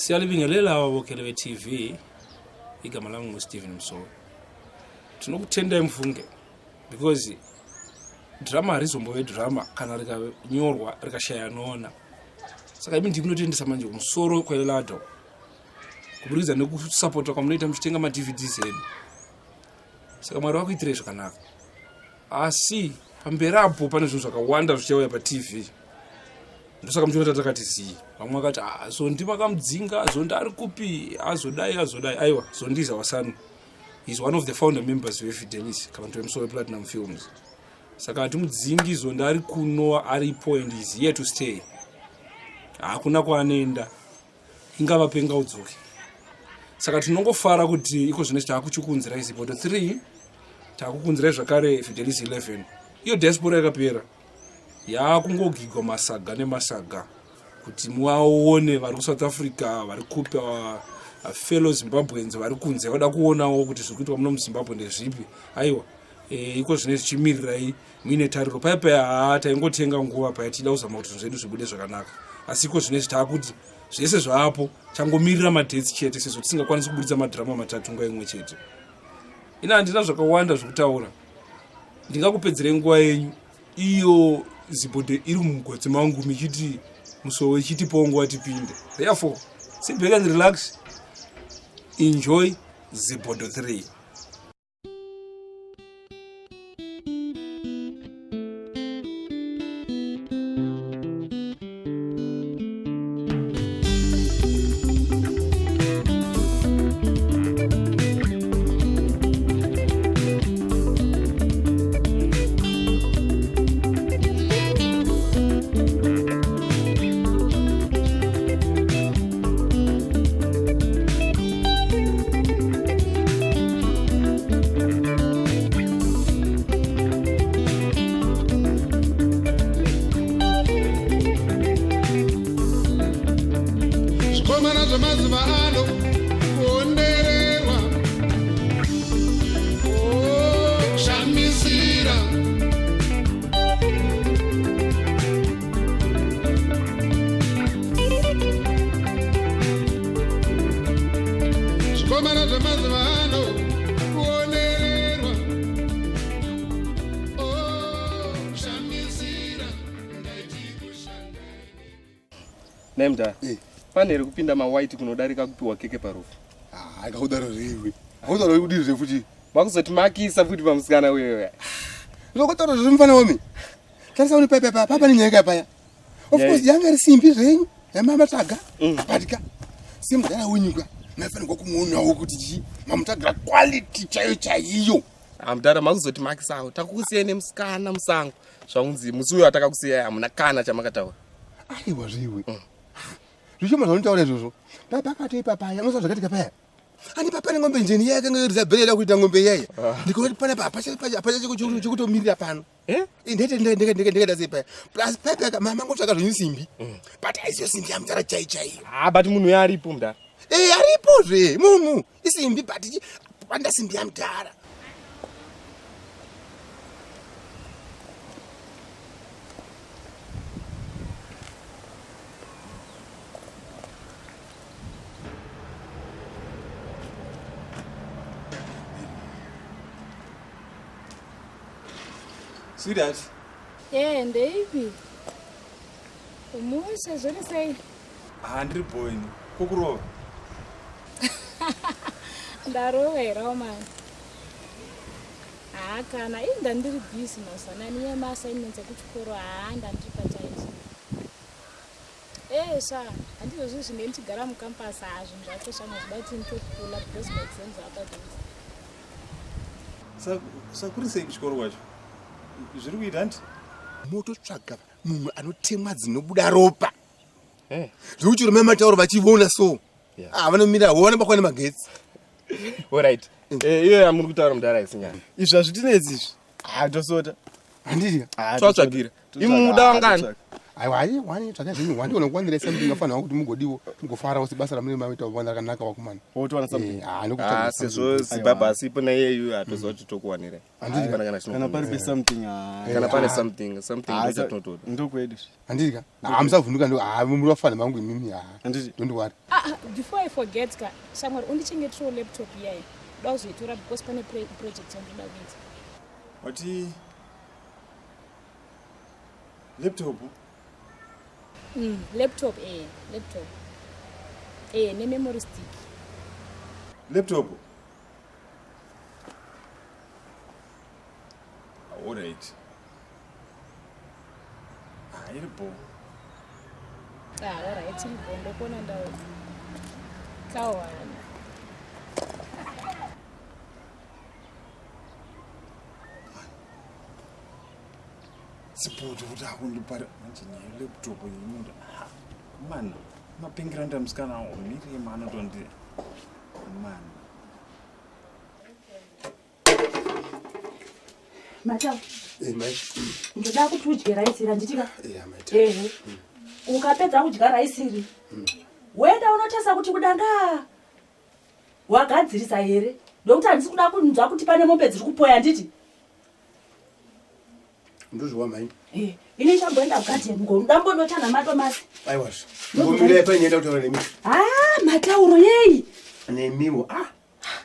Siyalibingelela ababukeli be-TV igama lami nguSteven Msowo. Tinokutenda mfunge because drama harizombowe drama kana rikanyorwa rikashaya nona. Saka imi ndikunotendesa manje kumusoro kwelelato kuburikidza nekusapota kwamunoita muchitenga ma-DVDs edu. Saka Mwari wakuitire zvakanaka. Asi pamberi apo pane zvinhu zvakawanda zvichauya pa-TV. Ndosaka muchinoita takati zii. Vamwe vakati Zondi vakamudzinga, Zondi ari kupi, azodai. Aiwa, Zondi is our son. He's one of the founder members weFidelis, Kavantu Msowo Platinum Films. Saka hatimudzingi, Zondi ari kuno, aripo, and he's here to stay. Hakuna kwaanoenda. Ingava penga udzoke. Saka tinongofara kuti iko zvine taakuchikunzira Zibondo 3, taakukunzira zvakare Fidelis 11. Iyo diaspora yakapera. Yakungogigwa masaga nemasaga kuti muwaone vari kuSouth Africa vari kupa fellow Zimbabweans vari kunze vada kuonawo kuti zviri kuitwa muno muZimbabwe ndezvipi. Aiwa, iko zvine zvichimirirai muine tariro. Paya taingotenga nguva paya tida kuzama kuti zvinhu zvedu zvibude zvakanaka. Asi iko zvine taakuti zvese zvaapo changomirira madhetsi chete sezvo tisingakwanisi kubuditsa madhirama matatu nguva imwe chete. Ina handina zvakawanda zvokutaura. Ndingakupedzere nguva yenyu. Iyo Zibondo iri mugotsi mangu michiti Musowo ichitipo nguva tipinde. Therefore, sit back and relax. Enjoy Zibondo 3. Nemda. Panere kupinda white kunodarika kupiwa keke parufu. Akudaro riwe. Akudaro udizve futi. Vakuzoti makisa futi pamusikana wewe. Lokotoro zvimfana wami. Tarisa uni pepe papa ni nyeka paya. Of course yanga risimbi zvenyu. Yamama taga. Patika. Simudana wenyuka. Nafana kumuonawo kuti chi mamutagira quality chaiyo. Amdara makuzoti makisawo. Takukusiyene musikana musango. Zvaunzi musuyo atakakusiya amuna kana chamakataura. Aiwa zviwe. Zvishoma zvinotaura izvozvo. Papa akati papaya unosa zvakatika paya. Ani papa ngombe njeni yake ngiriza bhelela kuita ngombe yeye. Ndikoti pana papa chikutomirira pano. Ndikenda sepa. Plus papa mama ngotsvaka zvinyisimbi. But aizo simbi amutara chaiyo. But munhu yaripo mdara. Aripo zve. Munhu isimbi but panda simbi amutara. Sweetheart. Yeah, ndeipi. Umusa zviri sei? Handiri boyini. Kukurova. Ndarovera mani. Kana inda ndiri busy masana niye ma-assignments ekuchikoro ndandiri pachaiso. Sha, handizvo zvinhu zvine ndichigara mukampasi zvinhu zvacho zvamazvibati nditokukula because my exams are apart. Sakuri sei kuchikoro kwacho? Zviri kuita hanti? Mototsvaga munhu anotemwa dzinobuda ropa. Zvikuchiro mematauro vachiona so. Vanomira vona bakwana magetsi. Alright. Iyo yamuri kutaura mudara isinyana. Izvi hazvitinetsi izvi. Tosota. Handiri. Twatsvagira. Imuda wangani? aiwa wani tsakazini wani unokuwanira something afana kuti mugodiwo mugofara usibasa ramune maita ubona kanaka wakumana wotowana something nokutanga sezvo zibaba asipo na yeyu atozoti tokuwanira kana pari pe something kana pari something ndochatotoda ndokwedu andika amsavhunduka ndo muri wafana mangu imimi don't worry before I forget ka shamwari undichengetirawo laptop iyayi da kuzoitora because pane project yandoda kuita wati laptop laptop nememory stick laptop alright iripo alright iripo ndokona ndao kawana sipoto kuti akundipara manje nayo laptop yemuntu man mapingira ndamusikana miri mano tondi man Matawu. mai Ndoda kuti udye raisi randitika. mai Ukapedza kudya raisi iri. Wenda unotesa kuti kudanga wagadzirisa here. Ndokuti handisi kuda kunzwa kuti pane mombe dziri kupoya nditi. ndozwa mai Ini chamboenda garden ndambonotana matomasi. aiwa ngomire pa nyenda kutaura nemi Matauro yei. nemiwo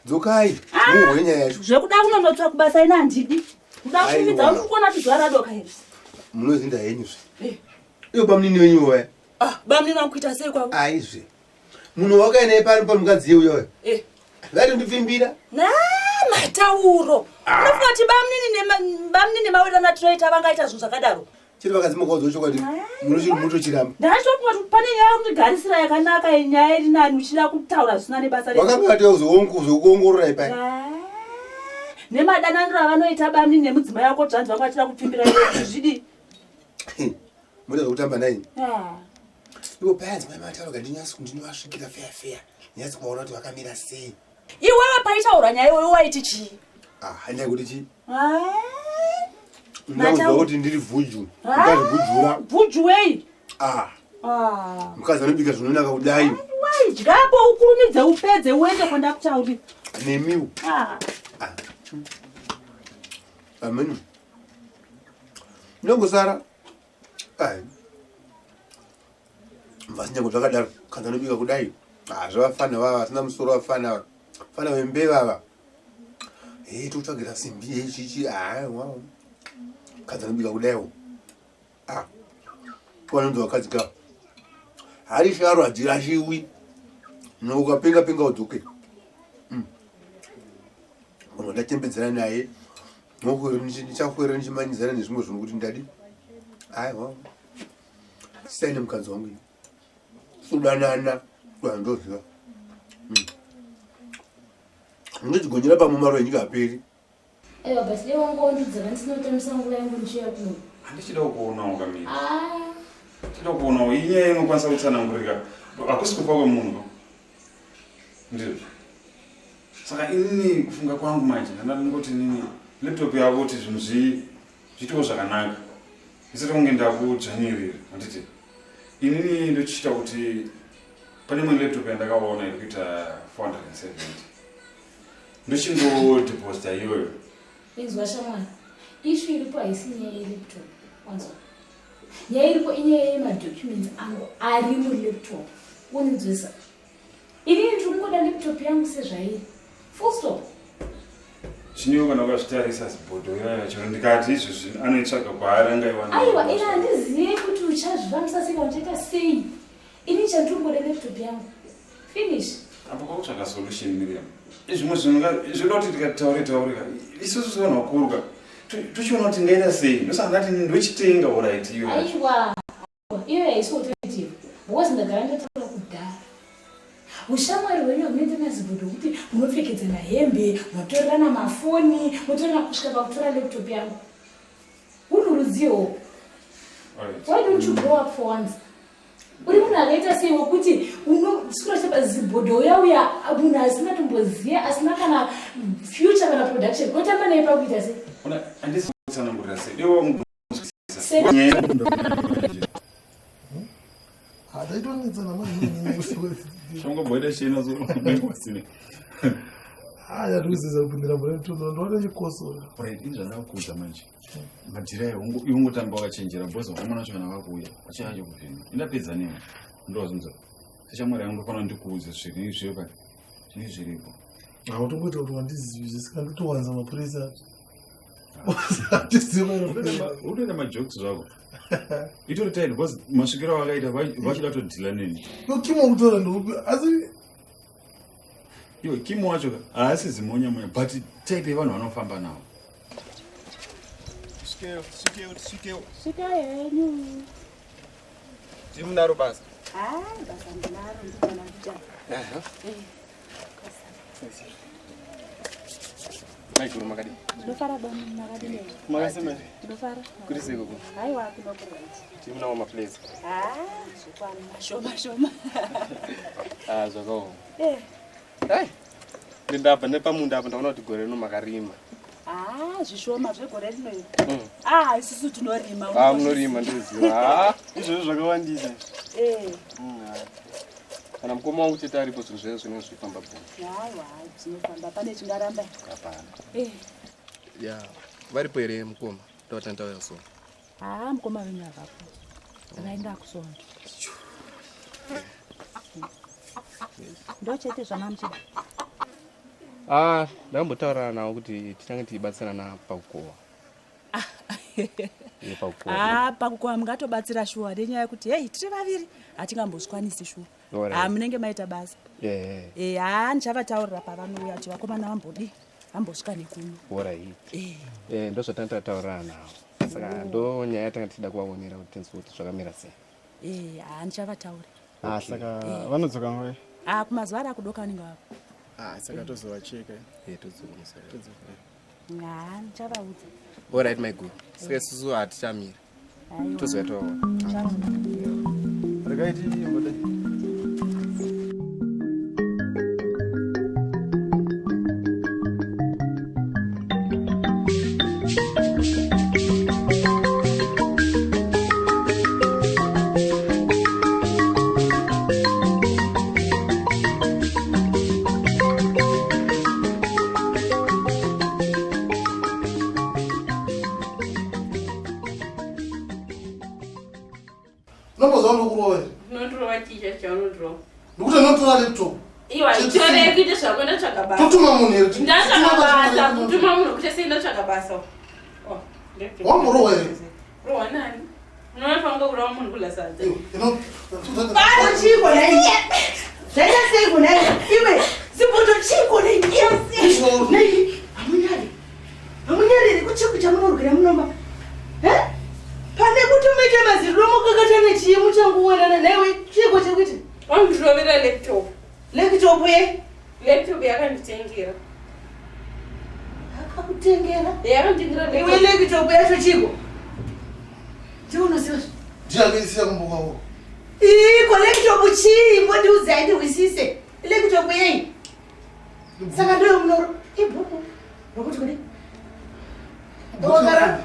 dzokai muhwe nyaya yacho Zvekuda kunonotsva kubasa ina handidi. Kuda kuvidza unokona kuzwa radoka here. munozinda henyu zve iyo pamunini wenyu waya Bamnina kuita sei kwavo? aizve munhu wakaine pari pamukadzi yeuyoyo vati ndipfimbira Matauro. Unofunga kuti bamnini mawirana tinoita vangaita zvinhu zvakadaro. chiri vakadzi mukaudzo chokwadi munochiri mutochiramba Ndachofunga kuti pane nyaya yokundigarisira yakanaka nyaya iri nani uchida kutaura zvisina nebasa wakanga kati uzokuongorora ipai nemadananiro avanoita bamnini nemudzimai yako zvanzi vanga vachida kupfimbira zvidi. muda zvokutamba naini iwo payanzi mai matauroga ndinovasvikira feya nyasi kuvaona kuti vakamira sei Iwewe paitaura nyaya iwewe waiti chii? handai kuti chii Matauro. ndaudzwa kuti ndiri vhuju mukazvibhujura Bhujuwei. mukadzi anobika zvinonaka kudai Waidyapo ukurumidze upedze uende kwandakutaurira. nemiwo ameni ndongosara vasinyango zvakadaro kadzi anobika kudai zvavafana vava vasina musoro vafana fana vembe vava tokutsvagira simbi yechichi kadzi anobika kudaiwo wanonzi vakadzi kava hari sharo hadzirashiwi noukapenga penga udzoke vanhu ndatembedzera naye ndichakwera ndichimanyidzana nezvimwe zvinhu kuti ndadi sisaine mukadzi wangu sudanana kuhandoziva ndizigonyera pamumaro yenyika aperi aiwa basi leo wangu wandidzana ndisinotamisa nguva yangu ndichiya kuno handichida kuonawo kamiri chida kuonawo inyaya inokwanisa kutsanangurika hakusi kupa kwemunhu ndizvo saka inini kufunga kwangu manje ndandingoti nini laptop yavo kuti zvinhu zviitiwo zvakanaka isati kunge ndakudzvanyirira handiti inini ndochiita kuti pane imwe laptop yandakaona iri kuita 470 ndochingodeposita iyoyo inzwa shamwari ishu iripo haisi nyaya yelaptop wanzwa nyaya iripo inyaya yemadocuments angu ari mulaptop uninzwisa inini ndiringoda laptop yangu sezvairi full stop chiniwo kana ukazvitarisa zibhodho yaya chero ndikati izvozvi anoitsvaga kwaari angaiwana aiwa ini handizive kuti uchazvifambisa seka uchaita sei ini chandiringoda laptop yangu finish apo kwakutsvaga solution miriam zvimwe zvinhu zvoda kuti tikataurika isusu sevanhu vakuruka tochiona kuti ngaita sei ndosaka ndati ndochitenga orit iyo aiwa iyo haisi alternative because ndagara ndataura kudhara ushamwari hwenyu hamunoita nazibhodho kuti munopfekedzana hembe munotorerana mafoni munotorera kusvika pakutora laptop yangu unorudziwo why don't you grow up for once uri munhu akaita sei wekuti unosikuratapa zibhodho uyauya munhu asingatomboziva asina kana future kana production unotamba naye pakuita sei handisi kutsanangurira sei I don't need some money. Shongo boida shina zo ngosine. Aya ruziza kupindira mure tuno ndode chikoso. Right, inzvana kuudza manje. Madhira yungotamba wakachenjera bozo vamona chona vakuuya. Achaje kupinda. Indapedza nini? Ndozunza. Sichamwari yangu ndofana ndikuudze zvinhu izvi zviripo. Autokuita kuti wandizivise sikandotowanza mapurisa. Utoenda majokes zvako. Itori taiti because masvikiro wakaita vachida kutodhila neni. Kimo kutora ndokupi asi iwe Kimo wacho haasizi monya but type yevanhu vanofamba navo. Svika henyu. Munaro basa. Basa ndinaro ndikana kuita. Maikuru makadi. Ndofara bani makadi. Makasema. Ndofara. Kuri seko. Haiwa kunokurati. Timunawo maplace. Zvokwana shoma. Zvakawo. Hai. Ndindabva nepamunda apa ndaona kuti gore rino makarima. Zvishoma zvegore rino iri. Isusu tinorima. Munorima ndoziva. Izvozvo zvakawandisa. Kana mukoma wangu chete aripo zvinhu zvezvo zvinenge zvichifamba bhuku. Haiwa zvinofamba pane chingaramba. Hapana. Ya, varipo here mukoma? Ndawatandauya so. Mukoma wenyu avapo. Akaenda kusonga. Ndochete zvamamuchida. Ndambotaurana nawo kuti tichange tichibatsirana napakukohwa. Pakukohwa mungatobatsira shuwa nenyaya yekuti tiri vaviri hatingambozvikwanisi shuwa. Munenge maita basa. Ndichava pavanouya kuti vakomana vambosvika nekuno. Ndozvatandataurana nawo. Saka ndo nyaya tanga tichida kuvaonera kuti tinzwe kuti zvakamira sei. Ndichavataura. Saka vanodzoka nguva. Kumazuva ari akudoka vanenge vapo. Saka tozovacheka. Ndichavaudza. Alright my good. Saka isusu hatichamira. Tozoitawo. Rekaiti mbode. Ndokuti notora laptop. Iwa itore kuite zvakwenda tsvaka basa. Totuma munhu here. Ndatsvaka basa, kutuma munhu kuti senda tsvaka basa. Wamborowa here. Rowa nani? Unofanira kurova munhu kula sadza. Bado chiko na iye. Zvaita sei kuna iwe? Sipoto chiko na iye. Nei, amunyari kuchiko chamunorwira munomba. Pane kuti muite maziro mukakata nechiyemu changu uonana newe chiko chekuti wandirovera laptop. Laptop ye? Laptop yakanditengera. Akakutengera? Yakanditengera laptop. Iwe laptop yacho chiko? Ndiunoziva. Ndiyakuisiya kumbuka uko. Iko laptop chii mbondiudzai ndiwisise. Laptop yei? Saka ndoyo munoro ibhuku. Rokuti kudi? Ndokara?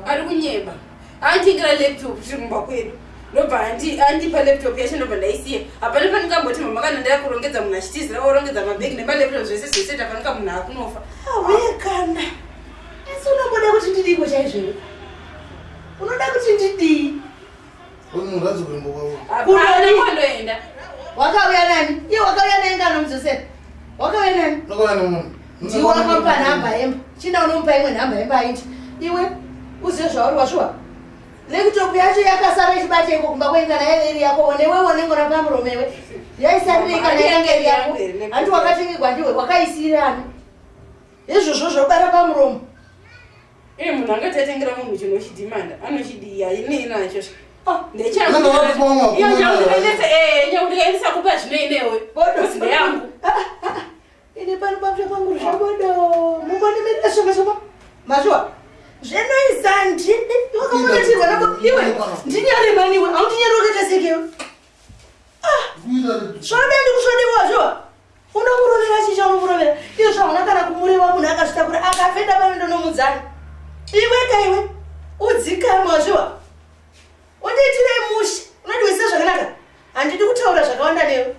Ari kunyeba. Anditengera laptop zvimba kwedu. Ndobva andipa laptop yacho ndobva ndaisiye. Hapana pandingamboti mama kana ndaya kurongedza munhu achitizira orongedza mabhegi nemalaptop zvese zvese tapananga munhu akunofa. Wekana. Asi unomboda kuti ndidiko chaizvo. Unoda kuti ndidii? Munhu azokurimbo kwavo. Hapana kwandoenda. Wakauya nani? Iye wakauya nengano muzosera. Wakauya nani? Ndakauya nemunhu. Ndiwe wakamupa nhamba yemba. China unomupa imwe nhamba yemba aiti. Iwe uzive zvauri washuwa. Laptop yacho yakasara ichibata iko kumba kwengana yairi yako newe wanengona pamuromewe. Yaisarira kana yange iri yako. Handi wakatengegwa ndiwe wakaisirana. Izvozvo zvobara pamuromo. Munhu angatitengera munhu chinochidhimanda anochidiya inei nacho. Ndikaendesa kupa zvinoinewe. Bodo yangu. Ine pano papya pangu zvabodo. Mumbonimirira shoma. Mazwa. Zvenoisa ndini. Wakamonatirwa nako iwe. Ndinyari maniwe. Autinyari wakata sekewe. Zvode ndikusvodiwa zvo. Unomurovera chicha unomurovera. Iyo zvauna kana kumureva munhu akazvitakura akafenda pamendo nomudzani. Iwe kaiwe. Udzikama zvo. Undiitire mushi. Unondiwisa zvakanaka. handidi kutaura zvakawanda newe.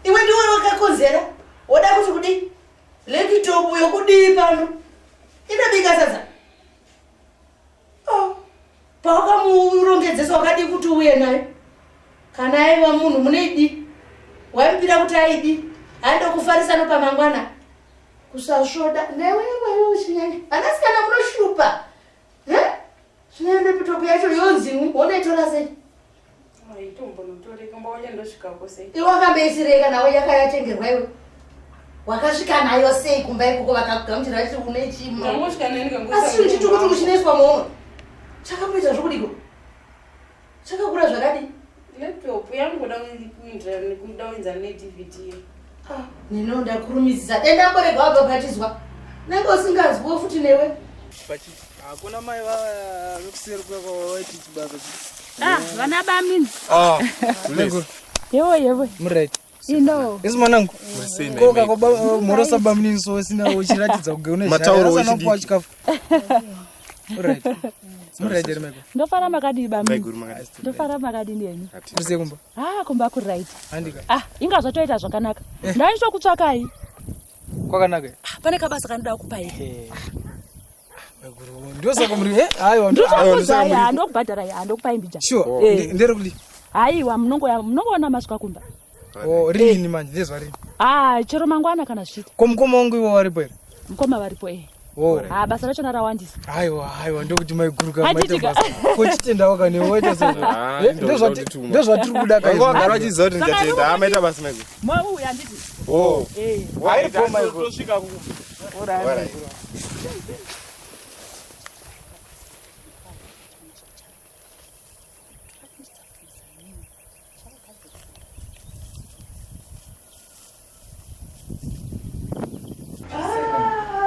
Iwe ndiwe wakakonzera woda kuti kudi laptop yokudii pano inobika sadza. Pawakamurongedzesa wakadi kuti uye naye kana aiva munhu muneidi waipira kuti aidi aenda kufarisa nopamangwana kusasvoda newewewe chinyanya vanasikana munoshupa zvinoenda laptop yacho yonzi wonoitora sei? Iwe wakambeisirei kana we yakayatengerwa iwe wakasvika nayo sei kumba ikoko vakakugamuchira kuti une chimo asi uchiti kuti uchinoiswa muono chakamboita zvokudiko chakakura zvakadi laptop yangoda kuinza nedvd neno ndakurumizisa denda mborega wabva patizwa nenge usingazwiwo futi newe hakuna mai vekuseri kwekwawaiti chibasa vana baminzi yewe muright ino isi mwanangu koka mhorosa bamunini so usina uchiratidza kuge unezvaasanakuwa chikafu right muright ere maiko ndofara makadi baminzi ndofara makadi ndenyu kurise kumba kumba kuright handika inga zvatoita zvakanaka ndanichokutsvakai kwakanaka pane kabasa kanoda kupai ndosaka muri ndokubhadharai handokupai mbija sure ndere kuli haiwa munongoona masvika kumba rini manje ndezva rini chero mangwana kana zvichita ko mukoma wangu ivo varipo ere mukoma varipo basa rachona rawandisa aiwa ndokuti maiguruka maite basa kochitenda wakanewaita ndozvatiri kuda kaigara vachiziva kuti ndichatenda amaita basa maiko mauya handiti airipo maiko tosvika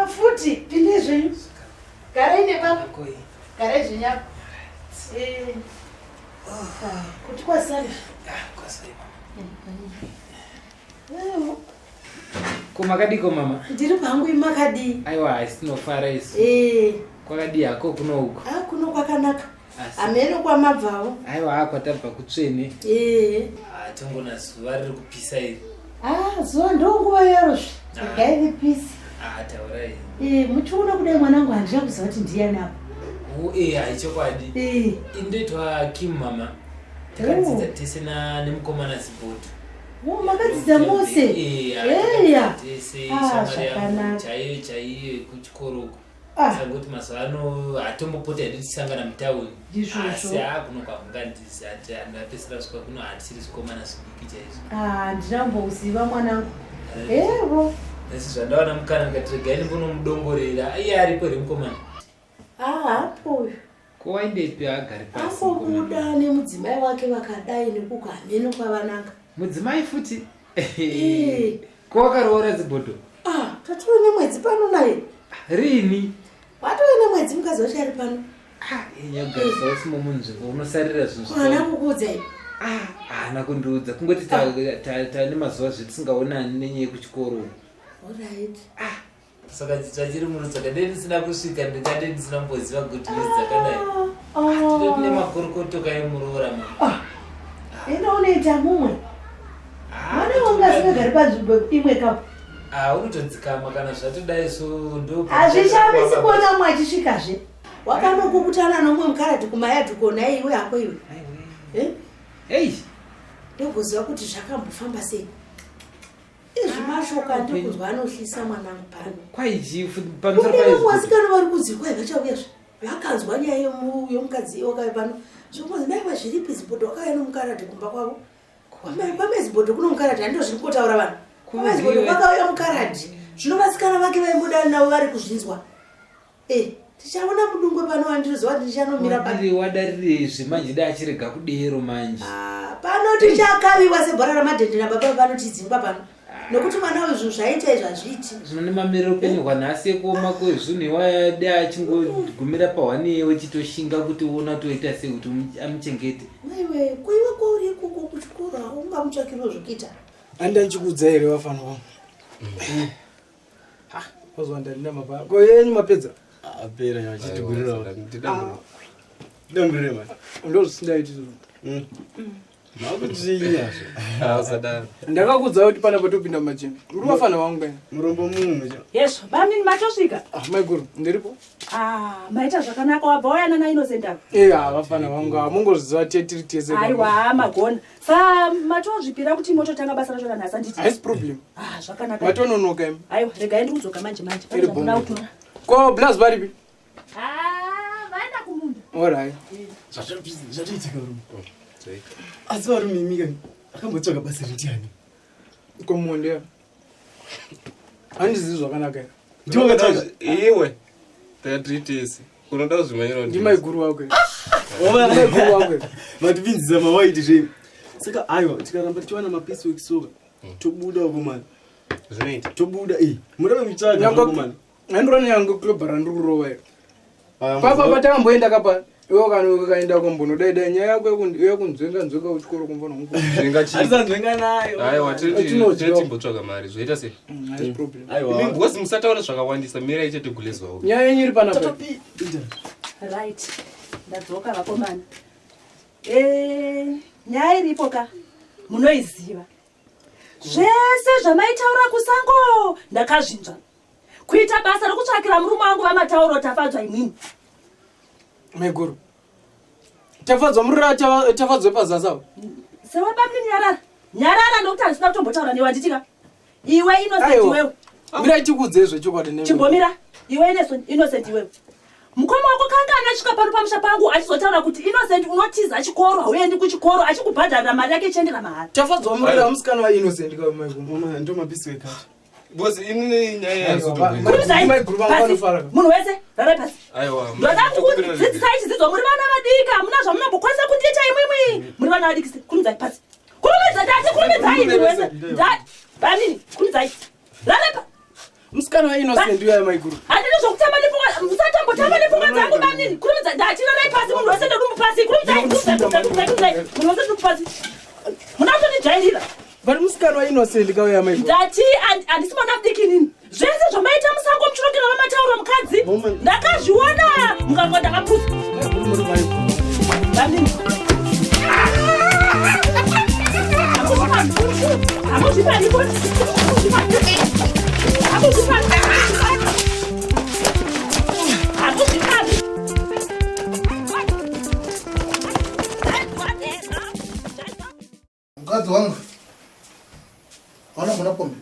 futi pinde zvenyu garai nebaba garai zvenyako kuti kwasari komakadiko mama ndiri pangu imakadii aiwa isinofara isu kwakadii hako kuno uko kuno kwakanaka amene kwamabvawo aiwa kwatabva kutsvene tongona zuva riri kupisa iri zuva ndonguva yarozve gairi pisi taurai muchiona kudai mwanangu handira kuziva kuti ndiyani apo haichokwadi indoitwa Kim mama takadzidza tese nemukomana Ziboto makadzidza mose tese shamwari yangu chaiyo kuchikoroko sangoti mazuva ano hatombopota tichisangana mutauni asi kuno kwavungandizi ati anhu apesera svika kuno hatisiri zvikomana zvidiki chaizvo handinambouziva mwanangu evo asi zvandaona mukana ndikatiregai ndimbonomudongorera iye aripo here mukomana apoyo kowaindepi agari pasi ambobuda nemudzimai wake vakadai nekuku hameno kwavananga mudzimai futi kowakaroora Ziboto tatove nemwedzi pano naye rini watove nemwedzi mukadzi wacho ari pano nyakugarisa usimo munhu zvinhu unosarira zvinhu ana kukuudzai haana kundiudza kungoti tane mazuva zvetisingaonani nenyaya kuchikoro alright saka tachiri murutsaka dei ndisina kusvika ndikade ndisina mboziva kuti nezi dzakadai tine makorokotoka emuroora mama enda unoita mumwe mwana wangu asingagari panzvimbo imwe kapo unotodzikama kana zvatodai so ndo hazvichavisi kuona mumwe achisvikazve wakanokukutana nomwe mukarati kumayadhi kona iwe hako iwe ndokuziva kuti zvakambofamba sei izvi mashoka ndikuzwa anohlisa mwanangu pano kwaizivamwasikana vari kudzikwa ivachauya vakanzwa nyaya yomukadzi iwokai pano zvokuzi naiva zviripi Ziboto wakauya nomukarati kumba kwavo kwameziboto kuno mukarati handiro zviri kotaura vanhu kwameziboto vakauya mukarati zvino vasikana vake vaimboda navo vari kuzvinzwa tichaona mudungwe pano wandiriziva kuti ndichanomira wadarirezve manje da achirega kudero manje pano tichakaviwa sebhora ramadhende nababa pano tidzingwa pano nokuti mwana wezvinhu zvaita izvo hazviiti zvino nemamiriro upenyu hwanhasi ekuoma kwezvinhu wada achingogumira pahwaneyewo chitoshinga kuti uona toita sei kuti amuchengete iwe kuiwe kwauri ikoko kuchikoro haungamutsvakiriwo zvokuita handanchikudza here vafana vangu mazuva ndarina mapa ko yenyu mapedza apera yachitigurira ndidamburire mani ndozvisindaiti ndakakudza kuti pana patopinda machini uri wafana wangu bene murombo munhu yeso bamini matosvika maiguru ndiripo maita zvakanaka wabva wayana nainocent apa vafana vangu hamungozviziva tiri tese aiwa magona sa matozvipira kuti mototanga basa racho kanhasi anditi haisi problem zvakanaka matononoka imi aiwa regai ndikudzoka manje pakuda kutora ko blas varipi vaenda kumunda orai zvatoitika asi vari mimika akambotsvaga basa ritiani komonde handizivi zvakanaka ere iwe tatritesi unoda kuzvimanyira ndimaiguru wako matipinzisa mawaiti zvei saka aiwa tikaramba tichiwana mapesi wekisoka tobuda uko mani tobuda murave muchitsvaga handorana yangu klobhara ndiri kurova ere papa patamboenda kapa iwo kana kaenda kombonodaidai nyaya yako yakunzvenga kuchikoro kumbonaatisanzvenga nayo aiwa titimbotsvaga mari zvoita sei because musataura zvakawandisa mirai chete gulezwawo nyaya yenyu iri panapa right ndadzoka vakomana nyaya iripo ka munoiziva zvese zvamaitaura kusango ndakazvinzva kuita basa rokutsvakira murume wangu vamatauro tafadzwa imini meguru tafadzwa murira tafadzwa pazasa sewabamni nyarara nokuti handisina kutombotaura newe handitika iwe innocent iwewe mira tikudzezve chokwadi chimbomira iwe innocent iwewe mukoma wako kanga anasvika pano pamusha pangu achizotaura kuti innocent unotiza chikoro hauendi kuchikoro achikubhadharira mari yake ichendera mahara tafadzwa murira musikana wainnocent ndo mapisi wekati bosi ini nyaya munhu wese rarai pasi ndoda kudzidzisai chidzidzo muri vana vadika muna zvamunambokwanisa kundiita imwimwi muri vana vadikise kurumidzai pasi kurumidzai tati kurumidzai munhu wese banini kurumidzai rarai pasi musikana wainnocent uya maiguru handini zvokutamba nepfungwa musatambotamba nepfungwa dzangu banini kurumidzai ndati rarai pasi munhu wese ndodumbu pasi kurumidzai munhu wese ndodumbu pasi muna kutonijairira vari musikana wainnocent kauya maiguru ndati handisi mwana mudiki nini zvese zvomaita musango muchirongera vamatauro mukadzi ndakazviona mukango ndakapusa mukadzi wangu hauna kuna pombe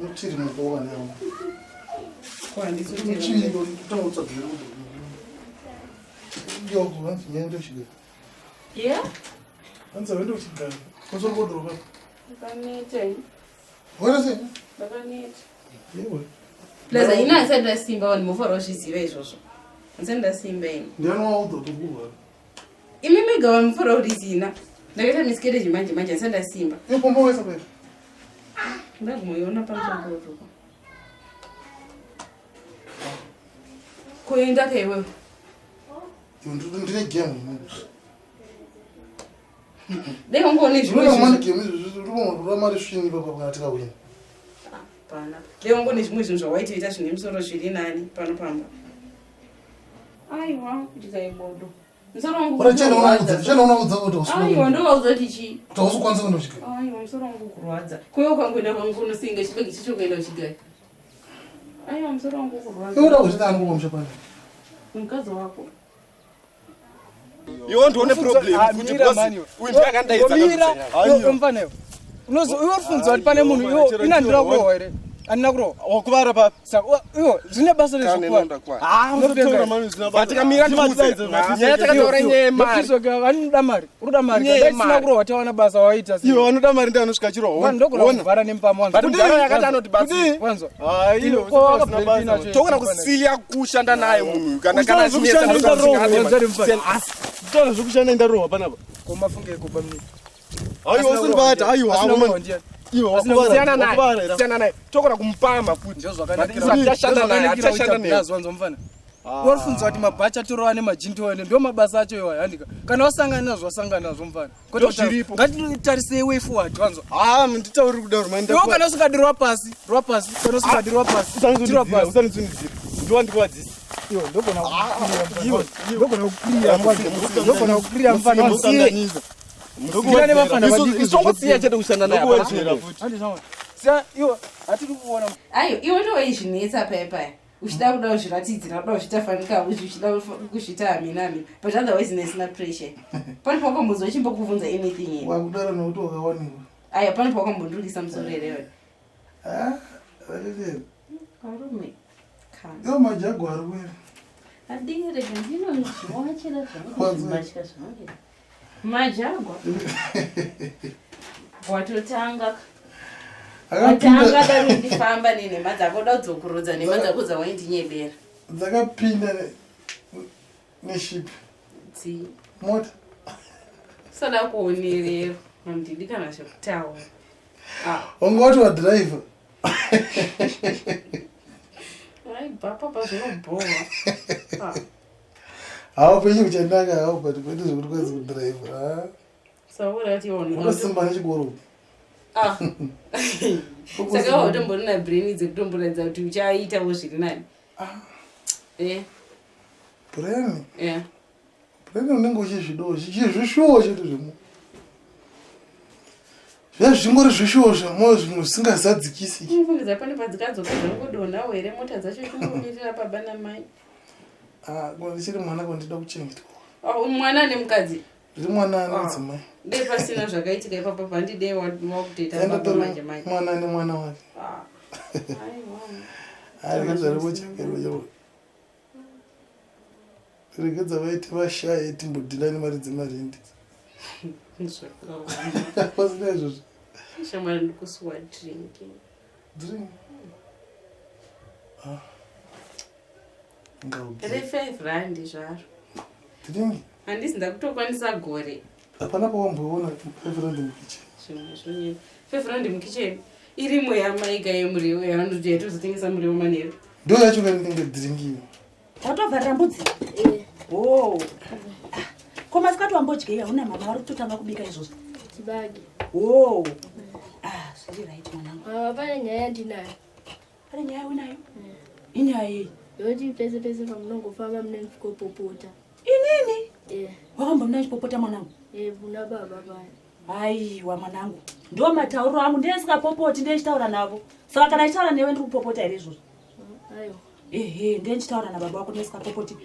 muchiri mukowa nawo muchiri totautsagire yoku hanzi nyende uchigara hanzi wende uchigara kusori kodoroka wena sei yewe Laza ina asenda simba wani muforo zvizive izvozvo asenda simba ini ndianowaudzotokuva imi migawa muforo urizina ndakaita misikereji manje asenda simba ipombo wesa kwera ndagumoiona pamusangorotuko kuenda kaiwewe ndine gemu ndekangone zvimweramari svini papakatikawina pana ndekangone zvimwe zvinhu zvawaitoita zvine musoro zviri nani pano pamba aiwa kuti kaibodo musoro wangu ndovaudza kuti chii tausokwanisa kuenda uchigaya aiwa musoro wangu kurwadza kuyo ukangoenda kwangunosinga chibegi chicho kuenda uchigaya aiwa musoro wangu kurwadza iuda kuzvitani kukomusha pana mukadzi wako iwo ndione problem kuti uyu ndiakandaidza mfaneyo unozi iwe urifunza kuti pane munhu iwo inandira kurohwa here andina kurohwa wakuvara papi iwo zvine basa rezvokuvatikamira nyaya takataura nyaya yemarianoda mari uruda mari kadaisina kurohwa tawana basa waita iwe vanoda mari ndianosvika chirohwa ndogona kuvhara nemupama yakati anoti basitokona kusiya kushanda naye munhu kana taura zvokushanda indarohwa panapa komafunge kuba mnini aiwa usiribata aiwa siyana naye tokona kumupama futi achashanda naye warifunza kuti mabhachi atorova nemajintoene ndo mabasa acho iwayo handika kana wasangana nazvo wasangana nazvo mufana ngatitarisei way forward wanzwa nditauri kuda iwo kana usingadi rwa pasi kana usingadi rwa pasi usanitsunidzira ndiwandikuwadzisa Ayo, iwe ndoizvinetsa paya uchida kuda kuzviratidzira kuda kuzvitafanika uchida kuzvita haminami but otherwise nesina pressure pane pawakambozi wachimbokuvunza anything here wakudaro nokuti wakawaniwa aya pane pawakamboндurisa musoro here arume yo majagwari were adirege ndinozviwachira zvamuzimbachika zvangu majagwa watotanga atanga daro ndifamba nenhema dzako da kudzokurudza nhema dzako dzawaindinyebera dzakapinda neshipi mota sada kuonerero handidi kana zvekutaura ungati wadhiraivha papa zvinobhova hawo penyu kuchandanga hawo but kwete zvekuti kwazi kudhiraivha saurationasimba nechikoro saka wautombonina brain dzekutomboratidza kuti uchaitawo zviri nani brain unenge uchizvidawo zvishuwo chetu zvemo zvingori zvishuwo zvemo zvimwe zvisingazadzikisi unofungidza pane padzikadzoka dzangodonhawo here mota dzacho chingomirira baba namai ndichiri mwana kwandida kuchengetwa mwana nemukadzi zviri mwana nedzimai dei pasina zvakaitika ipapo pandidei wakudeta baba manje manje mwana nemwana wake arikezvarikuchengerwa regedza vaiti vashaye timbodhilani mari dzemarendi pasina izvozvo shamwari ndikusuwa drinking re5 zvaro handisi ndakutokwanisa gore hapana pawamboona 5 rand mukicheni 5 rand mukicheni irimo yamaiga yemuriwo yavanoti yatozotengesa muriwo manero ndo yacho kanenge drinking watobvarira mbudzi ko masikati wambodya hauna mama vari kutotanga kubika izvozvo chibage zviri right mwanangu pane nyaya ndinayo pane nyaya unayo inyaya yei yoti pese pese pamunongofamba mune chipopota inini wakambomuna chipopota mwanangu muna baba paya aiwa mwanangu ndo matauro angu ndesikapopoti ndechitaura navo saka kana chitaura newe ndiri kupopota here izvozvo ndechitaura nababa wako ndesikapopoti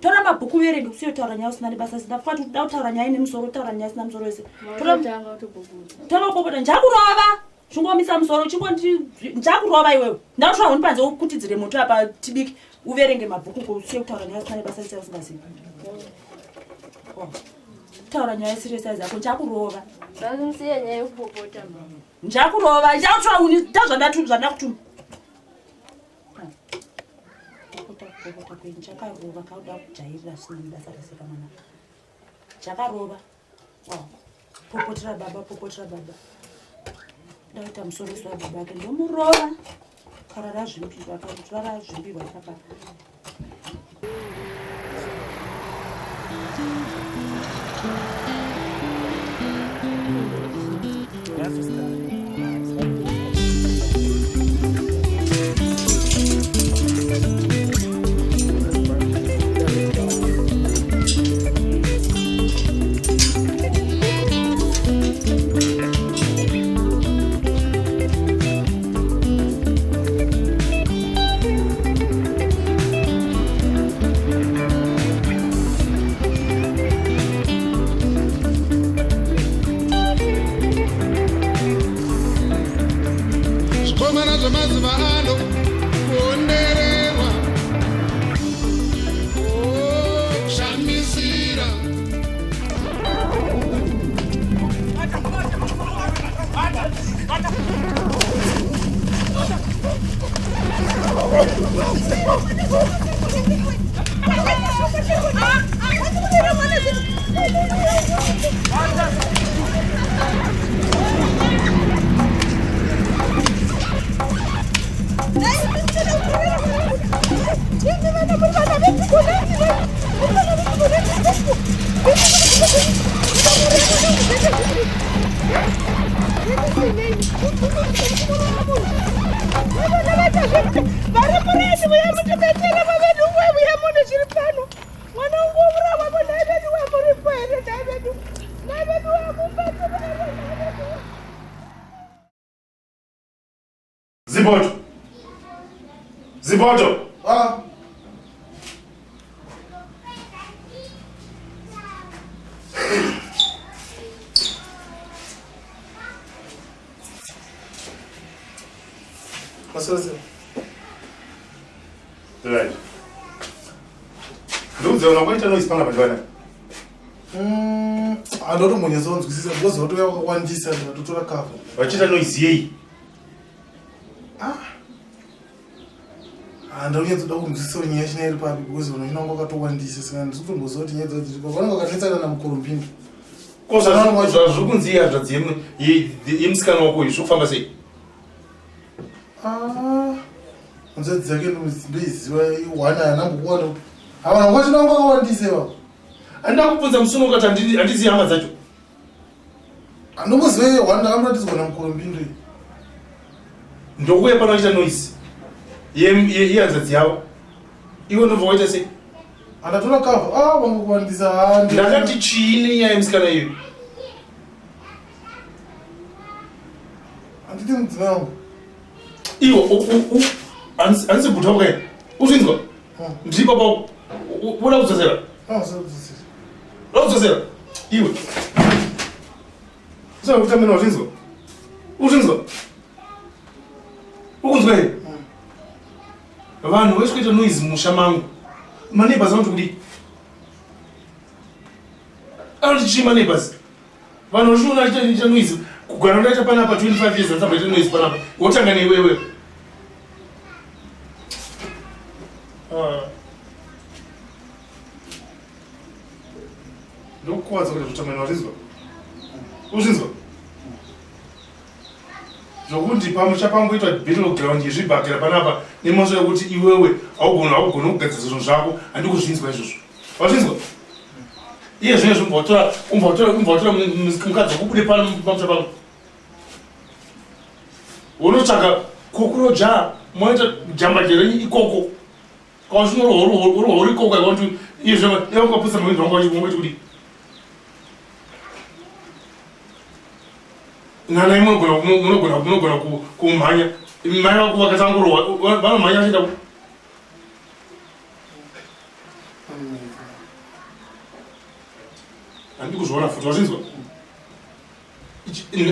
tora mabhuku uverenge usiyotaura nyaya usina nebasa sinafuka kuti uda kutaura nyaya nemusoro utaura nyaya sina musoro wese tanga kupopota njakurova chingomisa musoro njakurova iwewe ndakutsva huni panze ukutidzire moto apa tibiki uverenge mabhuku usiye kutaura nyaya usina nebasa sisa usingazivi taura nyaya siresize yako njakurova ndasiya nyaya yekupopota njakurova njakutsva huni tazvandakutuma kupopota kwenyu chakarova kauda kujairira sina nebasa reseka mwana chakarova popotera baba ndaita musorosi wababa ake ndomurova kara razvimbirwa papa Para por eso voy a meter la munhu chiri pano mwana wangu womurava navedu wamuripo here navedu wamupatira Ziboto. Right. Nduze unakuita noise panga pandwana. Adoto mwenye zonzi kusisa because watu yako kwandisa watotora kafu. Wachita noise yei. Ndauya toda kumuzisa nyesha iri papi because vanonanga wakatowandisa saka ndikutombozoti nyedzo dziko vananga vakanetsana na mukurumpindu. Kosa zvakunziya zvadzimwe yemusikana wako izvo kufamba sei? Nzodzi dzake ndoiziva iwana yanambokuwana havana kwatinanga wakawandisa ivavo. Andina kubvunza musuno ukati handizivi hama dzacho. Andomboziva iwana ndakamboratidza na mukurumpindu. Ndokuya pano achita noise. Yehanzadzi yavo. Iwe ndobva waita sei? Andatora kafu vangokuwandisa handi. Ndakati chiini nyaya yemusikana iyo? Handiti mudzimai wangu. Iwo handisi bhuta wakaenda. Uzvinzwa? Ndiri papa uda kudzosera? Uda kudzosera? Iwe. Saka kutamena uzvinzwa? Uzvinzwa? Ukunzwa here? Vanhu vesikuita noise musha mangu. Maneighbors vanoti kudi? Anoti chii maneighbors? Vanhu vachiona achiita noise. Kugara ndaita panapa 25 years asamboita noise panapa. Wotanga neiwewe. Ndokuwadza kuti kutamena uzvinzwa? Uzvinzwa? Zvokuti pamusha pangoitwa battleground yezvibhakera panapa nemasvo ekuti iwewe haugoni kugadzira zvinhu zvako handi kuzvinzwa izvozvo. Wazvinzwa? Iye zvinezvi umbotora mukadzi wokubude pamusha pangu. Unotsvaga kukuroja moita jambajero ikoko. Kausvino uri ikoko yakuti iye zvema yakaputsa mwenzi wangu wangoti kudi. Nana munogona kumhanya. Mai vako vakatangurwa vanomhanya vachienda ku. Handi kuzviona futi wazvinzwa?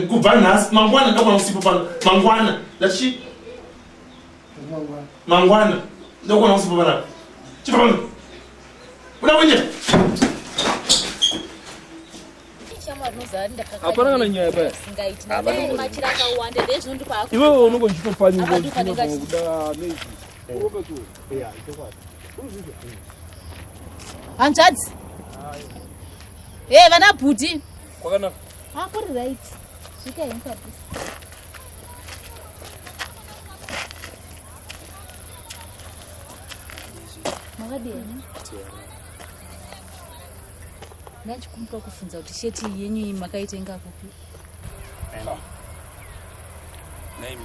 Kubva nhasi mangwana ndakona kusipa pano. Mangwana ndachi mangwana ndakona kusipa pano. Chipa pano. Uda kuenda. Hapana kana nyaya paya. Iwe unongochitopfanya kuda nezi. Hanzvadzi. Vana bhuti. Kwakanaka. Kuri right. Svika henyu kabisa. Makadini. Ndachikumuka kufunza kuti sheti yenyu makaitenga kupi. Naimi.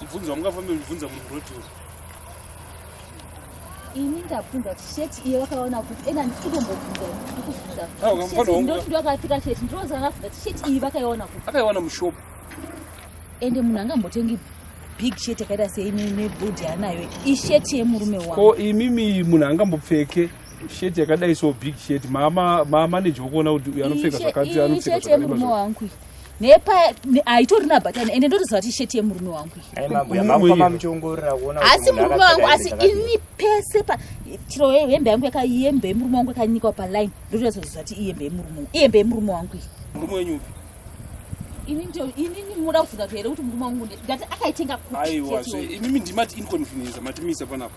Mvunza mungafambe mvunza muroto. Ini ndabvunza kuti sheti iyo wakaona kuti ena ndikutombobvunza ndikufunza. Ukamufana wangu. Ndoti ndakafika sheti ndinoza ngafunda kuti sheti iyi vakaiona kuti. Akaiona mushop. Ende munhu angambotengi big sheti yakaita sei nebhodhi anayo. Isheti yemurume wangu. Ko imimi munhu angambopfeke sheti yakadai so big sheti. Mama manager ukuona kuti anopfeka zvakati anopfeka. Isheti yemurume wangu. Nepa aitorina button ende ndotoziva kuti sheti yemurume wangu. Asi murume wangu asi ini pese pa chiro hembe yangu yakayembe yemurume wangu yakanyikwa paline ndotoziva kuti iyembe yemurume wangu. Murume wenyu ini muda kufunga here kuti murume wangu ngati akaitenga kuti. Aiwa so imimi ndimati inconvenience matimisa panapa.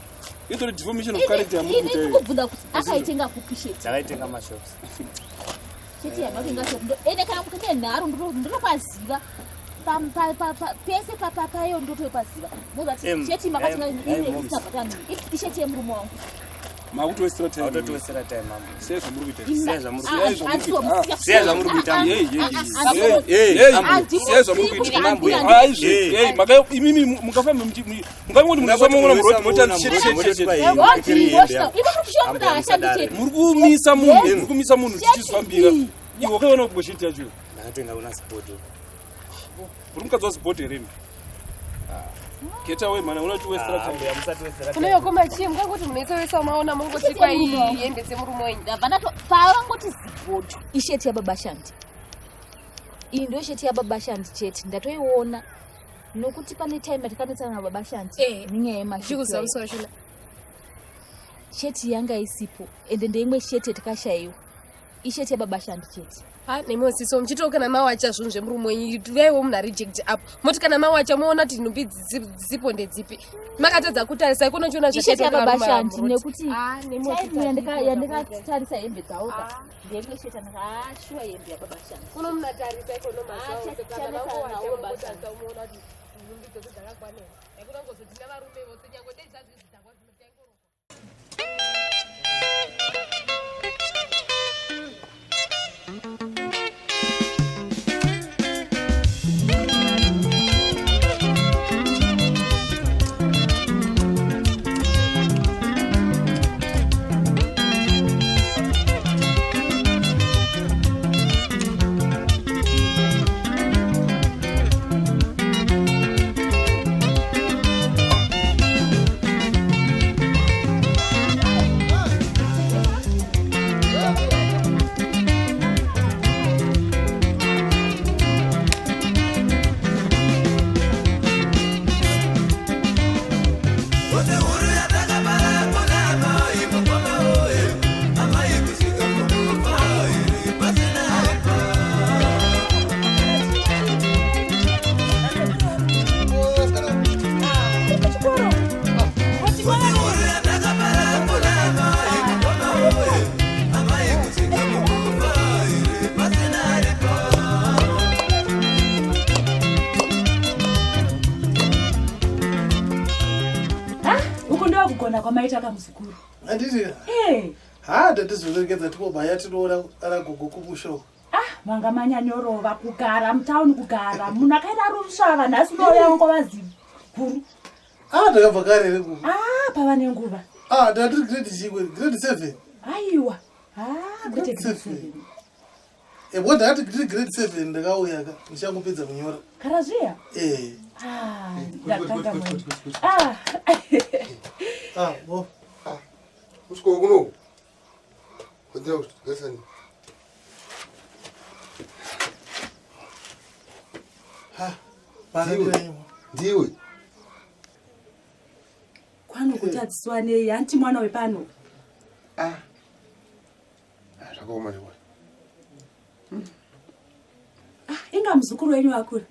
Into deformation of character yamurume. Ini kubvunza kuti akaitenga kupi sheti. Akaitenga mashops. Sheti yamakenga so ende kana kuti nenharo ndinokwaziva pese papayo ndotopaziva mozati sheti makatinga ine isina button isheti yemurume wangu. Makutowesera time. Autotowesera time mambo. Sezvo muri kuita. Sezvo muri kuita. kuita. Sezvo muri kuita. Sezvo muri kuita mambo. Aizve. Maka imimi mukafamba mungangoti munasoma mona muroti motani shit. Muri kumisa munhu tichizvambira. Iwe wakaona kuboshiti yacho. Ndakatenga una sport. Uri mukadzi wazipoti here imi? Keta we mana unachowesera time yamusatowesera. Kuno yokoma chi mukangoti munoitowesa maona mungoti kwa iyi hembe dzemurume wenyu. Ndabva pavangoti zibhodho isheti yababa Shandi. Iyi ndio sheti yababa Shandi chete ndatoiona nokuti pane time takanetsana nababa Shandi nenyaya yemashiti. Sheti yanga isipo ende ndeimwe sheti yatakashayiwa. Isheti yababa Shandi chete. Nemosi so mchitoka na mawacha zvinhu zvemurume wenyu vaiwo muna reject up moti kana mawacha muona kuti nhumbi dzipo ndedzipi makatadza kutarisa ikono chiona zvakaita baba Shandi nekuti yandikatarisa hembe dzawo ndenge sheta ndakashuwa hembe yababa Shandi kuno munatarisa ikono mazawo kana mawacha basa muona kuti nhumbi dzedu dzakakwanira yakuti ngozotina varume vose nyangwe dei dzazvi dzakwa dzinotengoro. Kwamaita kamuzukuru. Anditi. Ndatizoregedza tikobaya tinoona kana gogo kumusho. Manga manyanyorova kugara mutauni kugara. Munhu akaita rusvava nhasi unoya ngovaziva. Guru. Ndakabva kare renguva. Pava nenguva. Ndatiri grade chingwe, grade 7. Aiwa. Grade 7. What ndakati grade 7 ndakauya ka ndichangopedza kunyora. Karazviya? Ndakanga mwe. Usko kuno. Kodira ugasani. Ndiwe. Kwano kutadziswa nei anti mwana wepano. Zvakaoma ndiwe. Inga muzukuru wenyu akura.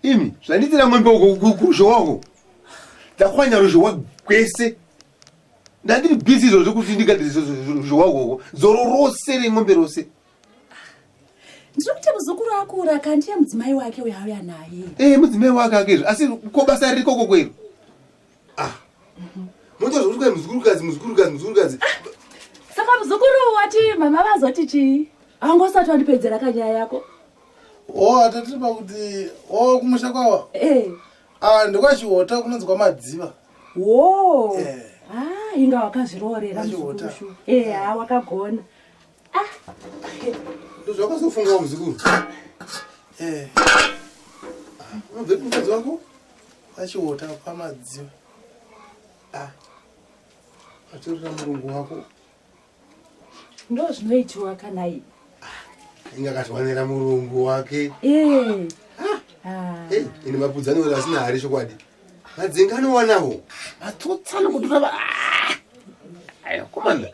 Imi, zvanditira ngombe kurusho wako. Ndakwanya rusho wagwese. Ndandiri busy izvo kuti ndikadise rusho wako. Zoro rose rengombe rose. Ndiri kuti muzukuru akura kandiye mudzimai wake uyauya naye. Mudzimai wake akezvo. Asi ko basa riri koko kwero. Moto zvokuti muzukurukazi. Saka muzukuru wati mama vazoti chii? Angosati wandipedzera kanyaya yako. Atatipa kuti kumusha kwawa. Ndikwachiota kunonzi kwamadziva. Inga wakazvirorera muzukuru. Wakagona. Ndozvakazofunga muzukuru. Unobve kumukadzi wako? Kwachiota kwamadziva. Atorera murungu wako. Ndo zvinoitiwa kana iyi. Ingakatwanira murungu wake. Ine mapudzani ora asina hari chokwadi. Madzingano wanawo. Atotsana kutora. Komanda.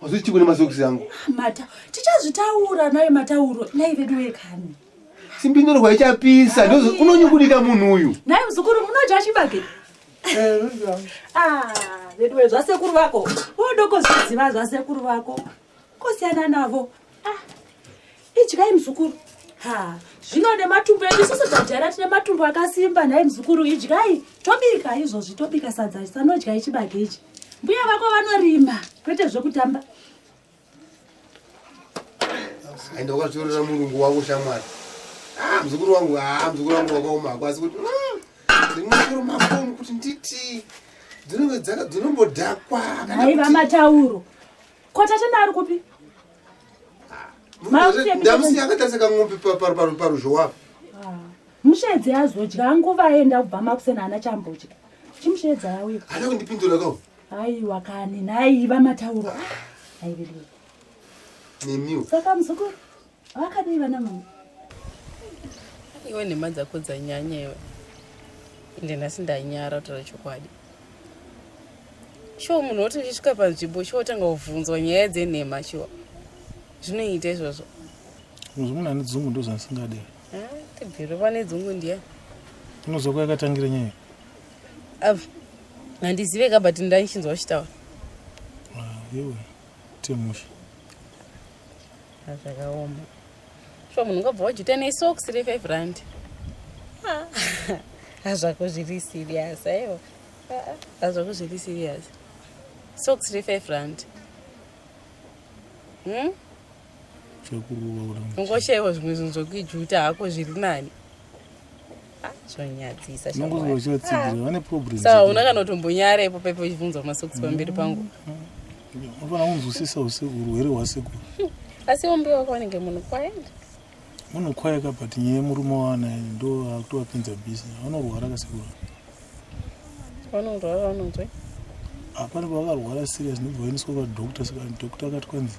Wazvichi kune masokisi yangu. Mata, tichazvitaura naye matauro, naye vedu wekani. Simbinyorwa ichapisa, ndozo unonyungudika munhu uyu. Naye muzukuru munodya chibage. Vedu weZvasekuru vako. Wodoko zvidziva zvasekuru vako. Kosiyana navo. Idyai muzukuru. Zvino nematumbu edu isusu tajara tine matumbu akasimba naye muzukuru idyai. Tobika izvozvi tobika sadza sanodya chibage ichi. mbuya vako vanorima kwete zvokutamba. Aenda wakazviorera mulungu wako shamwari. Muzukuru wangu wakaoma kwasi kuti ndinongero mafoni kuti nditi dzinombodhakwa. Haiva matauro. Kotatana ari kupi? Ndamusi yakatasika ng'ombe paruzhowapo. Mushedzi azodya nguva aenda kubva makusena hana chambodya. Chimushedza yauya. Hana kundipindura kawo. Aiwa kani naiva matauro. Aivedwe. Nemiwo. Saka muzukuru vakadiva namama. Iwe nhema dzako dzanyanya iwe. Ende nhasi ndanyara kutaura chokwadi. Sho munhu woti uchisvika panzvimbo chotanga kuvhunzwa nyaya dzenhema shuwa. Zvinoita izvozvo. Munhu ane dzungu ndo zvasingadei. Tibhiro pane dzungu ndiye. Unozokwa yakatangira nyaya. Handizive kabati ndaichinzwa uchitaura. Iwe temushi. Zvakaoma. Sho munhu ngabva wajuta nesocks re5 rand. Hazvako zviri serious aiwa. Hazvako zviri serious. Socks re5 rand. Ungoshaiwa zvimwe zvinhu zvokuijuta hako zviri nani. Zvonyadzisa. Saka una kana kutombonyara ipo ipo uchibvunzwa masocks pamberi pangu. Unofana kunzwisisa urwere hwasekuru. Asi umbi wako wanenge munhu kwaenda. Munhu kwayaka but nyaya murume wana ndo akutowapinza bisi. Vanorwara kasekuru. Vanorwara vanonzwe? Hapana vakarwara serious ndibvaendeswa kwadokta saka dokta akati kwanzi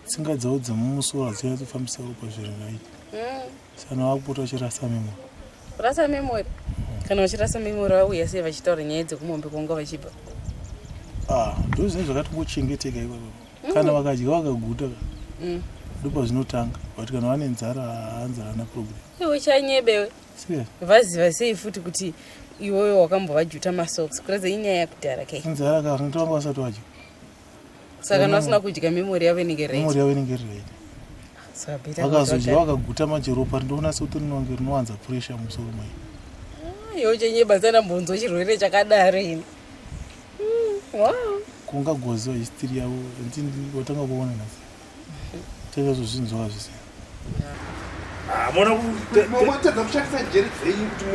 tsinga dzavo dzemumusoro hadzina kufambisa ropa zviringaita. Saka vakupota vachirasa memory. Rasa memory? Kana vachirasa memory vauya sei vachitaura nyaya dzekumombe kwanga vachibva? Ndo zvinhu zvakatongochengeteka ipapo. Kana vakadya vakaguta ndipo zvinotanga. But kana vane nzara hanzi hana problem. Iwe chanyebewe. Vaziva sei futi kuti iwewe wakambovajuta masocks kuratidza inyaya yakudhara kai. Nzara kakanto vanga vasati vadya. Saka vasina kudya memory yavo inenge right. Memory yavo inenge right. Vakazodya vakaguta manje ropa rindoona sekuti rinonge rinowanza pressure musoro mai. Iwe chanyeba dzana mbonzo chirwere chakadaro ini. Wow. Kungagoziwa history yavo ndini watanga kuona nasi. Tezvo zvinhu zvakazvisi. Mwatadza kushandisa njere dzenyu kuti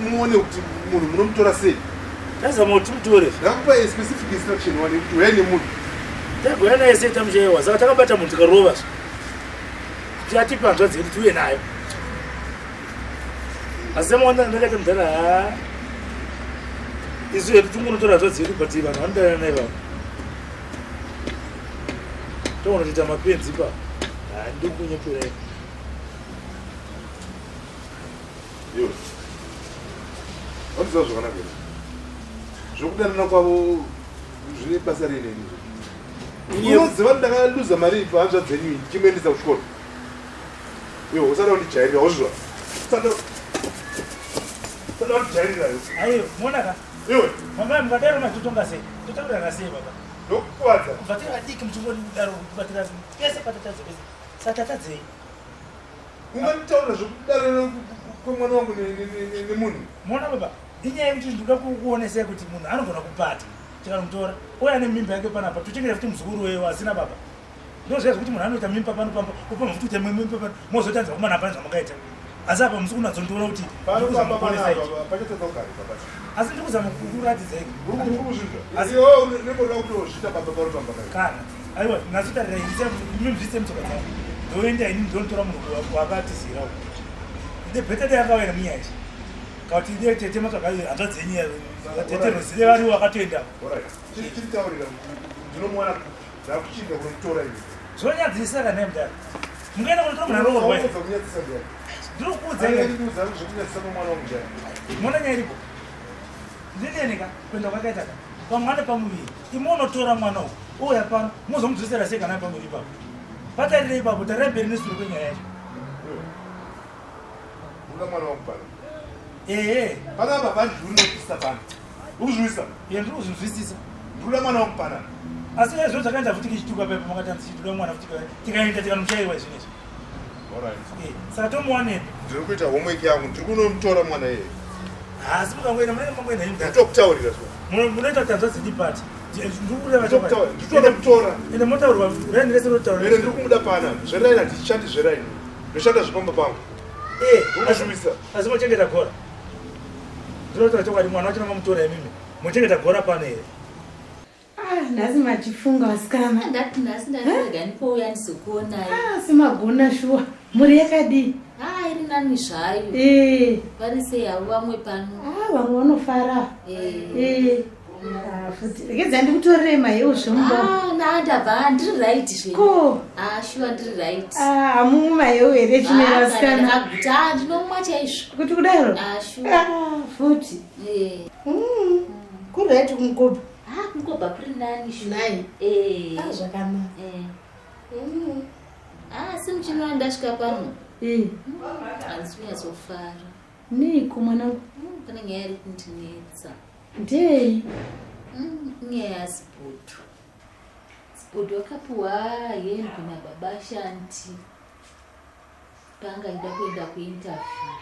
muone kuti munhu munomutora sei. Tazama kuti mutore. Ndakupa specific instruction wani kuti uye nemunhu. Tagoya naye sei tamuchewa saka takabata munhu tikarova zvo. Kuti atipa hanzva dzedu tiuye nayo. Asi semaona ndakati mudhara isu hedu tingonotora hanzva dzedu but vanhu vanodana naye vavo. Toona kuita mapenzi pa. Ndokunyepera. Yo. What's zvakanaka here? Zvokudanana kwavo zvine basa reneni. Unoziva kuti ndakaluza mari pahanzva dzenyu ndichimuendesa kuchikoro. Yo, usada kundijairira wozviziva. Usada kundijairira. Ayo, monaka. Iwe, mama mukadaro mazotonga sei? Totaurana sei baba? Ndokukuwadza. Kubatira adiki muchingoni kudaro kubatira pese patatadze pese. Satatadzei. Unganitaura zvokudaro kwemwana wangu nemunhu. Mona baba, inyaya yekuti ndinoda kukuonesai kuti munhu anogona kupata. Tikanomutora, uya nemimba yake panapa, tochengera futi muzukuru wewe asina baba. Ndozviya kuti munhu anoita mimba pano pamba, upa mvuti kuti mimba pano, mozotanza kumana pane zvamakaita. Asi apa muzukuru adzondiona kuti asi ndikuzama kukuratidza asi neboda kutozvita baba parupamba kana aiwa nazotarira imimvise mutsoka dzavo ndoenda ini ndinotora munhu wakatizirawo ndebhetede yakawira munyaizvi kauti tete matsvaga hanzva dzenyu tete ruzive variwo wakatoenda chiritaurira ndinomuwana ndakuchinda kunomutora ivi zvonyadzisa kana naye mudaro mungaenda kunotora munhu aroorwa mona nyaya iripo ndineneka kuenda kwakaita ka pamwana pamuviri imonotora mwana uyu uya pano muzomudzosera sei kana pamuviri ipapo patarirei ipapo tarira mberi nesure kwenyaya yacho una mwana wangu pano ehe panapa pandiri unopisa pano ukuzvisa ye ndiri kuzvinzwisisa ndikuda mwana wangu pana asi izvo zvakaenda futi kichituka pepo makatanzi chituda mwana futi tikaenda tikanomushaiwa izvinezvi saka tomuwaneni ndiri kuita homework yangu ndiri kunomutora mwana iyeye asi mukangoenda munenge mangoenda ndotokutaurira so munoita tanzvadzi dipati kutora ende motaurwa raini rese rotaura ene ndiri kumuda pana zveraini hatishandi zveraini ndoshanda zvepamba pangu unozvivisa asi mochengeta gora zvinotaura chokwadi mwana wacho namamutora imimi mochengeta gora pano here nhasi matifunga vasikana ndati nhasi ndatirega ndipouya ndizokuonai simagona shuwa muri yakadii iri nani zvayo varisei havo vamwe pano vamwe vanofara futi rekedza ndikutorerei mahewo zvomba ndabva ndiri right zveko shuwa ndiri right hamumwe mahewo here chimera vasikana ndakaguta ndinomwa chaizvo kuti kudaro shuwa futi kuri right kumukopa kumukopa kuri nani nai zvakanaka simuchinoa ndasvika pano handisi kunyatsofara niko mwanangu pane nyaya iri kundinetsa ndei nyaya yazibodo zibodo akapiwa hembe nababa shanti paangaida kuenda kuinterview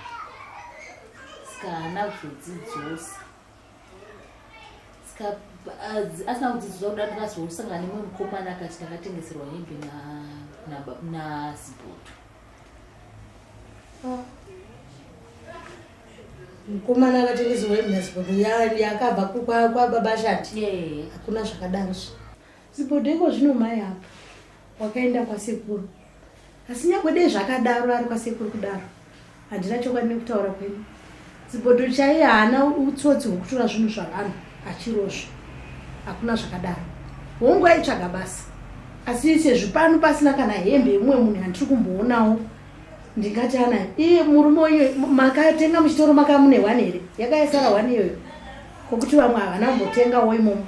saka haana kuzodzidzosa saka asina kudzidzosa kuda ndakazosangana nemwe mukomana akati ndakatengeserwa hembe nazibodo mukomana akatengeserwa hembe nazibodo yakabva kwababa shati hakuna zvakadarozvo zibodo iko zvino mai apa wakaenda kwasekuru asi nyangwe dei zvakadaro ari kwasekuru kudaro handina chokwadi nekutaura kwenyu zibodo chaiye haana utsotsi hwekutora zvinhu zvavanhu achirozvo hakuna zvakadaro hongu aitsvaga basa asi sezvipano pasina kana hembe imwe munhu handiri kumboonawo ndingati anayo iye murume wenyu makatenga muchitoro makamune 1 here yakaisara 1 iyoyo kokuti vamwe havana kumbotengawo imomo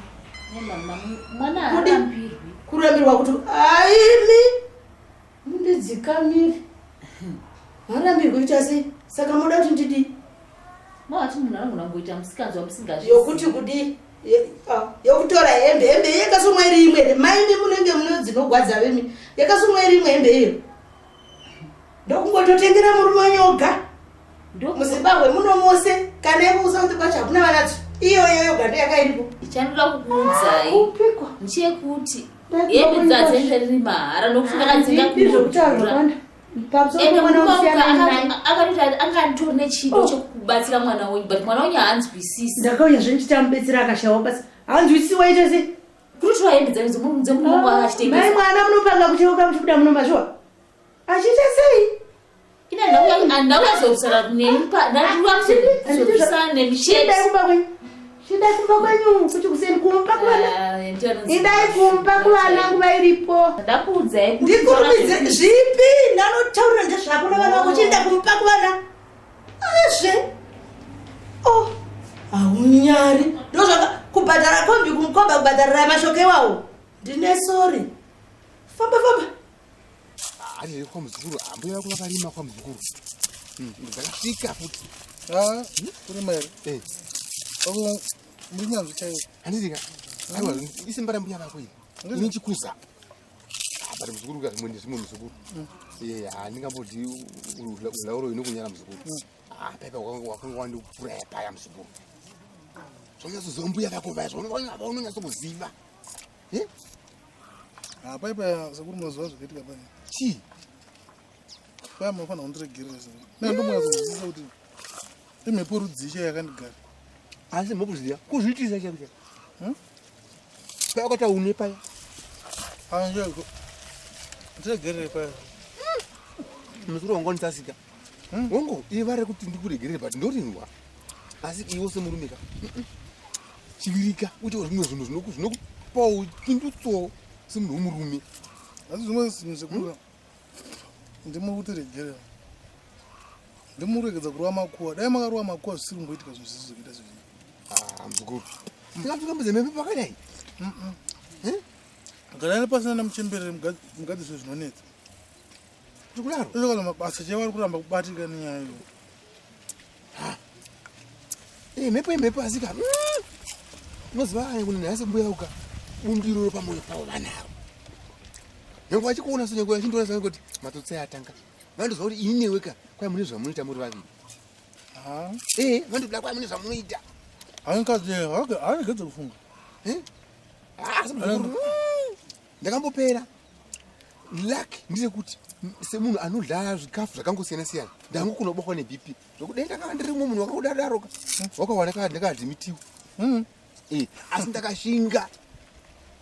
kurambirwa kuti aimi mundidzikamiri marambirwe kuita sei saka moda kuti ndidi mavati munhu anogona kungoita musikanzwa musingazvi yokuti kudi yokutora hembe yakasomwa iri imwe maimi munenge muno dzinogwadza vemi yakasomwa iri imwe hembe iyo ndokungototengera murume wenyoga muzimbabwe muno mose kana imusauti kwacho hakuna vanadzo iyoyo yoga ndeyakairipo ichandoda kukuudzai ndechekuti hembe dzadzenze riri mahara nokuti akadzingakuzokutarwanda akatoti anganditori nechido chokubatsira mwana wenyu but mwana wenyu haanzwisisi ndakauya zvendichitamubetsera akashawa basa haanzwisisi waita se kurutora hembe dzemunhu achitengesa mai mwana munopanga kucheuka muchibuda munombazviwa achiita sei andakazorusana nemishedai shida kumba kwenyu kuti kuseni kumba kuvana indai kumba kuvana nguva iripo ndakuudzai ndikurumidze zvipi ndanotaurira ndezvako navana vako chienda kumba kuvana azve haunyari ndozvaka kubhadhara kombi kumukomba kubhadharira mashoko iwawo ndine sori famba ari kwamuzukuru ambuya kulakarima kwamuzukuru ndakasvika futi kurima here muri nyanzvi chaiwo handizika aiwa isimba rambuya vako iri ini chikuza bari muzukuru kazimwende zvimwe muzukuru handingambodzi ulauro inokunyara muzukuru paipa wakanga wandipuraya paya muzukuru zvonyatsoziva mbuya vako vaya zvaunonyatsokuziva paipa sekuru mazuva zvakaitika pane chii paya mafana kundiregerera ndomwazozivisa kuti imhepo rudzisha yakandigara asi mhepo ziya kuzviitisa chakucha paya wakati une paya ndiregerere paya muzukuru wanga ndisasika wangu ivare kuti ndikuregerere but ndorindwa asi iwo semurumika chivirika uite zvimwe zvinhu zvinokupawo pindutso semunhu womurume asi zvimwe zvinhu zvekura ndimuri kutiregerera ndimuregedza kurova makuwa dai makarova makuwa zvisiri kungoitika zvinhu zvisi zvokuita zvizvi muzukuru tingatukambudze mhepo pakadai gadani pasina namuchemberere mugadziswe zvinonetsa tikudaro tochokaza mabasa chaivari kuramba kubatika nenyaya iyo mhepo imhepo asika unoziva aya kuti nhasi mbuya uka bundiro pamwoyo pavo vanavo nyange vachikuona so nyange vachindoona sange kuti matsotsi atanga vandoziva kuti ini neweka kwai mune zvamunoita muri vaviri vandoda kwai mune zvamunoita haangedze kufunga ndakambopera laki ndirekuti semunhu anodla zvikafu zvakangosiyana-siyana ndangokona kubakwa nebp zvokuti ndakava ndirimwo munhu wakaudaroka wakawana ndakadzimitiwa asi ndakashinga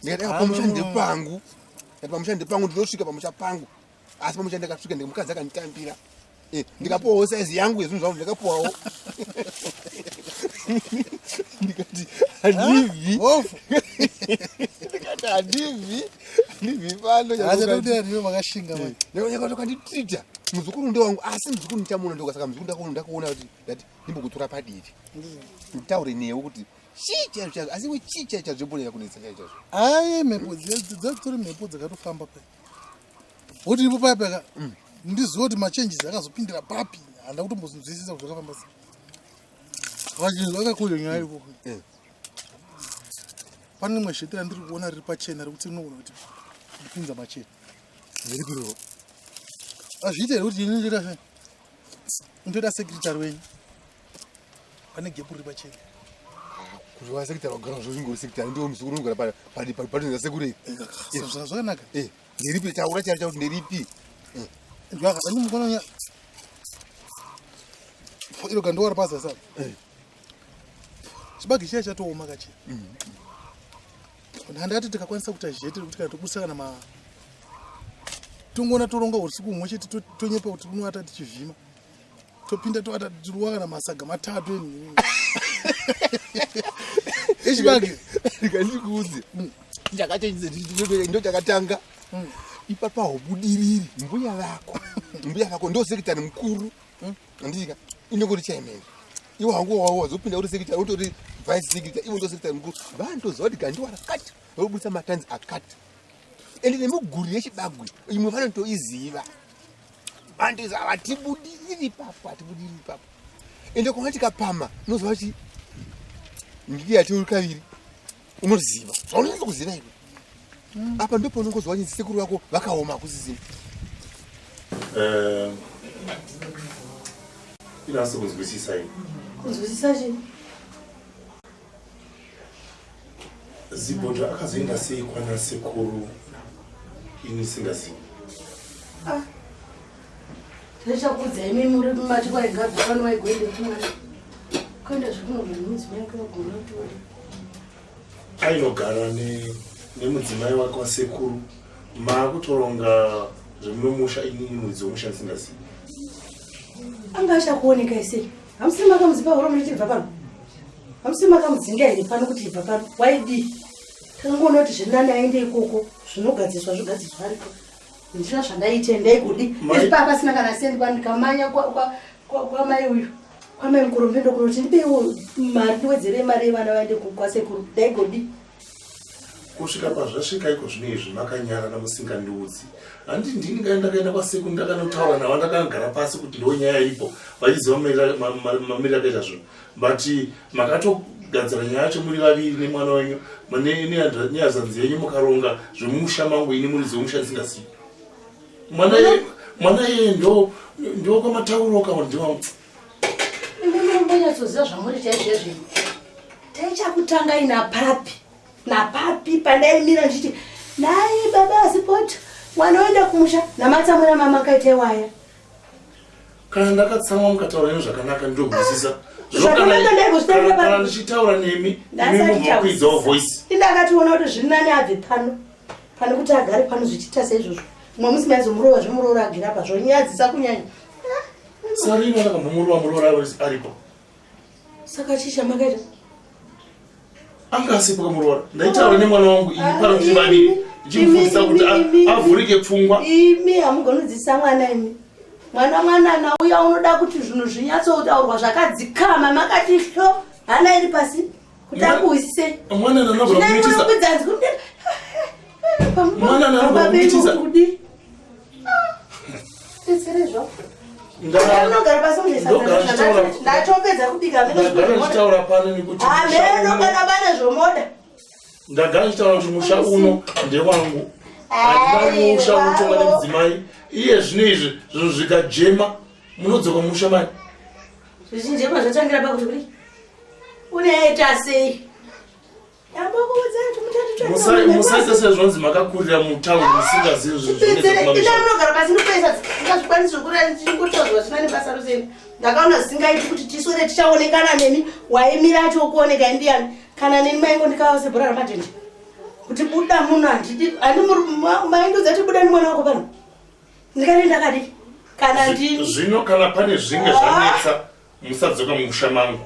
ndikati pamushande pangu ndinosvika pamusha pangu asi pamusha ndakasvika mukadzi akanditambira ndikapuwawo saizi yangu yezvinhu zvangu ndakapuwawo ndikati handivhi handivhi pano vakashinga vakanditreata muzukuru ndewangu asi muzukuru ndichamuna ndoka saka muzukuru ndakaona kuti ndati ndimbokutora padivi nditaure newe kuti chicha asi we chicha chazvimbolera kunetsa chaizvozvo ai mhepo dzitori mhepo dzakatofamba pai kuti ipo paya ndiziva kuti machenjisi akazopindira papi handa kutombozvinzwisisa kuti zvakafamba sei vachinhu vakakuya nyaya ikoko pane rimwe shetera ndiri kuona riri pachena rekuti rinoona kuti ndipinza machena zviripiro azviite kuti ini ndoita sei ndoita sekretary wenyu pane gepu riri pachena kuti wasekretary wagara zvozvingori sekretary ndiwo muzukuru unogara padonza sekurei zvakanaka nderipi taura chari chakuti nderipi ndimukona iro kandowara pazasaba chibage chiya chatooma kachena handati tikakwanisa kuita zhete rekuti kana tobusa kana tongona toronga usiku umwe chete tonyepa kuti unoata tichivhima topinda toata tichiruwa kana masaga matatu echibage ndikandikuudze ndo chakatanga ipapo haubudiriri mbuya vako ndo sekretary mukuru andika inongoti chairman iwo hangu wazopinda uri sekretary utori vice secretary iwo ndo sekretary mukuru vantoziva kuti gandiwara kati vobudisa matanzi akati ende nemuguri yechibagwe imwe vanotoiziva vantoziva hatibudiriri ipapo ende kwanga tikapama unoziva kuti ndiki yati uri kaviri unoziva zvaunonyanza kuziva iwe apa ndipo unongozwa kuti sekuru vako vakaoma kusizina inase kuzwisisa ini kuzwisisa chini zibhodha akazoenda sei kwana sekuru ini singazivi ndichakudza imi muri mati kwaigabva pano waigoende kumwana kuenda zvikunogona nemudzimai wake wagona kutori ainogara nemudzimai wake wasekuru maakutoronga zvemunomusha inini mudzi womusha ndisingazivi anga achakuoneka isei hamusiri makamudzipa huromuri ichibva pano hamusiri makamudzinga here pano kuti ibva pano waidi takangoona kuti zvirinani aende ikoko zvinogadziswa zvogadziswa ariko ndina zvandaite ndaigodi isi paa pasina kana sendi kwandikamanya kwamai uyu kwamai mukuru ndindokuno kuti ndipewo mari ndiwedzere mari yevana vaende kwasekuru ndaigodi kusvika pazvasvika iko zvino izvi makanyara namusingandiudzi handi ndini ndakaenda kwasekuru ndakanotaura navo ndakagara pasi kuti ndo nyaya iripo vachiziva mamiriro akaita zvinhu but makatogadzira nyaya yacho muri vaviri nemwana wenyu nehazanzi yenyu mukaronga zvemumusha mangu ini muri dzemumusha ndisingazivi mwana iyeye ndo kwamatauro kawandiwa imbonyatsoziva zvamuri chaizvezvino taichakutanga napapi pandaimira ndichiti nai baba asipoti mwana oenda kumusha namatsamura mama akaita waya kana ndakatsamwa mukataura ino zvakanaka ndogwisisa kana ndichitaura nemi mumakwidzawo voice indakationa kuti zviri nani abve pane kuti agare pano zvichiita seizvozvo mwe musimaizomurowa zvemuroora agira pa zvonyadzisa kunyanya sari ino ndakambomurowa aripo saka chicha makaita anga asipo kamuroora ndaitaura nemwana wangu ini pano kuti vaviri ndichimufundisa kuti avhurike pfungwa imi hamugonodzidzisa mwana imi mwana uya unoda kuti zvinhu zvinyatsotaurwa zvakadzikama makati hlo hana iri pasi kuti akuwisise mwana nanogona kumuitisa tetserezvo unogara pasi ndachopedza kubika ndachitaura pano nekuti kana pane zvomoda ndagara ndichitaura kuti musha uno ndewangu handina musha unotonga nemudzimai iye zvino izvi zvinhu zvikajema munodzoka musha mani zvichinjema zvatangira pakuti kuri unoita sei? Musaita sezvonzi makakurira mutauni musingazivinogara pasi ndopeisa ngazvikwanisi zvokura ndichingotozwa zvina nebasa roseni ndakaona zvisingaiti kuti tisore tichaonekana neni waimira acho kuoneka indiani kana neni maingo ndikava sebhora ramatende kuti buda munhu maindoza kuti buda nimwana wako pano ndikati ndakadi kana zvino kana pane zvinge zvanetsa musadzoka mumusha mangu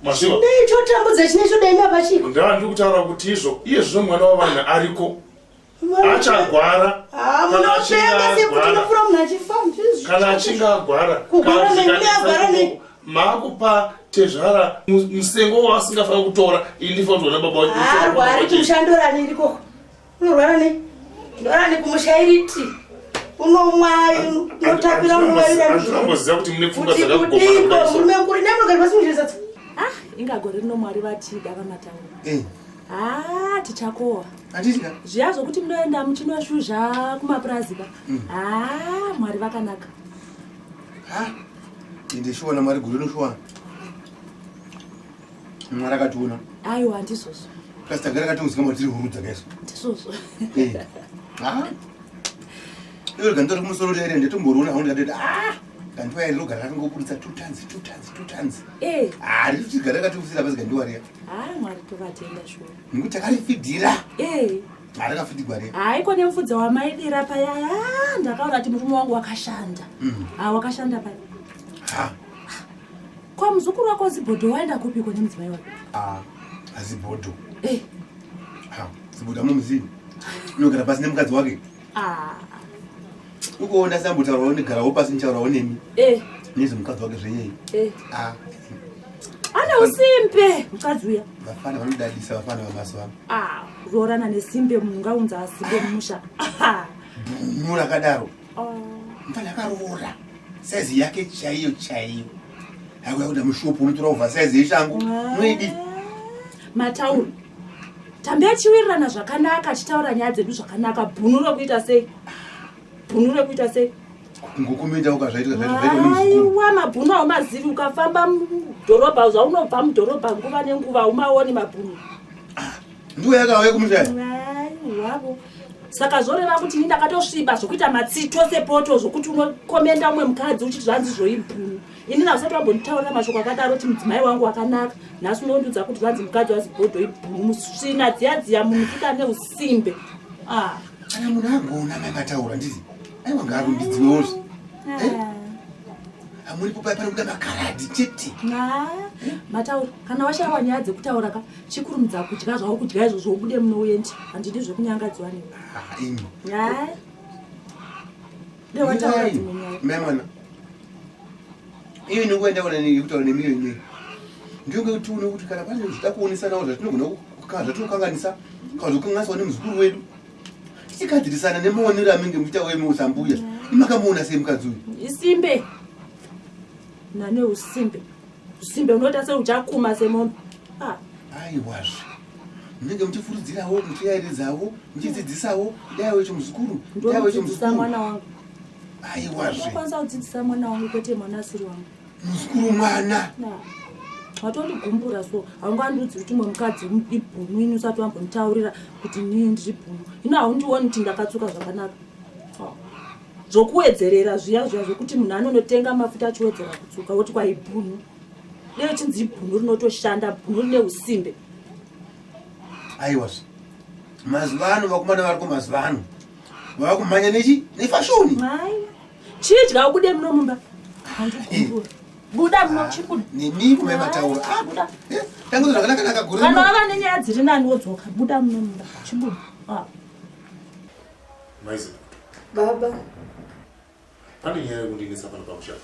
ndeichotambudza chinecho daima pachiko ndava ndiri kutaura kuti izvo iye zvino mwana wavanhu ariko achagwara kana achinge agwara maakupa tezvara musengo waasingafana kutora ini ndifa kutoona baba arwari kumushandorani irikoko unorwara nei ndorani kumushairiti unomwa notapira unovairaamboziva kuti mune pfungwa dzakagomana murume mukuru nemunogari pasi muchirisatsa ingagori rinomwari vatida vamatauro tichakohwa zviya zvokuti munoenda muchinoshuzha kumapuraziva mwari vakanaka ndishuwana mwari guru inoshuwana mwari akationa aiwa ndizvozvo kasitagara katiuzika matiri huru dzakaiswa ndizvozvo iwe gandori kumusoro rere ndetomboriona aho ndikatoti kandiwa iri rogara rakangobuditsa 2 times rikutigara katiusira pasi gandiwariya mwari tovatenda shuwa nekuti takarifidhira rakafidigwa rea haiko nemufudza wamaidira paya ndakaona kuti murume wangu wakashanda wakashanda paya kwa muzukuru wako zibhodho waenda kupiko nemudzimai wako azibhodho zibhodho amumuzivi unogara pasi nemukadzi wake ukuona sambotaurawo negarawo pasi nichaurawo nemi nezve mukadzi wake zvenyei ane usimbe mukadzi uya vafana vanodadisa vafana vamazuva kuroorana nesimbe mungaunza asimbe mumusha bhunu rakadaro mfana akaroora saizi yake chaiyo akuya kuda mushopu unotora ubva saizi yeshangu noidi matauro tambe achiwirirana zvakanaka achitaura nyaya dzedu zvakanaka bhunu rekuita sei ngokumenda ukazvaitika aiwa mabhunu aumazivi ukafamba mudhorobha zvaunobva mudhorobha nguva nenguva aumaoni mabhunu ndiwo yakauya kumushaya wavo saka zvoreva kuti ndakatosviba zvokuita matsito sepoto zvokuti unokomenda umwe mukadzi uchiti zvanzi zvoibhunu ini nausati wambonditaurira mashoko akadaro kuti mudzimai wangu wakanaka nhasi unondudza kuti zvanzi mukadzi wazibhodho ibhunu musvina dziyadziya munutika neusimbe kana munhu agona makataura ndizi aiwa ngaarumbidziweozve hamuripo pai pane kuda makaradhi chete matauro kana washayiwa nyaya dzekutaura ka chikurumidza kudya zvavo kudya izvo zvobude muno uyendi handidi zvekunyangadziwa nemi ndewataura dzimwe nyaya mai mwana iyo inongoenda ona kutaura nemiyo ineyi ndionge kuti uno kuti kana pane zvida kuonesanawo zvatinokanganisa kazokanganiswa nemuzukuru wedu tichikadzirisana nemaonero aminge muita wemi usambuya imakamuona sei mukadzi uyu isimbe nane usimbe unoita seuchakuma semombe aiwazve munenge muchifurudzirawo muchiyairidzawo muchidzidzisawo daiwe chomuzukuru daiwe chomudzidzisa mwana wangu aiwazve kwanisa kudzidzisa mwana wangu kwete mwanasiri wangu muzukuru mwana watondigumbura so haungandudzi kuti mwe mukadzi ibhunu ini usati wambonditaurira kuti nii ndiri bhunu ino haundioni kuti ndakatsuka zvakanaka zvokuwedzerera zviya zvokuti munhu anonotenga mafuta achiwedzera kutsuka woti kwaibhunu deo chinzi ibhunu rinotoshanda bhunu rine usimbe aiwazve mazuva ano vakomana vari kumazuva ano vava kumhanya nefashoni chidya ubude muno mumba handigumbura buda munochibuda nemi kumai matauro tangu zvakanaka gore kana wava nenyaya dziri nani wodzoka buda muno mumba chibuda maizi baba pane nyaya yekundinisa pano pakushaka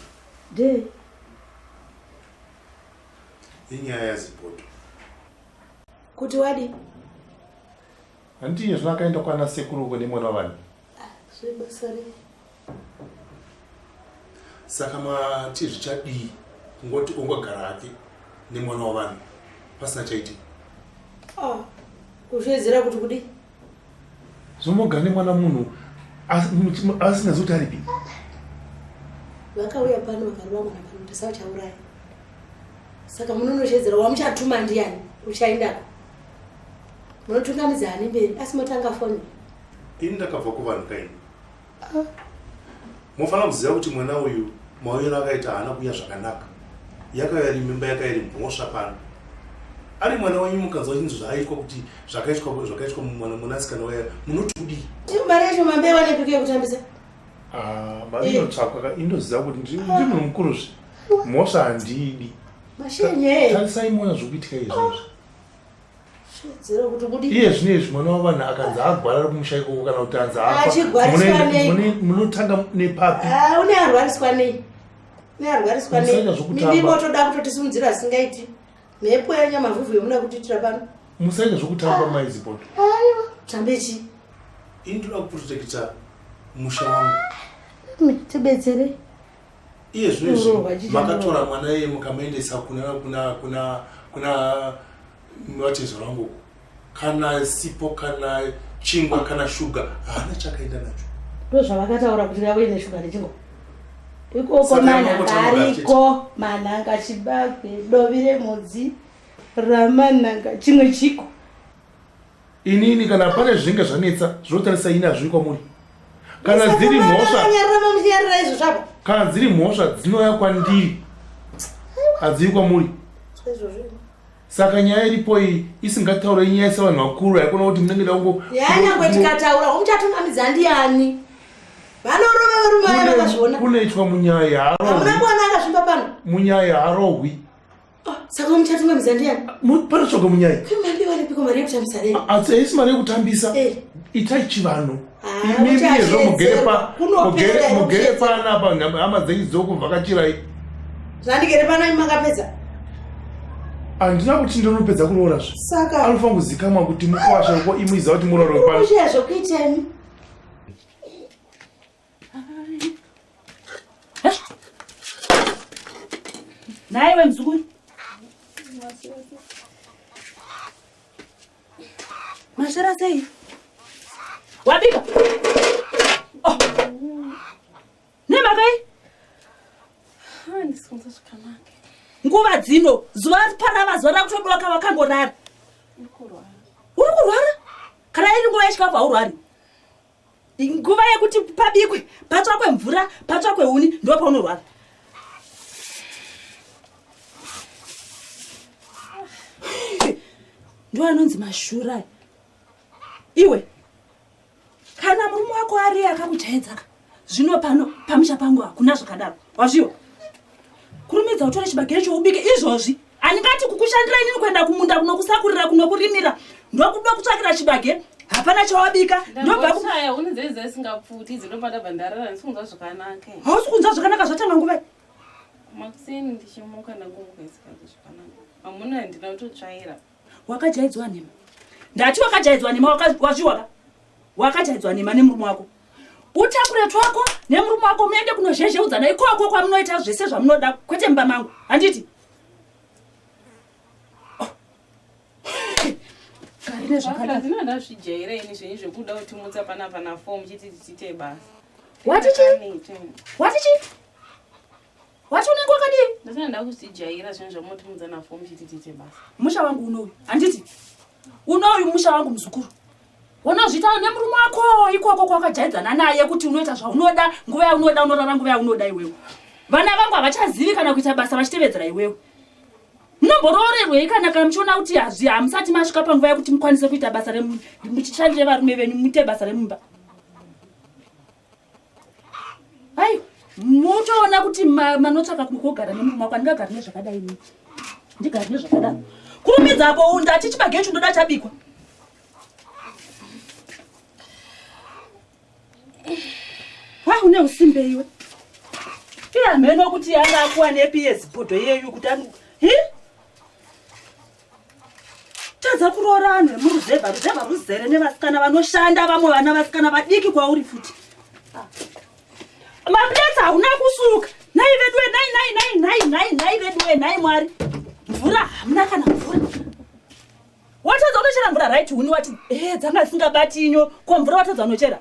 inyaya yazibhodho kuti wadi handinye zvinoakaenda kwana sekuru uko nemwana wavanhu zvebasare saka mati zvichadii kungoti ungagara hake nemwana wavanhu pasina chaiti kuzviedzera kuti kudi zvomogara nemwana munhu asina zoti aripi vakauya pano vakarova mwana pano ndisachauraya Saka munonoshedzera wamuchatuma ndiani uchaenda. Munotungamidza ani mberi asi motanga foni. Ini ndakabva kuvanhu kaini. Mofana kuziva kuti mwana uyu mauyo akaita haana kuya zvakanaka. Yakauya iri mimba yakairi mhosva pano. Ari mwana wenyu mukanzwa chinhu zvaaitwa kuti zvakaitwa mwanasikana waya munotudi. Mari yacho mambe wanepike kutambisa. Mari inotsvakwa indoziva kuti ndiri munhu mukuru zve. Mhosva handidi. Mashenye. Tarisai muona zvokuitika izvozvo. Shedzera kuti kudi. Iye zvinezvi mwana wavanhu akanzi agwara ari kumusha ikoko kana kuti anzi afa. Achigwariswa nei? Munotanga nepapi? Une arwariswa nei? Une arwariswa nei? Mimi motoda kutotisimudzira asingaiti. Mhepo yanyama vhuvhu yomuna kutiitira pano. Musaita zvokutamba maizipoto. Aiwa, tambechi. Ini ndoda kuprotekta musha wangu. Tibetsere. Iye zvinezvi makatora mwana iye mukamaendesa kuna vatezo rangu. Kana sipo, kana chingwa, kana shuga. Haana chakaenda nacho. Ndozvavakataura kuti ngave ine shuga nechingwa. Ikoko manhanga ariko, manhanga chibagwe, dovi remudzi, ramanhanga chimwe chiko. Inini kana pane zvinenge zvanetsa zvotarisa ini hazviri kwamuri. Kana dziri mhosva, kana dziri mhosva dzinouya kwandiri, hadziri kwamuri. Saka nyaya iripo iyi isingataura inyaya sevanhu vakuru yaikona kuti munenge dango. Yanyangwe tikataura umuchatungamidza ndiani? Vanorova varume vaya vakazviona. Kunoitwa munyaya yarohwi. Hamuna kuona akazvimba pano? Munyaya yarohwi. Saka muchatungamidza ndiani? Panotsvaga munyaya. Kumambi waripiko mari yekutambisa rei? Haisi mari yekutambisa. Itai chivanhu. Imimi yezvo mugere panapa hama dzenyu dzokuvhakachirai. Zvandigere pano imi makapedza? Handina kuti ndinopedza kuroora zve. Saka anofanira kuzikamwa kuti mukwasha uko imuiziva kuti muroora pano. Muchiya zvokuitemi. Naiwe mzukuru. Mashara sei? Wabika? Oh. Nemakai? Handisinza zvakanaka. Nguva dzino zuva parava zuva rakutodoka wakangorara. Uri kurwara? Kana iri nguva yechikafu haurwari? Nguva yekuti pabikwe, patsvakwe mvura, patsvakwe huni, ndo paunorwara. Ndo anonzi Mashura. Iwe kana murume wako ari akakuchaedzaka zvino pano pamusha pangu hakuna zvakadaro wazviwa kurumidza utore chibagere choubike izvozvi andingati kukushandira inini kuenda kumunda kunokusakurira kunokurimira ndokuda kutsvakira chibagere hapana chawabika ndobvakushaya unidzeiza isingapfuti dzinopanda bhandarara ndisingunzwa zvakanaka hausi kunzwa zvakanaka zvatanga nguva makuseni ndichimuka ndangumuka isinganzwa zvakanaka hamuna handina kutotsvaira wakajaidzwa nema ndati wakajaidzwa nema wazviwaka wakajaidzwa nema nemurume wako utakure twako nemurume wako muende kunozhezheudzana ikoko kwamunoita zvese zvamunoda kwete mumba mangu handiti karine zvakadaro ndinonda zvijaira ini zvenyu zvekuda kuti mutsa panapa na form chiti tiite basa watichi wacho unenge wakadii ndinoda kuzijaira zvenyu zvamuti mutsa na form chiti tiite basa musha wangu unoyu handiti unoyu musha wangu muzukuru unozvita nemurume wako ikoko kwakajaidzana naye kuti unoita zvaunoda nguva yaunoda unorara nguva yaunoda iwewe vana vangu havachazivi kana kuita basa vachitevedzera iwewe munomboroorerwei kana muchiona kuti hamusati masvika panguva yekuti mukwanise kuita basa muchishandire varume venyu muite basa remumba ai mutoona kuti manotsvaka kugara nemurume wako andingagari nezvakadai ini ndigari nezvakadaro kurumidzapo ndati chibagere chindoda chabikwa une usimbe iwe iya mheno kuti anga akuwa nePS bhodho yeyu kuti tadza kuroora anhu emuruzevha ruzere nevasikana vanoshanda vamwe vana vasikana vadiki kwauri futi mapuresi hauna kusuka nai veduwe nai mwari mvura hamuna kana mvura watadza unochera mvura raiti huni wati dzanga dzisingabati inyo ko mvura watadza unochera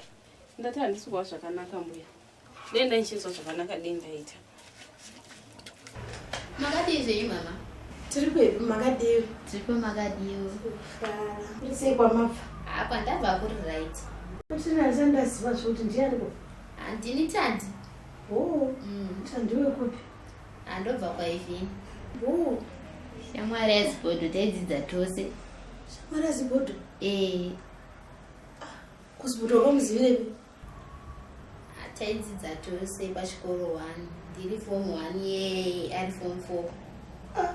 ndati handisikuwa zvakanaka mbuya denda ichizwa zvakanaka denda ita makadizvei mama Tiri kwepi makadiyo? Tiripo makadiyo. Sei kwamabva? Apa ndabva kuri right. Utinasa ndaziva zvokuti ndianiko? Handini Tandi. Tandi wekupi? Andobva kwaivhini. Shamwari yaZibhodho taidzidza tose. Shamwari yaZibhodho? KuZibhodho wakamuzivirepi? Taidzidza tose pachikoro 1. Ndiri form 1 ye ari form 4.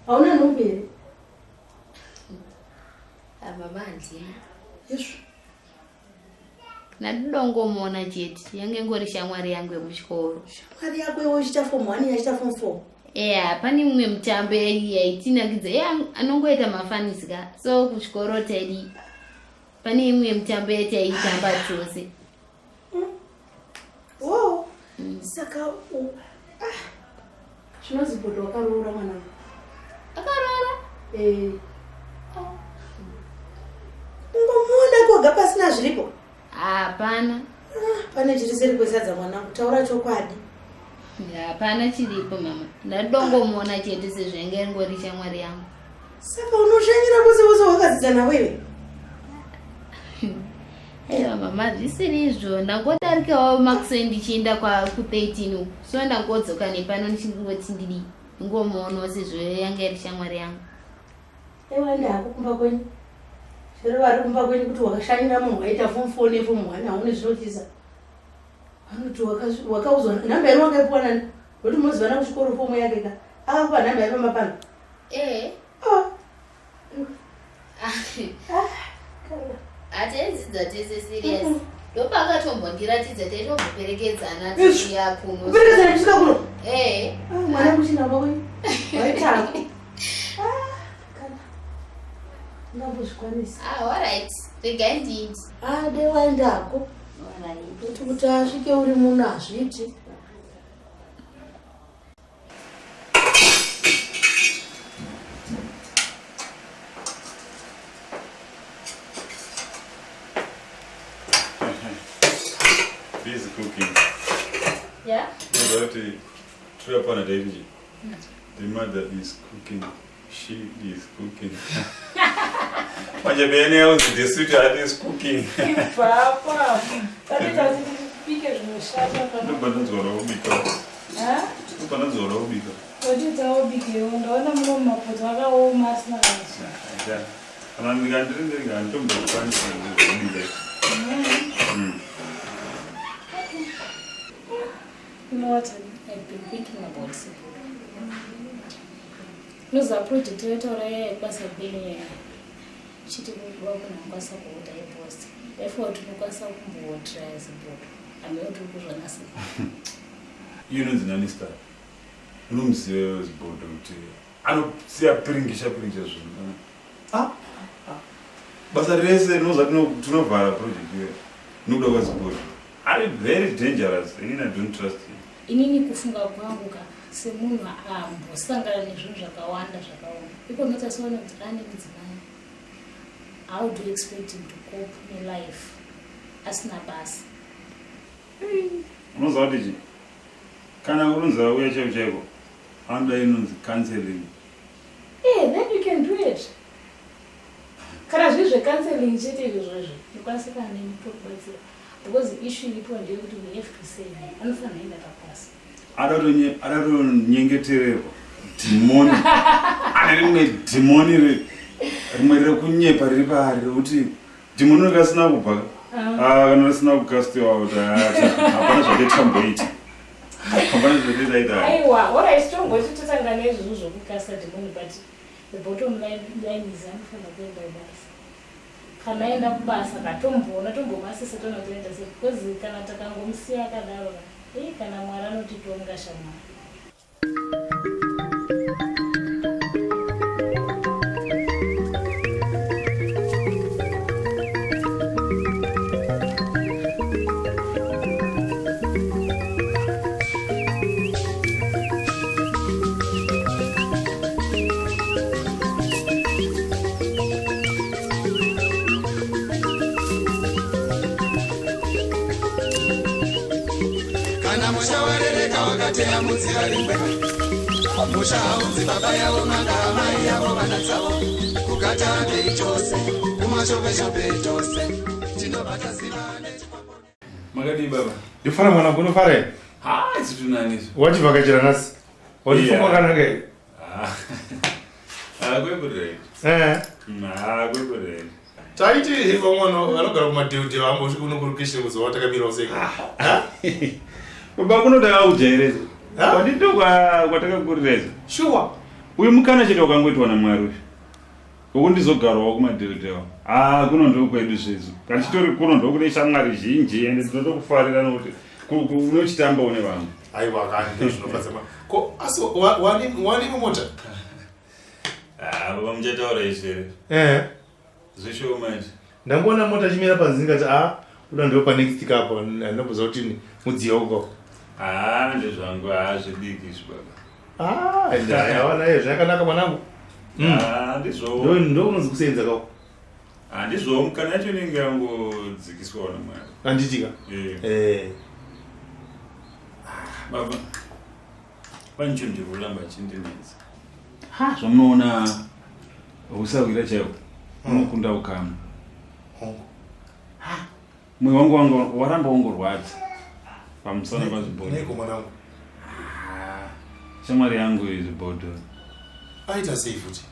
Hauna nhumbi here? Mama handina. Yesu. Ndinongomuona chete, yange ngori shamwari yangu yemuchikoro. Shamwari yako iwe uchiita form 1 yachiita form 4? Pane mumwe mutambo yaitinakidza anongoita mafanizika. So kuchikoro taidi pane imwe mutambo yataitamba tose. Saka zvinoZibhodho wakaroora mwanangu? Akaroora? Ungomuona koga pasina zviripo? Hapana. Pane chiri seri kwesadza mwanangu, taura chokwadi. Hapana chiripo mama. Ndadongomuona chete sezvenge ngori shamwari yangu. Saka unoshanyira vose vose wakadzidza nawewe? Aiwa mama, zvisiri izvo. Ndangodarikawo makise ndichienda ku13 uku. So ndangodzoka nepano ndichingoti ndiri ngomuonawo sezvo yange iri shamwari yangu. Aiwa ndako kumba kwenyu. Zviri vari kumba kwenyu kuti wakashanyira munhu waita form 4 neform 1 haune zvinotiza. Vanoti wakaudzwa nhamba iri wakaipiwa nani? Kuti munozivana kuchikoro fomu yake ka? Akakupa nhamba yapamba pano? Ataidzidza tese serious. Ndopakatombondiratidza taitombopekedzana tichiya kuno. Kuperekedzana kusvika kuno? Mwana kuchinamba kwenyu? Waitako? Ngambozvikwanisa. Alright. Regai nditi. Dewa ndako. Kuti asvike uri muno hazviti. Busy cooking. Yeah? The mother is cooking. She is cooking. Manje bene yauzi the sweet heart is cooking. Papa. Tatita tipike zvinoshanda kana. Ndobandzora ubika. Ndobandzora ubika. Tatita ubike ndaona muno mapoto akaoma asina kazi. Ja. Kana ndingandiringa ndombokwanisa kubika. You know what I've been thinking about? Noza project yetora kwasa bene chiti kunokwanisa kuita ipost. Therefore tunokwanisa kumbotra ZIBHODHO. Ameuti kuzvona sei. Unonzi nani star? Unomziva ZIBHODHO kuti anosiya piringisha zvinhu. Basa rese noza tinovhara project iyo. Nokuda kwaZIBHODHO. Are very dangerous. I don't trust him. Inini kufunga kwangu ka semunhu ambosangana nezvinhu zvakawanda zvakaoma. People not as one of the mudzimai. How do you expect him to cope in life? Asina basa. Unoziva kuti kana unonzi auya chaiko chaiko anoda inonzi counseling. Then you can do it. Kana zviri zvecounseling chete izvozvo ndikwanisa kana nemutokubatsira. Because the issue is we have to say anofanira kapasa. Adatonyengetererwa dhimoni. Ane rimwe dhimoni rimwe rekunyepa riri paari rekuti dhimoni rikasina kubva kana risina kukastiwa kuti hapana zvakatamboita. Hapana zvakaita. Aiwa, alright, tongotitanga nezvozvo zvokukasta dhimoni, but the bottom line is anofanira kuenda basa. Kana enda kubasa katomboona tombobasisa tonotoenda sei because kana takangomusiya akadaro kana Mwari anotitiwo shamwari. Kana mushawarereka wakateya mudziva rimwe musha hauzi baba yavo manga mai yavo vana dzavo kugata chose kumashopeshope chose tinobata zivane makadii baba ndifara mwanangu unofara situnanizo wachivhakachira nhasi watifunga kanaka here kwekurendi kwekurendi taiti vamwana vanogara kumadheudhe vambosvika unokurukishe kuzowa takamirawo seka baba kunoda ujaireza wadito kwatakakurireza shuwa uyu mukana chete wakangoitwa namwari uyu uku ndizogarawo kumadheudhewa kunondo kwedu zvezvo kachitori kunondo kune shamwari zhinji ende tinotokufarira nokuti unochitamba une vanhu aiwa kani zvinofadzama ko asi wanimi mota baba muchataura izvere zvishowo manje ndangoona mota chimira panzi ngati uda ndo panext kapo ndinobvunza kuti mudziyo uko ndezvangu zvidiki izvi baba ndayaona izvo yakanaka mwanangu ndo unonzi kusenza kako handizvowo mukana yacho inenge yangodzikiswawo namwari anditika baba pane chinhu ndiri kuramba chindinetsa zvamunoona usawira chaiwo unokunda ukama mwoyo wangu waramba wongorwadza pamusana pazvibhodho shamwari yangu izvibhodho aita sei futi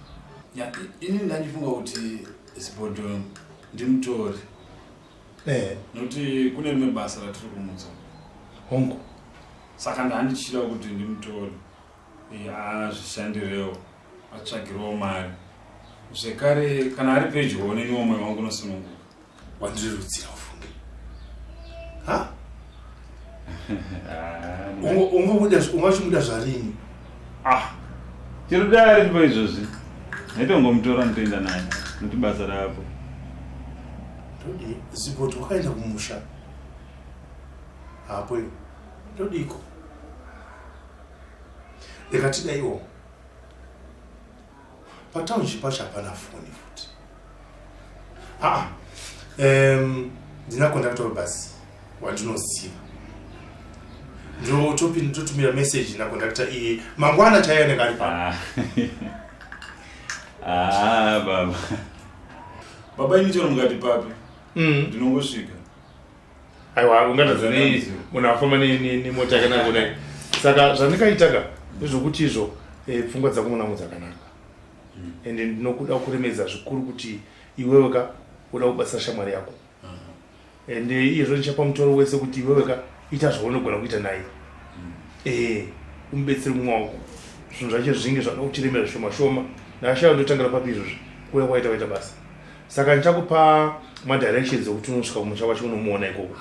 ini ndandifunga kuti zibhodho ndimutori nokuti kune rimwe basa ratiri kumudza hongu saka ndandichida kuti ndimutori azvishandirewo atsvagirewo mari zvekare kana ari pedyo neniwo mwoyo wangu unosununguka wandirirudzira ufunge ungachimuda zvarini tirudari ndipo izvozvi naitongomutora ndoenda naye nokuti basa rapo ndodi zibhoti wakaenda kumusha hapo iyo ndodiko ndikatidaiwo pataunji pacho hapana foni futi ndina kondakta webhasi wandinoziva ndotumira meseji nakondakta iye mangwana chaiyo anenge ari pano baba ini chero mukati papi ndinongosvika aiwa ungatazani munhu afamba nemota yakanaka kudai saka zvandikaitaka ndezvokuti izvo pfungwa dzako munangu dzakanaka ende ndinokuda kuremedza zvikuru kuti iweweka uda kubasa shamwari yako ende iyezvo ndichapa mutoro wese kuti iweweka ita zvaunogona kuita naye umubetsere mumwe wako zvinhu zvacho zvinge zvada kuchiremera shoma shoma ndashaya ndotangira papi izvozvi kuya kwaita basa saka ndichakupa madirections okuti unosvika kumusha kwacho unomuona ikoko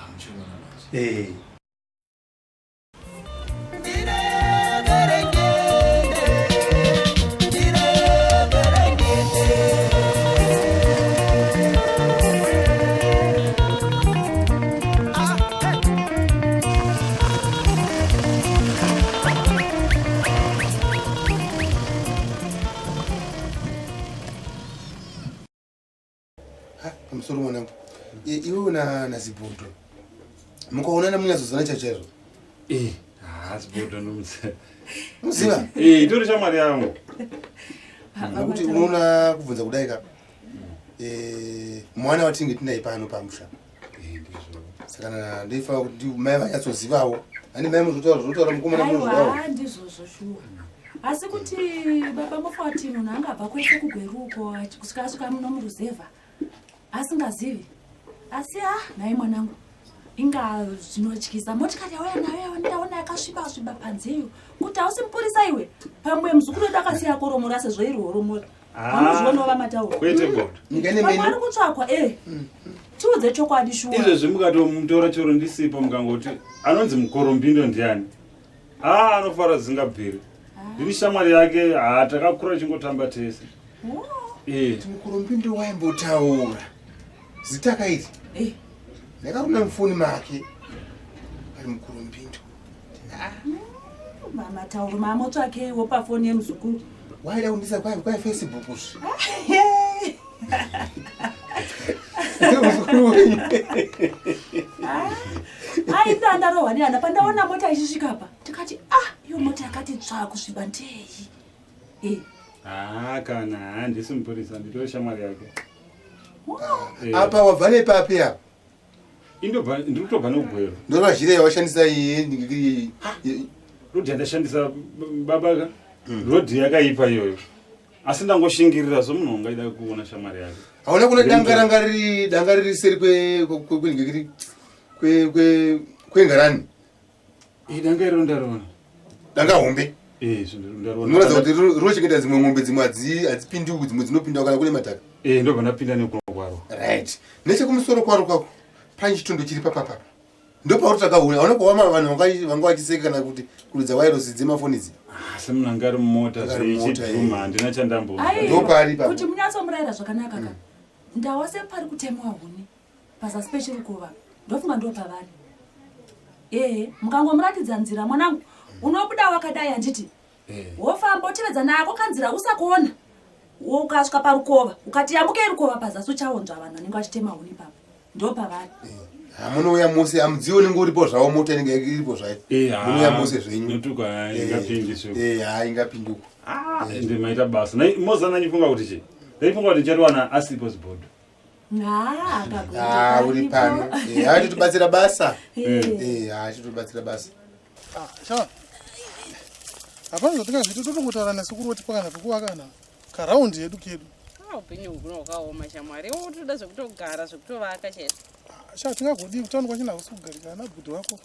musoro mwanangu iwe na zibhodho mukaonana munyazozana chachaizvo zibhodho muziva itori shamwari yangu nokuti unoona kubvunza kudaika mwana watinge tinaye pano pamusha saka ndeifa kuti mai vanyatsozivawo ani mai muzotaura mukomana munozivawo ndizvozvo shuwa asi kuti baba mufati munhu angabva kwese kugweruko kusvika asvika muno muruzevha asingazivi asi nhaye mwanangu inga zvinotyisa motikari yauya nayo ndaona yakasviba sviba panzeyo kuti hausi mupurisa iwe pamwe muzukuru wedu akasiya koromora sezvo iri horomora vanozvionova matauro pamwe ari kutsvakwa tiudze chokwadi shuwa izvezvi mukatomutora chero ndisipo mukangoti anonzi mukorombindo ndiani anofara zingabviri ndini shamwari yake takakura chingotamba tese mukorombindo waimbotaura zita kaiti ndakaruna mufoni make ari mukorombindo matauro mamotsvakeiwo pafoni yemuzukuru waida kundisa kwai Facebook uzvi ainda ndarohwa neana pandaona mota ichisvika pa tikati iyo mota yakati tsva kusviba ndei kana handisi mupurisa nditore shamwari yake apa wabva nepapi apa ndiri kutobva neugwero ndovazhire yawashandisa iye rodhi yandashandisa babaka rodhi yakaipa iyoyo asi ndangoshingirira somunhu ungaida kuona shamwari yake hauna kuna danga riri seri kwengarani danga iro ndarona danga hombe unoratidza kuti rochengeta dzimwe mombe dzimwe hadzipindi uku dzimwe dzinopinda kana kune madhaka ndobva ndapinda nekuno kwaro right nechekumusoro kwaro kwako pane chitondo chiri papapa ndopauri takaona hauna kuva vanhu vanga vachiseka kana kuti kuridza wairosi dzemafoni idzi asi munhu anga ari mumota zveichidhuma handina ndopari kuti munyatsomurayira zvakanaka ka ndawase pari kutemwa huni pazasi pechirukova ndofunga ndopavari mukangomuratidza nzira mwanangu unobuda wakadai handiti wofamba uchivedza nako kanzira usakuona ukasvika parukova ukati yambuke rukova pazasi uchaonzva vanhu vanenge vachitema huni papa ndopavari munouya mose hamudzioni ngoripo zvavo mota inenge iripo zvayo munouya mose zvenyu ingapinduka ende maita basa mozananyifunga kuti chi ndaifunga kuti ndichatowana asipo zibhodho uri pano achitobatsira basa achitobatsira basa hapana zvatingazviti totongotaura nesekuru woti pakana pekuvakana karaundi yedu kedu upenyu huno wakaoma shamwari toda zvekutogara zvekutovaka chete tingagodi kutauni kwachina kusi kugarika ana bhudhi wako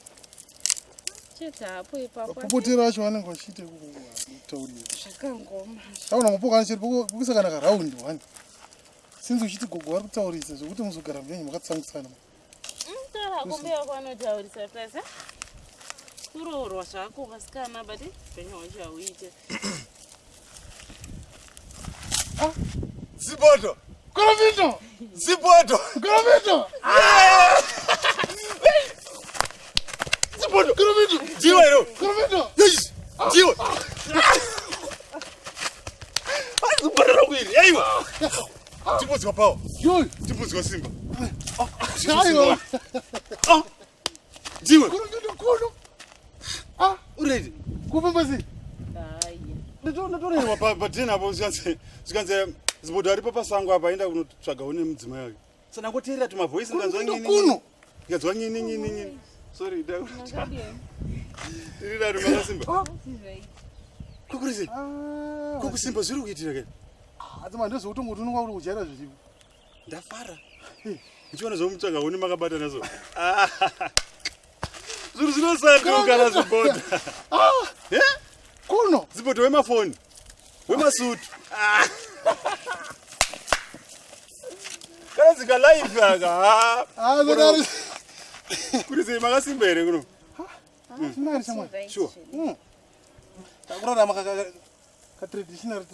chete hapo ipapo popotero acho vanenge vachiite kutaurira zvakangoma auna ngopokana chete pokisa kana karaundi wani sinzi uchiti gogo vari kutaurisa zvokuti muzogara mvenyu makatsangutsana tarakumbeya kwanotaurisa pesa kuroorwa zvako vasikana but upenyu hwacho hauite Ziboto! Goromito! Ziboto! Goromito! Ziboto! Goromito! Jiwa iro! Goromito! Yes! Jiwa! Ziboto rakwiri! Aiwa! Tipudzwa pawo! Yo! Tipudzwa simba! Aiwa! Jiwa! Goromito kono! Uredi! Kupamba sei? Ndatonerwa padhina apo zvikanzi zibodo aripo pasango apa aenda kunotsvaga une mudzimai wake saka ndangoteerera tumavhoisi ndikanzwa nyini ndikazwa nyini sorry iri daro makasimba kukurisei kukusimba zviri kuitira kai adzima ndozvokutongoti unonga uri kujaira zviripo ndafara ndichiona zvomutsvaga une makabata nazo zviri zvinosangaukana zibodo kuno zibodo wemafoni wemasutu kana zika live aka kuti sei makasimba here kuno sure takurarama katraditional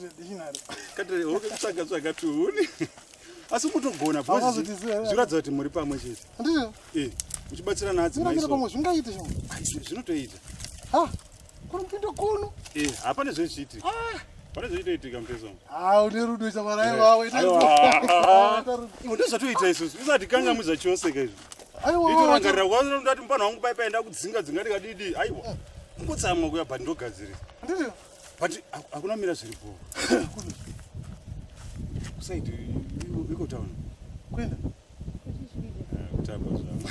katsvaga tuhuni asi mutogona zviratidza kuti muri pamwe chete muchibatsirana hadzimaiso zvinotoita kurumpindo kuno hapane zvezviitika pane zvichitoitika mutezongo une rudo chamwari ndozvatoita isusu usati kangamudza chose kaizvo itorangarira kwaona ndati mupana wangu paipaenda kudzinga tikadidi aiwa ngotsamwa kuya but ndogadzirisa but hakuna mira zviripo kusaidi iko town kwenda kutamba zvangu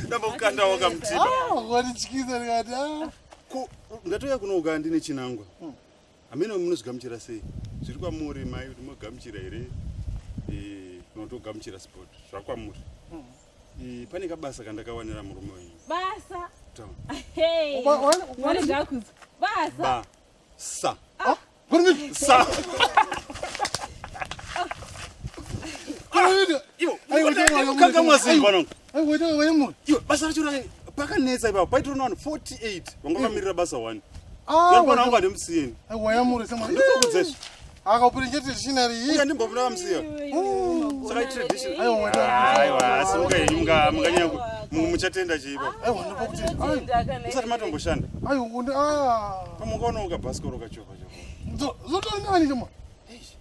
ndambokanda wakamutiba watityisa ndikati ndatoya kunoga ndine chinangwa hamene munozigamuchira sei zviri kwamuri mai kuti mogamuchira here notogamuchira sport zvakwamuri pane kabasa kandakawanira murume wenyu basa basa racho pakanetsa ipapo paitorona vanhu 48 vanga vamirira basa 1 yapana vangu handimusiyeni wayamurisemaakudzazvi akapuri chete chinari andimbopinda vamusiya saka traditionasi muka yenyu munganyanya muchatenda chiipa musati matomboshanda pamungaona ukabhasikoro kachoka zotonani choma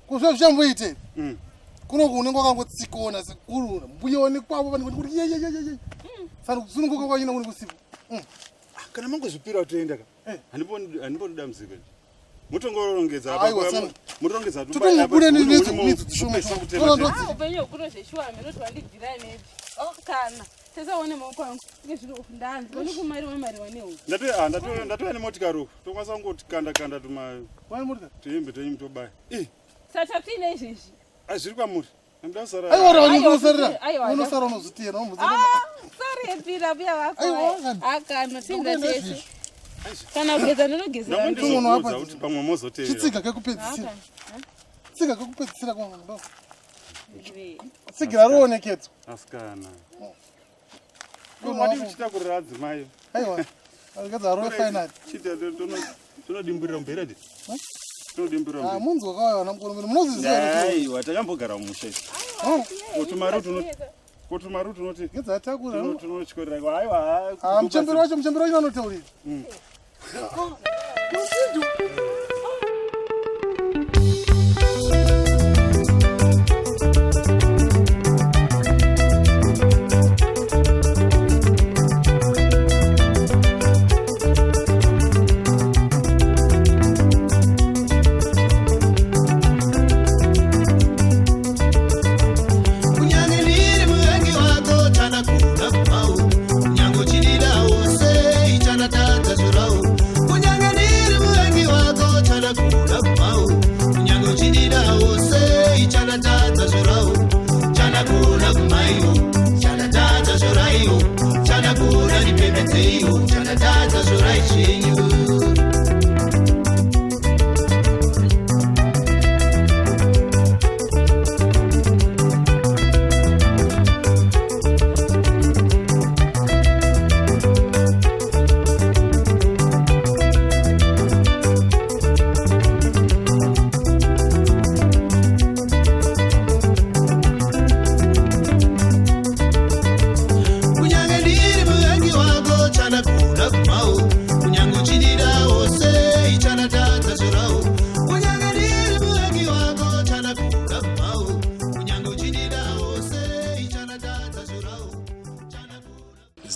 kuzva zvichamboite kuno kunenge wakangotsikona sekurura mbuyoni kwavo vanhu kuti yeyeyeyeye saka sununguka kwanyina kune kusiku kana mangozvipira toenda ka handiponi damuzika mutongorongedza mutorongedza totongobude nezvimidzi upenyu hwekunozveshuwa mene kuti wandidzira nepi kana tesaone maoko angu ngezviri ndani oni kumariwa mariwa nehu ndatoya nemotikari uku tokwanisa kungoti kanda tuimbe tonyi mutobaya saka tiine izvezvi zviri kwamuri unosara unozvitiyera sari epira buya vako akana tinda tese kana kugeza ndinogeza kuti pamwe mozoteera chitsika kekupedzisira kwanga tsigira roonekedzwa asikana wadi kuchitakurira adzimai aiwa akedza rove final tonodimburira mubheradi munzi wakauya vana mukoromero munozviziva takambogara mumusha kotumari tunoti tunotyorera aiwa muchemberi wacho vanotaurira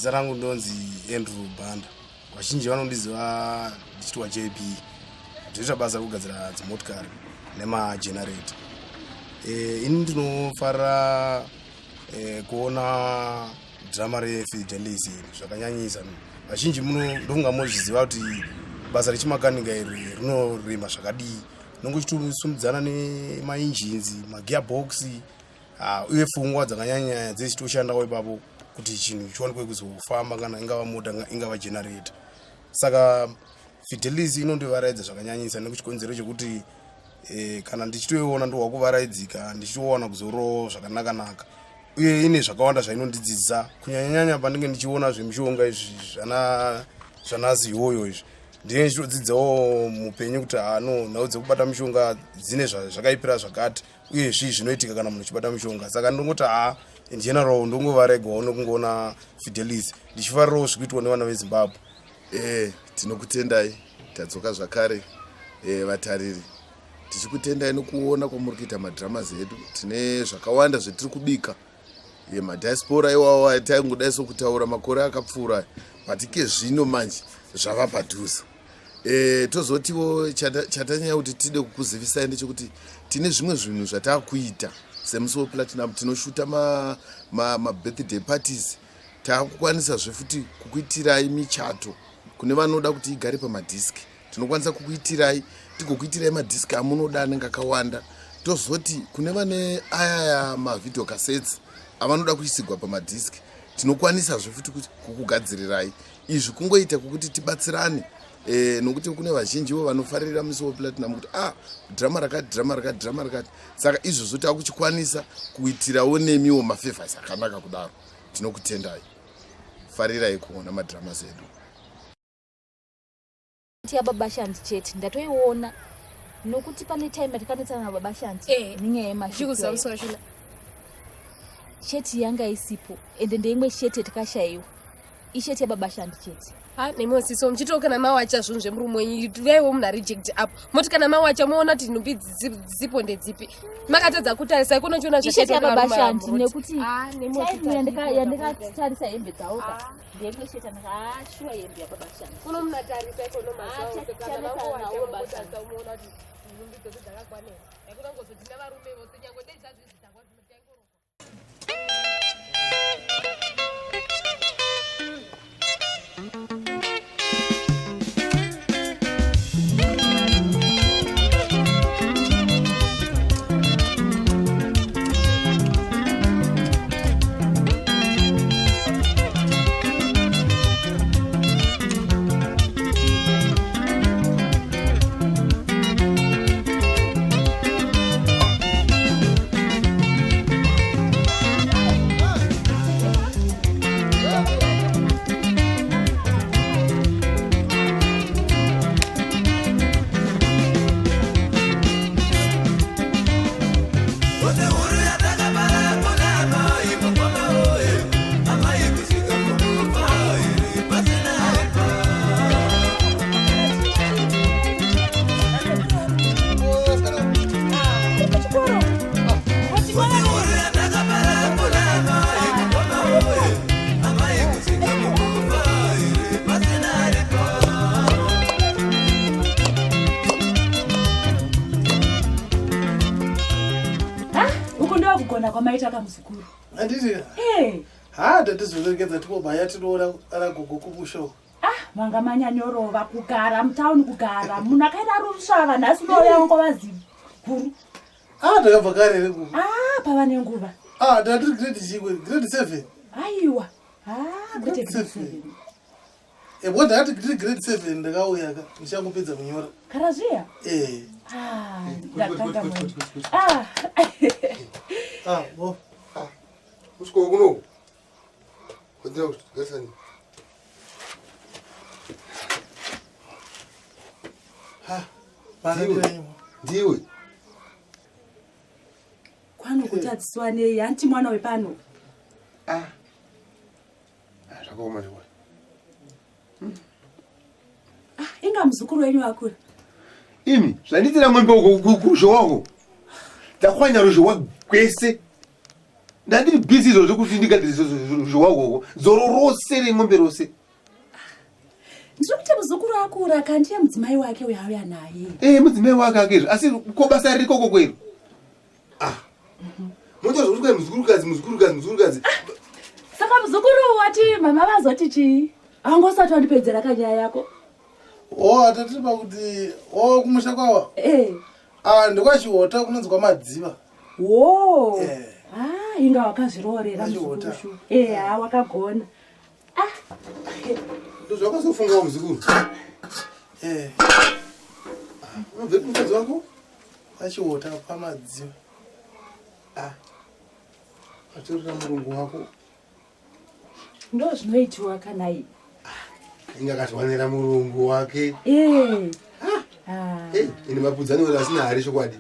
zita rangu ndonzi Andrew Banda. Vazhinji vanondiziva ndichitwa JP. Ndinoita basa kugadzira dzimotikari nemagenerator. Ini ndinofarira kuona drama reFidelis zvakanyanyisa. Vazhinji ndonga mozviziva kuti basa rechimakanika iri rinorema zvakadii. Nongochitusumudzana nemainjins, magearbox, uye pfungwa dzakanyanya dzichitoshandawo ipapo kuti chinhu chionekwe kuzofamba kana ingava mota ingava generator. Saka Fidelis inondivaraidza zvakanyanyisa nekuchikonzero chekuti kana ndichitoiona ndowakuvaraidzika ndichitoona kuzorowo zvakanaka. Uye ine zvakawanda zvainondidzidzisa kunyanyanya pandinge ndichiona zvemishonga izvi zvanazi iyoyo izvi. Ndine ndichitodzidzawo mupenyu kuti naudze kubata mishonga dzine zvakaipira zvakati uye zvinoitika kana munhu achibata mishonga. Saka ndongoti in general ndongovaregwawo nokungoona Fidelis ndichifarirawo zvikuitwa nevana veZimbabwe. Tinokutendai tadzoka zvakare vatariri. Tichikutendai nokuona kwamuri kuita madramas edu. Tine zvakawanda zvetiri kubika. Madiaspora iwawo ataingodai sokutaura makore akapfuura. Patike zvino manje zvava padhuze. Tozotiwo chatanyanya kuti tide kukuzivisai ndechekuti tine zvimwe zvinhu zvatakuita seMusowo Platinum. Tinoshuta ma birthday parties. Takukwanisa zvefuti kukuitirai michato kune vanoda kuti igare pamadiski. Tinokwanisa kukuitirai tigokuitirai madiski amunoda anenge akawanda. Tozoti kune vane aya mavideo cassettes avanoda kuisigwa pamadiski. Tinokwanisa zvefuti kukugadzirirai. Izvi kungoita kuti tibatsirane. Nokuti kune vazhinjiwo vanofarira Musowo Platinum kuti drama rakati. Saka izvozvo takuchikwanisa kuitirawo nemiwo mafavors akanaka kudaro. Tinokutendai. Farirai kuona madramas edu. Baba Shanti chete ndatoiona nokuti pane time takanetsana na Baba Shanti ninyaya yemashikuza sheti yanga isipo ende ndeimwe sheti takashaiwa isheti ya Baba Shanti chete Nemosi so mchito kana mawacha zvinhu zvemurumwenyu vaiwo muna reject up moti kana mawacha moona kuti nhumbi dzipo ndedzipi makatadza kutarisa kunochiona zvakaitababashandi nekuti yandikatarisa hembe dzawo ndengesheta ndakashuwa hembe yababashandi kuno munatarisa ikono mazaokana umoona kuti nhumbi dzedu dzakakwanira yakuda ngozotina varume vose nyange deizazvizvitakwa dzinotaingoro kwamaita kamuzukuru handiti tatizoregedza tikobaya tinoona ana gogo kumusho manga manyanyorova kugara mutauni kugara munhu akaita rusvava nhasi unoya wangovazivi guru takabva kare renguva pava nenguva ndatiri grade chingwe grade 7 aiwa grade 7 bo ndakati tiri grade 7 ndakauya ka ndichangopedza kunyora karazviya ndakanga usko kuno kodira kugasani ndiwe kwano kutadziswa nei hanti mwana wepano zvakaoma zvikwa inga muzukuru wenyu wakura imi zvanditira ng'ombe kuruzhowa uko ndakwanya ruzhowa gwese ndandiri bhizi izvozvo kuti ndigadire ruzhowa ukoko dzoro rose reng'ombe rose ndiri kuti muzukuru akura kandi ye mudzimai wake uyauya naye mudzimai wake akezvo asi ko basa riri koko kwero motozvoti muzukurukadzi saka muzukuru wati mama vazoti chii angosati wandipedzera kanyaya yako atatipa kuti kumusha kwawa ndikwachihota kunonzwa madziva inga wakazvirorera muzukurushu wakagona ndozvakazofungawo muzukuru unobve kumukadzi wako achihota pamadziva atorera murungu wako ndo zvinoitiwa kanai ingakazwanira murungu wake ine mapudzani wera asina hari chokwadi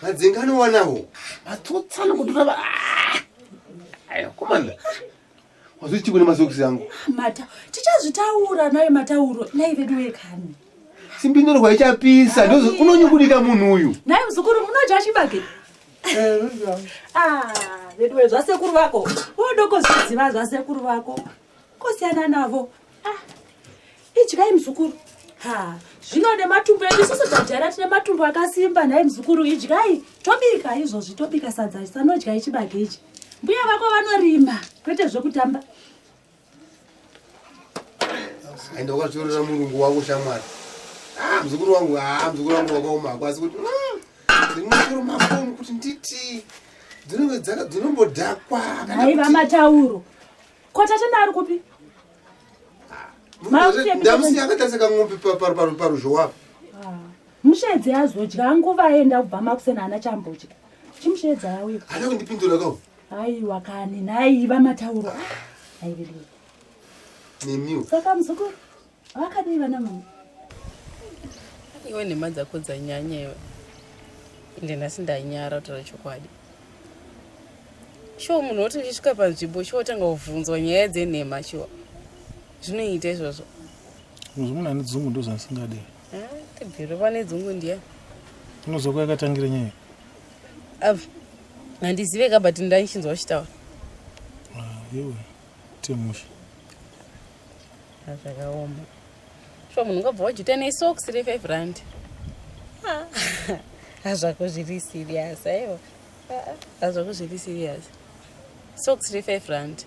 madzenga anowanawo matsotsana kutora ayo komanda wazoti chikune masokisi yangu mata tichazvitaura naye matauro nai vedu wekani simbinorwa ichapisa ndozo unonyungudika munhu uyu naye muzukuru munoja achibage vedu wezvasekuru vako wodoko zviziva zvasekuru vako kosiyana navo idyai muzukuru zvino nematumbu edu isusu tajara tine matumbu akasimba naye muzukuru idyai tobika izvozvi tobika sadza sanodya ichibage ichi mbuya vako vanorima kwete zvekutamba aenda ukatorera murungu wako shamwari muzukuru wangu wakaomako asi kuti ndinotoro mafoni kuti nditi dzinombodhakwa aiva matauro kotatenda ari kupi ndamusiya akataseka ng'ombe paruzhowapo mushedze azodya nguva aenda kubva makusena ana chambodya chimushedza yawe hada kundipindura kao aiwa kani naiva matauro aivedwe nemiwo saka muzukuru wakadiva namama iwe nhema dzako dzanyanyewe ende nhasi ndanyara kutaura chokwadi shuwa munhu woti uchisvika panzvimbo chiotanga kuvhunzwa nyaya dzenhema shuwa zvinoita izvozvo Muzumuna nedzungu ndo zvanisingade. Tibhiro pane dzungu ndiye. Unozokwa yakatangira nyaya. Handizive kabati ndaichinzwa uchitaura. Iwe temushi. Zvakaoma. Sho munhu ngabva wajuta nesocks re5 rand. Hazvako zviri serious aiwa. Hazvako zviri serious. Socks re5 rand.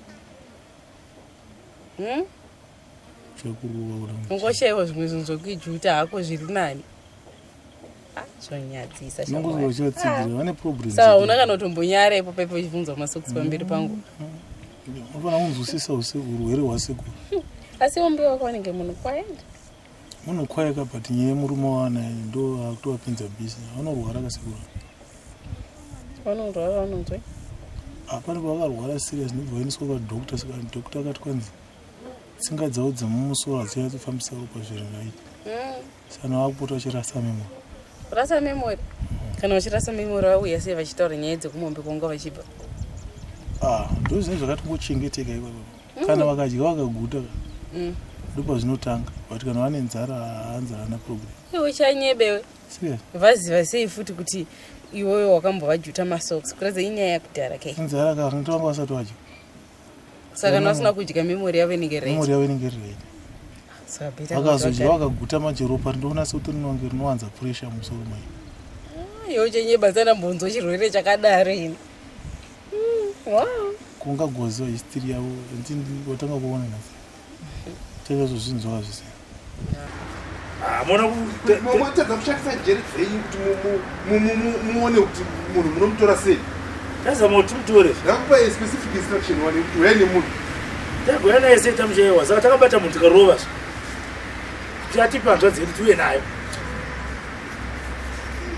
Ungoshaiwa zvimwe zvinhu zvokuijuta hako zviri nani. Zvonyadzisa saka una kana kutombonyara ipo paipo uchibvunzwa masocks pamberi pangu. Unofana kunzwisisa urwere hwasekuru. Asi umbi wako wanenge munhu kwaenda. Munhu kwayeka but nyaya murume wana ndo akutowapinza bisi. Vanorwara kasekuru. Vanorwara vanonzwe? Hapana vakarwara serious ndibvaendeswa kwadokta saka dokta akati kwanzi tsinga dzavo dzemumusoro hadzinyatofambisa ropa zviri right. Saka vakupota vachirasa memory. Rasa memory? Kana vachirasa memory vauya sei vachitaura nyaya dzekumombe kwanga vachibva? Ndo zvinhu zvakatongochengeteka ipapo. Kana vakadya vakaguta ndipo zvinotanga. But kana vane nzara hanzi hana problem. Iwe chanyebewe. Serious? Vaziva sei futi kuti iwewe wakambovajuta masocks kuratidza inyaya yakudhara kai. Nzara kange vanga vasati vadya. Saka vasina kudya memory yavo inenge right. Memory yavo inenge right. Vakazodya vakaguta manje ropa rindoona sekuti rinonge rinowanza pressure musoro mai. Iwe chanyeba dzanambonzwa chirwere chakadaro ini. Wow. Kungagoziwa history yavo watanga kuona nhasi. Chaizvo zvinhu zvakazvise. Mwatadza kushandisa jeri dzenyu kuti muone kuti munhu munomutora sei. Tazama kuti mutore. Ndakupa specific instruction wani kuti uya nemunhu. Tagoya naye sei tamuchaiwa saka takabata munhu tikarova. Tiatipa hanzva dzedu tiuye nayo.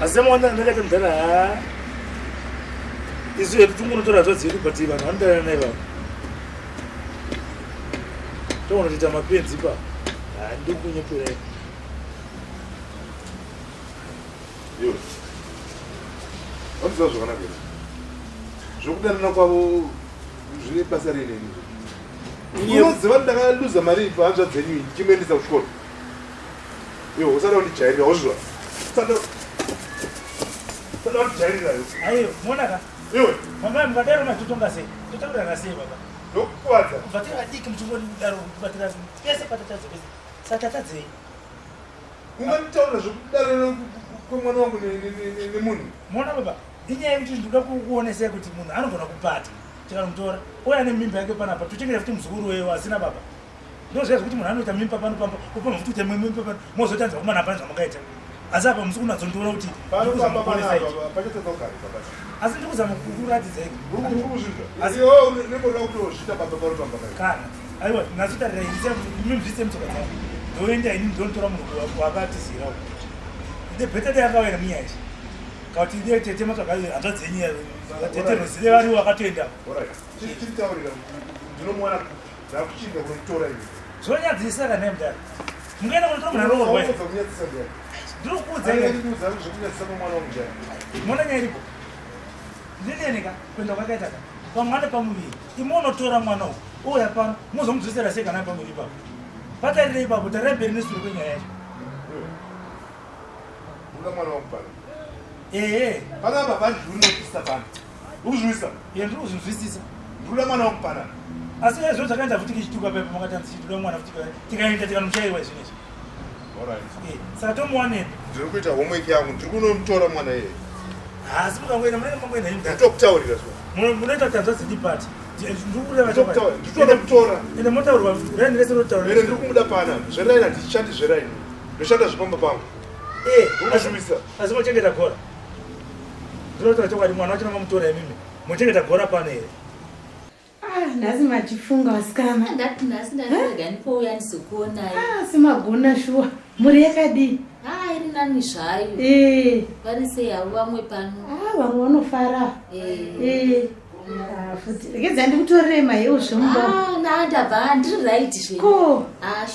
Asi maona ndakati mudhara isu yedu tungunotora hanzva dzedu but vanhu vanodana naye vavo. Tonotoita mapenzi pa. Ndikunyepera. Yo. What's zvakanaka here? Zvokudanana kwavo zvine basa renini. Unoziva kuti ndakaluza mari pahanzva dzenyu ndichimuendesa kuchikoro. Yo, usada kundijairira wozviziva. Usada kundijairirayo. Aiyo, monaka. Iwe. Mama mukadaro matotonga sei? Totaurana sei baba? Ndokukuwadza. Kubva tiradiki muchingori kudaro kubatira pese patatadze pese. Satatadzei. Unganitaura zvokudaro kwemwana wangu nemunhu. Mona baba, inyaya yekuti ndinoda kukuonesai kuti munhu anogona kupata. Tikamutora, uya nemimba yake panapa, tochengeta futi muzukuru wewe asina baba. Ndozviya zvekuti munhu anoita mimba pano pamba, upa mufuti kuti mimba pano, mozotanzwa kumana pana zvamakaita. Asi apa musi kunadzondiona kuti ndikuzama kuonesai. Asi ndikuzama kukuratidzai. Asi iwe unoda kutozvita baba pano pamba kai. Kana, aiwa, nazotarira mimvise mutsoka dzangu. Ndoenda ini ndinotora munhu wakatizirawo. The better they are in me. Kauti ndiye tete matsvaga hanzva dzenyu tete ruzive vari wakatoenda. Chitaurira ndinomuona ndakuchinga kunotora iwe. Zvonyadzisa kana mudhara. Mungaenda kunotora munhu anoorwa. Ndinokuudza iwe. Zvekunyadzisa pamwana wangu njani. Mona nyaya iripo. Ndineneka kuenda kwakaita ka. Pamwana pamuviri. Imonotora mwana uyu. Uya pano muzomudzosera sei kana pamuviri ipapo. Patarire ipapo tarira mberi neshure kwenyaya yacho. Mwana wangu pana. Panapa pandinozwisisa pana. Uzwisisa? Ndiri kuzvinzwisisa. Ndinoda mwana wangu pana. Asi izvo zvakaenda futi kichituka pepa makatanzi chituka mwana futi tikaenda tikamuchaiwa izvinezvi. Alright. Saka tomuwaneni. Ndiri kuita homework yangu, ndiri kunomutora mwana iye. Asi mukangoenda munenge mangoenda imi. Nditokutaurira zvona. Munoita tanzva dzindipati. Ndiri kureva chakati. Nditoda kutora. Ende motaurwa raini rese rotaura. Ende ndiri kumuda pana. Zveraini handishandi zveraini. Ndoshanda zvepamba pangu. Unozvimisa. Asi mochengeta gora. Ndinotaura chokwadi mwana wacho namamutora imimi. Mochengeta gora pana here. Nhasi machifunga vasikana. Ndati nhasi ndarega ndipouya ndizokuonai. Simagona shuwa. Muri yakadii? Iri nani zvayo. Vari sei havo vamwe pano? Vamwe vanofara. Futi rekedza ndikutorere maiwo zvemumba. Ndabva ndiri right zvenyu.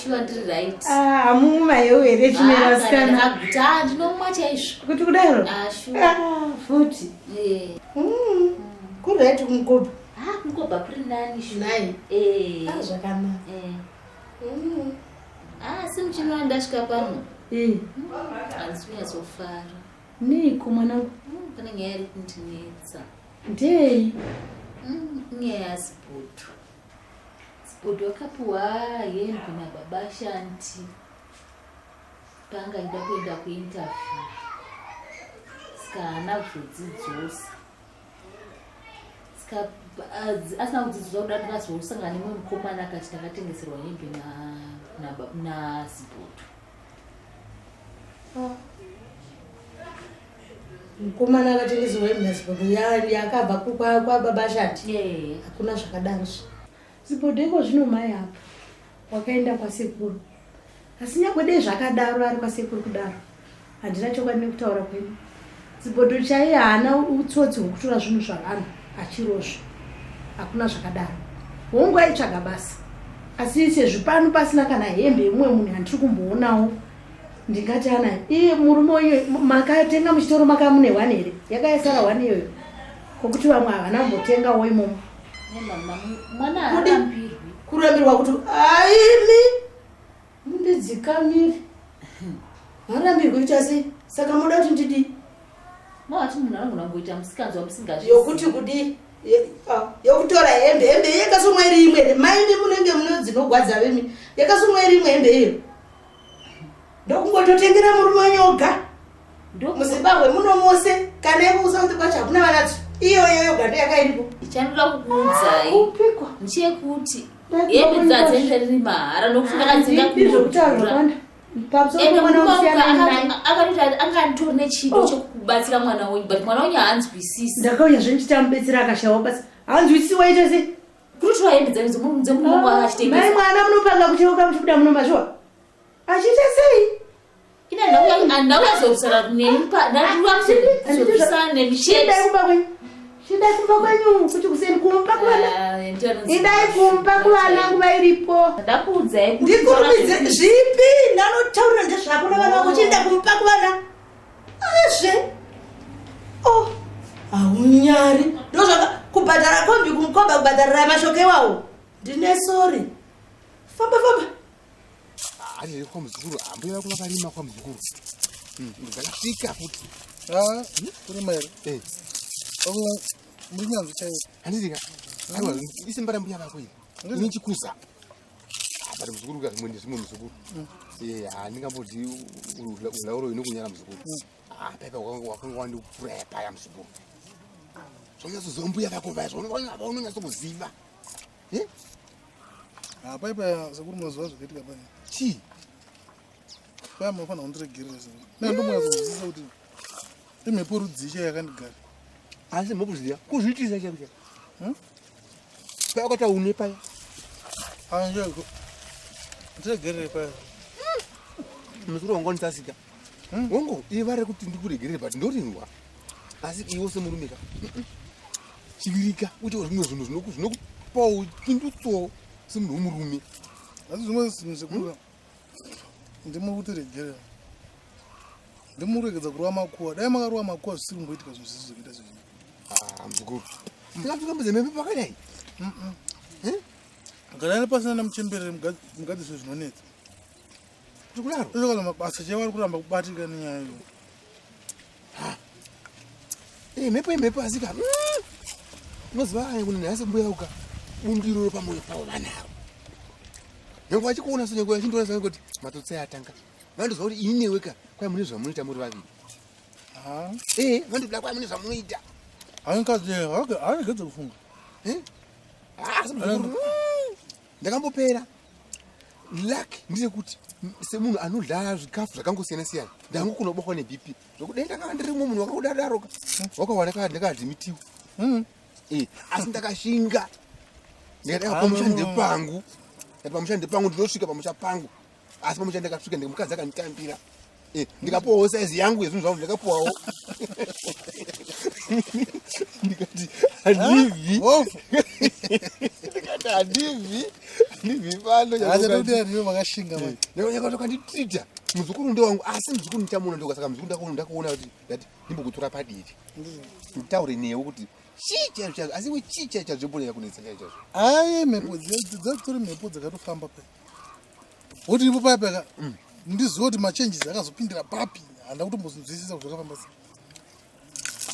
Shuwa ndiri right. Hamumu maiwo here chine vasikana. Ndakaguta ndinomwa chaizvo. Kuti kudaro? Shuwa. Futi. Kuri right kumukoba. Kumukoba kuri nani shuwa. Nai. Zvakanaka. asi muchinoona ndasvika pano handisi kunyatsofara neiko mwanangu pane nyaya iri kundinetsa ndei nyaya yazipoto zipoto wakapiwa hembe nababa Shanti paangaida kuenda kuinterview saka haana kuzodzidzosa saka asina kudzidzosa kuda tikazosangana nemwe mukomana akati takatengeserwa hembe nazipoto mukomana akatengeserwa hembe nazipoto yakabva kwababa Shanti hakuna zvakadarozvo zipoto iko zvino mai apa wakaenda kwasekuru asi nyangwe dei zvakadaro ari kwasekuru kudaro handina chokwadi nekutaura kwenyu zipoto chaiye haana utsotsi hwekutora zvinhu zvavanhu achirozvo hakuna zvakadaro hongoaitsvaga basi asi sezvo pano pasina kana hembe yemumwe munhu handiri kumboonawo ndingati anayo iye murume uyu makatenga muchitoro makamune 1 here yakaisara 1 iyoyo kokuti vamwe havana kumbotengawo imomo mwana arambirwi kurambirwa kuti aimi mundidzikamiri marambirwi kuita sei saka muda kuti ndidi mawati munhu anogona kungoita musikanzwa musingazvi yokuti kudi yokutora hembe yakasomwa iri imwe maindi munenge muno dzinogwadza vemi yakasomwa iri imwe hembe iyo ndokungototengera murume nyoga muzimbabwe muno mose kana imusauti kwacho hakuna vanadzo iyoyo yoga ndeyakairipo ichandoda kukuudzai ndechekuti hembe dzadzenze riri mahara nokuti ndakadzinga akatoti anganditori nechido chekubatsira mwana wenyu but mwana wenyu haanzwisisi ndakauya zvendichitamubetsera akashawa basi haanzwisisi waita sei kurutora hembe dzemunhu achitengesai mai mwana munopanga kucheuka muchibuda munomazviwa achiita sei ina ndakazorusana nendazorusana nemichedai kumba kwenyu kuti kuseni kumba kuvana idai kumba kuvana nguva iripo ndakuudzai ndikurumidze zvipi ndanotaurira ndezvako navana vako chienda kumba kuvana azve haunyari ndozvaka kubhadhara kombi kumukomba kubhadharira mashoko iwawo ndine sori famba hati kwamuzukuru amboiva kuvakarima kwamuzukuru ndakasvika futi kurima here muri nyanzvi chaivo handidika aiwa isimba rambuya vako iri ini chikuza but muzukuru kazimwe ndezvimwe muzukuru handingamboti ulauro inokunyara muzukuru paipa wakanga wandikuraya paya muzukuru zvonyatsoziva mbuya vako vaya zvaunonyatsokuziva paipa sekuru mazuva zvakaitika pane chii paya munofanira kundiregerera sekuru nandomunyatsokuziva kuti imhepo rudzicha yakandigara asi mhokuziya kuzviitisa chaiko paya wakata une paya anjoiko ndiregerere paya musuru wangu ndisasika wangu iva rekuti ndikuregerere but ndorinwa asi iwo semurumika chivirika kuti zvimwe zvinhu zvinokupawo pindutso semunhu womurume asi zvimwe zvinhu zvekura ndimuri kutiregerera ndimuregedza kurova makuwa dai makarova makuwa zvisiri kungoitika zvinhu zvisi zvekuita zvezvino muzukuru ndingapfukamudze mhepo pakadai gadai nepasina nemuchemberere mugadziswe zvinonetsa tikudaro izvokaza mabasa chaivari kuramba kubatika nenyaya iyo mhepo imhepo asika unoziva aya kuti nhasi mbuya uka bundiro pamwoyo pavo vanavo nyange vachikuona so nyange vachindoona sange kuti matsotsi atanga vandoziva kuti ini neweka kwai mune zvamunoita muri vaviri vandoda kwai mune zvamunoita haangedza kufunga ndakambopera lak ndirekuti semunhu anodla zvikafu zvakangosiyana-siyana ndangokona kubatwa nebp zvokuti ndakanga ndirimwo munhu wakakudadaroka wakawana ndakadhimitiwa asi ndakashinga ndikadaka pamushande pangu ndinosvika pamusha pangu asi pamusha ndakasvika ndimukadzi akanditambira ndikapuwawo saizi yangu yezvinhu zvangu ndakapuwawo ndikati handivhi panoakanditita muzukuru ndewangu asi muzukuru ndichamuona ndoka saka muzukuru ndakuona kuti ndimbokutora padiri nditaure newe kuti chii chaicho asi we chii chaicho zvombonera kunetsa chaichazvo ai mhepo dzatori mhepo dzakatofamba pa Kuti ipo payapeka ndiziva kuti machenjisi akazopindira papi handa kutombozvinzwisisa kuti zvakafamba sei.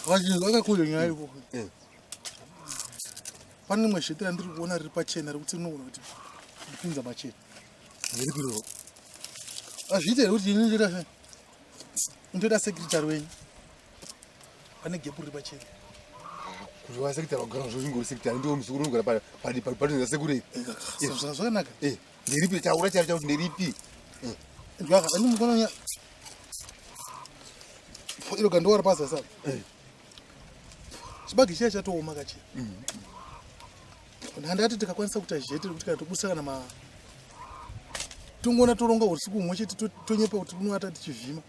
Vachinhu vakakudya nyaya iko. Pane imwe shetera ndiri kuona riri pachena rekuti rinogona kuti ndipinza machena. Ndiripiro. Azviite kuti ini ndoita sei? Ndoita sekretari wenyu. Pane gepu riri pachena. Kuti wasekretari wagara zvozvingori sekretari ndiwo muzukuru unogara padinza sekure. Zvakanaka. Ndiripi taura chari kuti ndiripi. Ndwaka ndimukona iro kandowara pasi sasa. Chibagi chiya chatooma kachi. Handati tikakwanisa kuita jeti kuti kana tobusa kana ma tongona toronga usiku umwe chete tonyepa kuti kunowata tichivhima.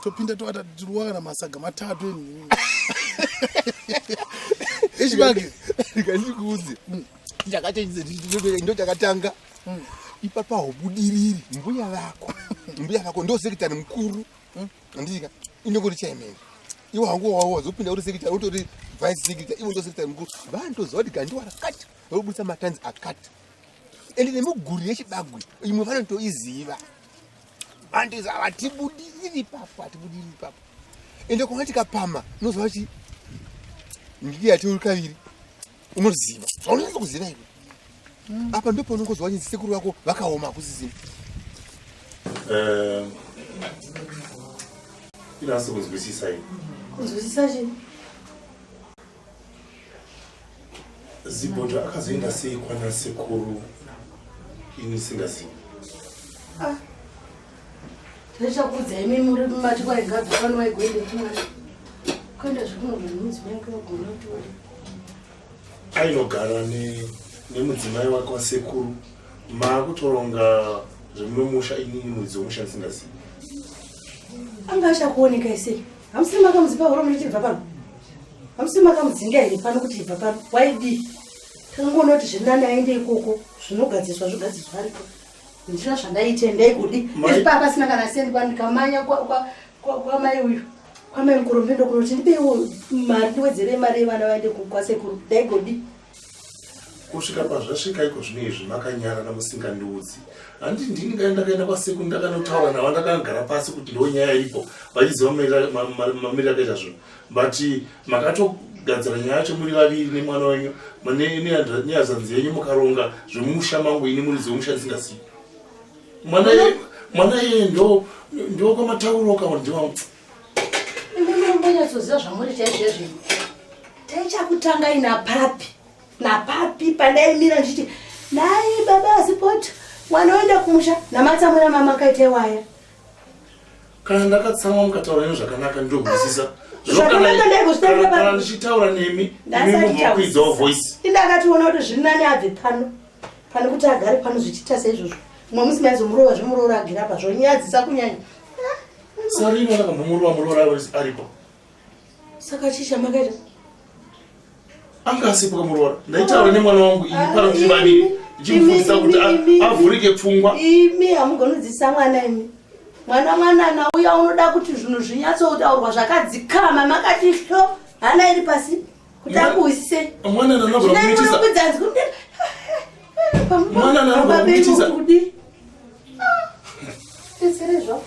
Topinda toata tiruwa kana masaga matatu eni. Chibagi ndikandikuudze. Ndo chakatanga. Ipapa hobudiriri mbuya vako ndo sekretari mukuru. Ndika inokuri chairman. Iwo hangu wazopinda uri sekretari utori vice secretary iwo ndo sekretari mukuru. Vantu zodi kandwara kati. Robutsa matanzi akati. Ende nemuguri yechibagwe imwe vanotoiziva. Vantu zavatibudiri papa. Ende kwati kapama nozva kuti ndiki ati uri kaviri. Unoziva. Unoziva kuziva iko. Apa ndipo unongozwa kuti sekuru wako vakaoma kusizini. Inasi kuzwisisa hivi. Kuzwisisa chini? Zibondo akazoenda sei kwana sekuru ini singazivi. Ndachakudza imi muri mati kwaigadzwa pano waigwende tumwana. Kwenda zvikunogona mudzimai wake wagona kutori. Ainogara nemudzimai wake wasekuru. Maakutoronga zvemunomusha inini mudzi womusha ndisingazivi. Anga achakuoneka isei. Hamusiri makamudzipa horomo ichibva pano. Hamusiri makamudzinga here pano kuti ibva pano. Waidi. Tangoona kuti zvinani aende ikoko. Zvinogadziswa ariko. Ndina zvandaite ndaikudi. Izvi papa sina kana sendi kwandikamanya kwa mai uyu. Kwa mai mukuru mbendo kunoti ndipewo mari ndiwedzere mari yevana vaende kwasekuru. Ndaigodi. Kusvika pazvasvika iko zvinezvi makanyara namusingandiudzi. Handi ndini ndakaenda kwasekuru ndakanotaura navo ndakagara pasi kuti ndo nyaya iripo vachiziva mamiriro akaita zvinhu but makatogadzira nyaya yacho muri vaviri nemwana wenyu nehazanzi yenyu mukaronga zvemumusha mangu ini muriziva musha ndisingazivi. Mwana iye ndo kwamatauro kaona ndiwangu. Ndinombonyatsoziva zvamuri chaizvezvi. Taichakutanga napapi pandaimira ndichiti nai baba asipoti mwana oenda kumusha namatsamura mama akaita waya. Kana ndakatsamwa mukataura nemi zvakanaka ndogwisisa. Kana ndichitaura nemi mubvakuidzawo voice. Ndakationa kuti zvirinani abve pano kuti agare pano zvichiita saizvozvo. Mwe musimaizomurowa zvemuroora agira apa zvonyadzisa kunyanya. Sari inoona kamuroora aripo. Saka chisha makaita angasipo kamuroora. Ndaitaura nemwana wangu ini pano kuti vaviri. Ndichimufundisa kuti avhurike pfungwa. Imi hamugonodzisa mwana imi. Mwana uya unoda kuti zvinhu zvinyatsotaurwa zvakadzikama makati hlo hana iri pasi kuti akuwisise. Mwana anogona kumitisa. Mwana anogona kumitisa. Teserezvo.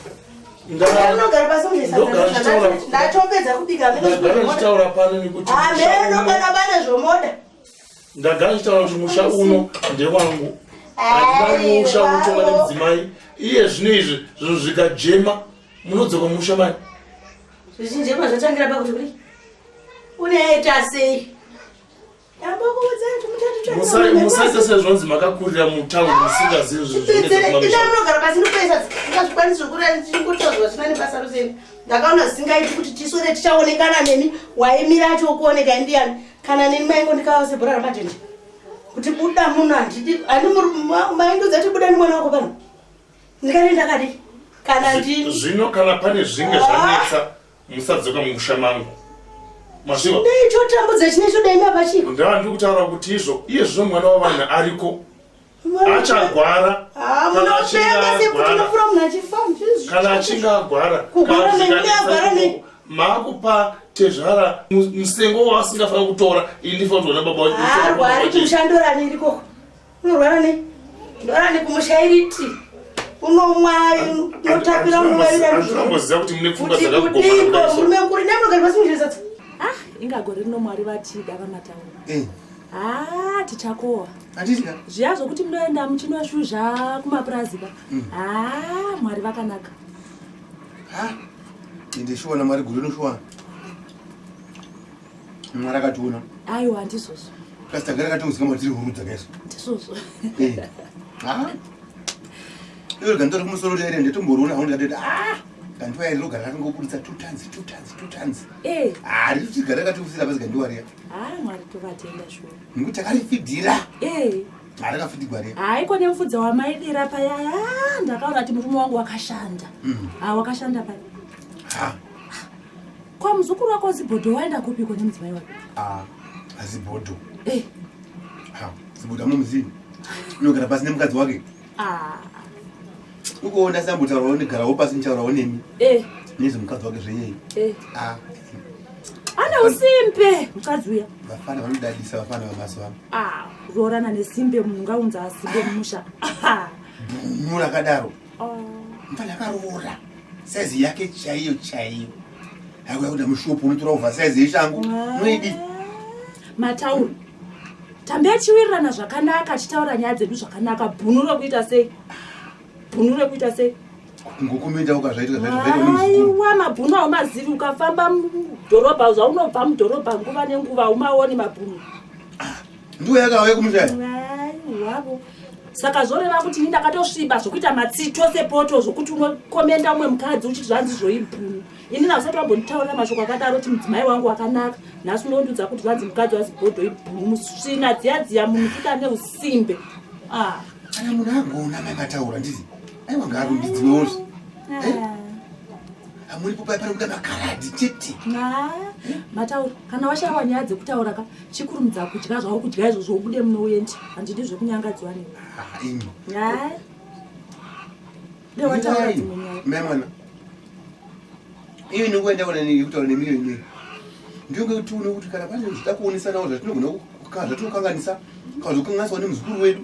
Ndagara pasi ndachopedza kubika ndagara ndichitaura pano nekuti kana pane zvomoda. Ndagara ndichitaura kuti musha uno ndewangu. Handina musha unotonga nemudzimai. Iye zvinoizvi zvinhu zvikajema munodzoka musha mai. Zvichinjema zvatangira pakuti kuri unoita sei? Musaita sezvonzi makakurira mutauni musingazivi zvinogara pasi ndopesa ndingazvikwanisi zvokutingotozwa zvinani basa roseni. Ndakaona zvisingaiti kuti tisore tichaonekana nemi waimira acho kuoneka ndiani kana neni maingo ndikava sebhora ramajenje kuti buda munhu handidi maindoza kuti buda nimwana wako pano ndikane ndakadi kana ndini zvino kana pane zvinge zvanetsa musadzoka mumusha mangu. Chotambudza chinecho daima pachiko. Ndandiri kutaura kuti izvo iye zvino mwana wavanhu ariko achagwara kana achinge agwara maakupa tezvara musengo waasingafana kutora ini ndifana kuona baba arwari kumushandorani iriko unorwara ne ndorani kumushairiti unomwai unotapira unomwaiaamboziva kuti mune pfungwa dzakakudiko murume mukuru nemurogari pasimuchirisatsa ingagori rinomwari vatida vamataura tichakowa zviya zvokuti munoenda muchinoshuzha kumapurazipa mwari vakanaka ndishuwana mwari guru inoshuwana mwari akationa aiwa handizvozvo kasi tagara katiuzika matiri huru dzakaizvo ndizvozvo iwe ganditori kumusoro taire ndetomboriona hau ndikatoti gandiwairi rogara rakangobuditsa 2 times ritotigara katiusira pasi gandiwariya mwari tovatenda shuwa nekuti takarifidhira rakafidhigwa ria haiko nemufudza wamaidira paya ndakaona kuti murume wangu wakashanda wakashanda paya kwa muzukuru wako zibhodho waenda kupiko nemudzimai wake azibhodho zibhodho amomuzini unogara pasi nemukadzi wake ukuona sambotaurawo negarawo pasi nitaurawo nemi nezve mukadzi wake zvenyei ane usimbe mukadzi uya vafana vanodadisa vafana vamazuva kuroorana nesimbe munhu ngaunza asimbe mumusha bhunu rakadaro mfana akaroora saizi yake chaiyo akuyakuda mushopu unotora ubva saizi yeshangu noidi matauro tambe achiwirirana zvakanaka achitaura nyaya dzedu zvakanaka bhunu rekuita sei ngokumenda ukazvaitika aiwa mabhunu aumazivi ukafamba mudhorobha zvaunobva mudhorobha nguva nenguva umaoni mabhunu ndiwo yakauya kumushaya wavo saka zvoreva kuti ini ndakatosviba zvokuita matsito sepoto zvokuti unokomenda umwe mukadzi uchiti zvanzi zvoibhunu ini nausati wambonditaurira mashoko akadaro kuti mudzimai wangu wakanaka nhasi unondudza kuti zvanzi mukadzi wazibhodho ibhunu musvina dziyadziya munhu kuita neusimbe kana munhu agona makataura ndizi aiwa ngaarumbidziweozve amuripo pai pari kuda makaradhi chete mataura kana washayiwa nyaya dzekutaura ka chikurumidza kudya zvavo kudya izvozvo ubude munouyendi handidi zvekunyangadziwa newe dewataura dzimwe nyaya mai mwana iyo inongoenda ona kutaura nemiliyoni nei ndionge kuti une kuti kana pane zvida kuonesanawo zvatinogona zvatinokanganisa kana zvokanganiswa nemuzukuru wedu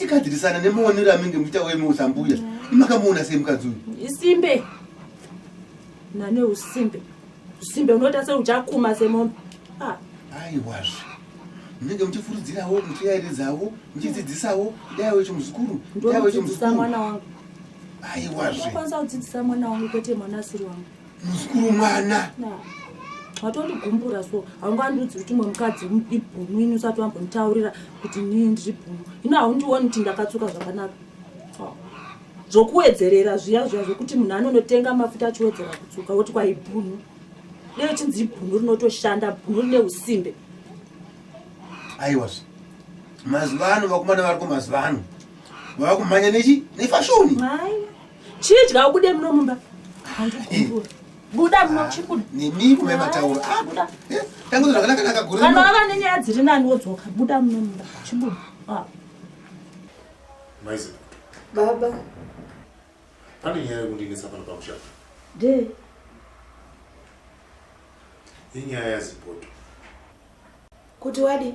tichikadzirisana nemaonero aminge muita wemi usambuya imakamuona sei mukadzi uyu isimbe nane usimbe unoita seuchakuma semombe aiwazve munenge muchifurudzirawo muchiyairidzawo muchidzidzisawo daiwe chomuzukuru ndokudzidzisa mwana wangu aiwazve unokwanisa kudzidzisa mwana wangu kwete mwanasiri wangu muzukuru mwana watondigumburira so haungandudzi kuti mwe mukadzi ibhunu ini usati wambonditaurira kuti nii ndiri bhunu ino haundioni kuti ndakatsuka zvakanaka zvokuwedzerera zviya zvokuti munhu anonotenga mafuta achiwedzera kutsuka woti kwaibhunu dero chinzi ibhunu rinotoshanda bhunu rine usimbe aiwazve mazuva ano vakomana vari kumazuva ano vava kumhanya nefashoni chidya ubude muno mumba handigumbura buda munochibuda nemi kumai matauro tangu zvakanaka kana wava nenyaya dziri nani wodzoka buda muno mumba chibuda maizi baba pane nyaya yekundinesa pano pakushaka inyaya yazibhodho kuti wadi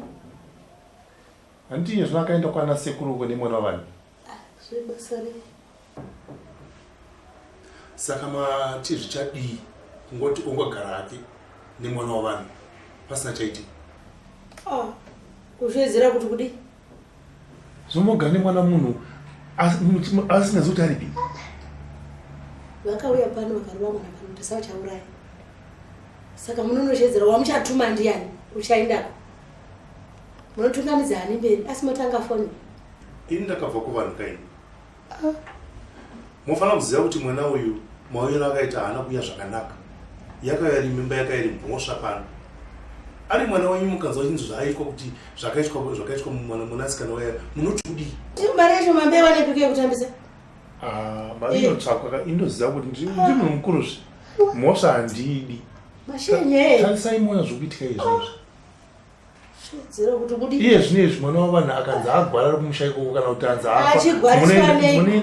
handinye zvinoakaenda kwana sekuru nemwana wavanhu zvebasa rei saka mati zvichadii kungoti ongogara hake nemwana wavanhu pasina chaiti kuzviedzera kuti kudi zvomogara nemwana munhu asina zoti aripi vakauya pano vakarova mwana pano ndisauchauraya saka munonoshedzera wamuchatuma ndiani uchaendako munotungamidza hani mberi asi motanga foni ini ndakabva kuvanhu kaini mofanira kuziva kuti mwana uyu mauiro akaita haana kuya zvakanaka yakauya ri mimba yakairi mhosva pano ari mwana wenyu mukanzwa chinhu zvaaitwa kuti zvakaitwa mwanasikana waya munoti kudii mari yacho mambewa nepiko yekutambisa mari inotsvakwa indoziva kuti ndiri munhu mukuruzve mhosva handidi tarisai muona zvokuitika izvozvo iye zvino izvi mwana wavanhu akanzi agwara ri kumusha ikoko kana kuti anzi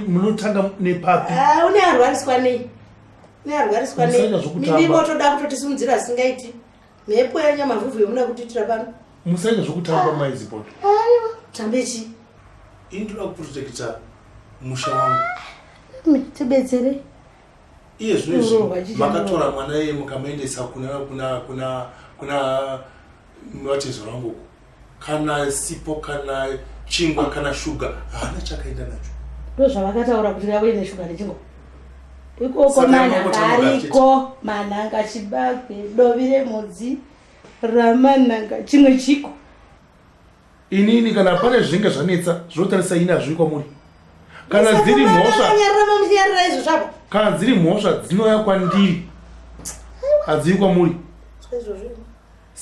munotanga nepapi une arwariswa nei mimbi motoda kutotisimudzira asingaiti mhepo yanyamavhuvhu yomuna kutiitira pano musaita zvokutamba maizipoto tambechi ini ndoda kuprotekta musha wangu tibetsere iye zvinezvi makatora mwana iye mukamaendesa kuna vatezo rangu kana sipo kana chingwa kana shuga haana chakaenda nacho ndozvavakataura kuti ngave neshuga nechingwa ikoko manhanga ariko manhanga chibagwe dovi remhodzi ramanhanga chimwe chiko inini kana pane zvinenge zvanetsa zvotarisa ini hazviri kwamuri kana dziri mhosva dzinouya kwandiri hadziri kwamuri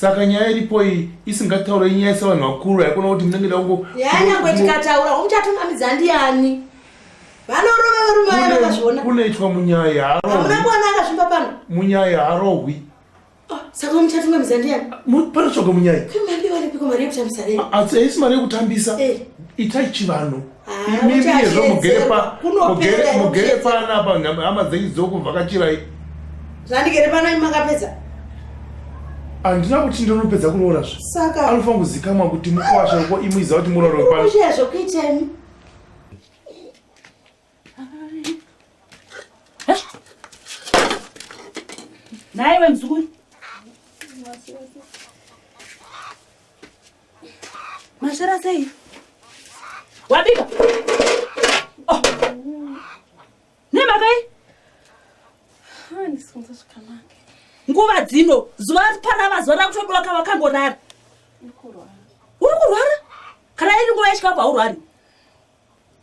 saka nyaya iripo iyi isingataura inyaya sevanhu vakuru yaikona kuti munenge dango yanyangwe tikataura uchatungamidza ndiani vanorove vakazviona kunoitwa munyaya hamuna kuwana akazvimba pano munyaya harohwi saka muchatungamidza ndiani panotsvaga munyaya mariwanepiko mari yekutambisa rei haisi mari yekutambisa itai chivanhu imimiyezvo mugere pana hama dzenyu dzokuvhakachirai zvandigere pana imakapedza handina kuti ndinopedza kunoona zvo saka anofanira kuzikamwa kuti mukwasha ko imuiza kuti muraro wepano zvokuitemi naiwe mzukuru mashara sei wabika nemakai nguva dzino zuva parava zuva rakutodoka vakangorara uri kurwara kana iri nguva yechikapu haurwari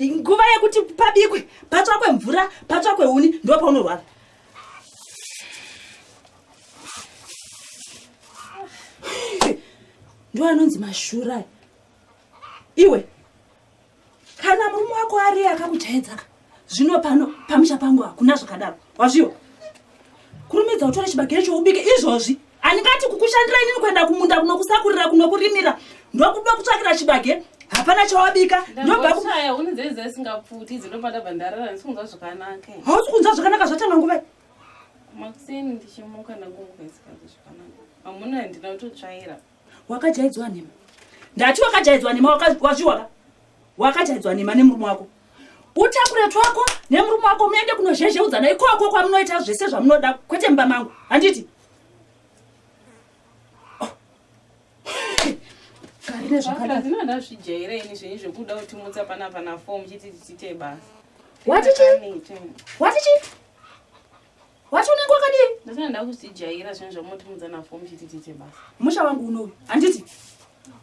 nguva yekuti pabikwe patsvakwe mvura patsvakwe huni ndo paunorwara ndo anonzi mashura iwe kana murume wako ari akakuchaidzaka zvino pano pamusha pangu hakuna zvakadaro wazviwa kurumidza utore chibagere choubike izvozvi handingati kukushandira inini kuenda kumunda kunokusakurira kunokurimira ndokuda kutsvakira chibage hapana chawabika ndobashaya unizeze singapfuti dzinopanda bandarara ndisunza zvakanaka hausi kunza zvakanaka zvatanga nguva makuseni ndichimuka ndakungwezika zvakanaka hamuna ndina kutotsvaira wakajaidzwa nema ndati wakajaidzwa nema wazviwaka wakajaidzwa nema nemurume wako utakure twako nemurume wako muende kunozhezheudzana ikoko kwamunoita zvese zvamunoda kwete mumba mangu handiti ndinoda zvijaira ini zvenyu zvekuda kutimutsa pana fomu chiti tichite basa watichi wati unenge wakadii ndasanda kuzijaira zvinhu zvamunotimudza nafomu chiti tichite basa musha wangu unoyu handiti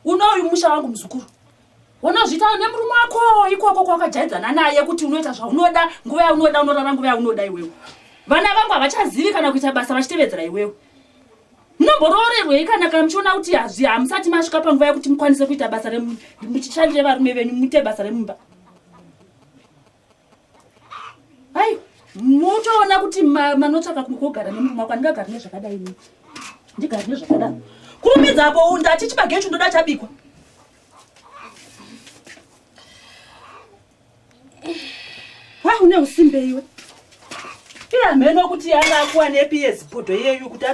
unoyu musha wangu muzukuru unozvita nemurume wako ikoko kwakajaidzana naye kuti unoita zvaunoda nguva yaunoda unorara nguva yaunoda iwewe vana vangu havachazivi kana kuita basa vachitevedzera iwewe munomboroorerwei kana muchiona kuti hamusati masvika panguva yekuti mukwanise kuita basa muchishandire varume venyu muite basa remumba ai mutoona kuti manotsvaka kugara nemurume wako handingagari nezvakadai ini ndigari nezvakadaro kurumidzapo ndati chibage icho ndoda chabikwa une usimbe iwe iramheno kuti anga akuwa neps bhodho yeyu kuti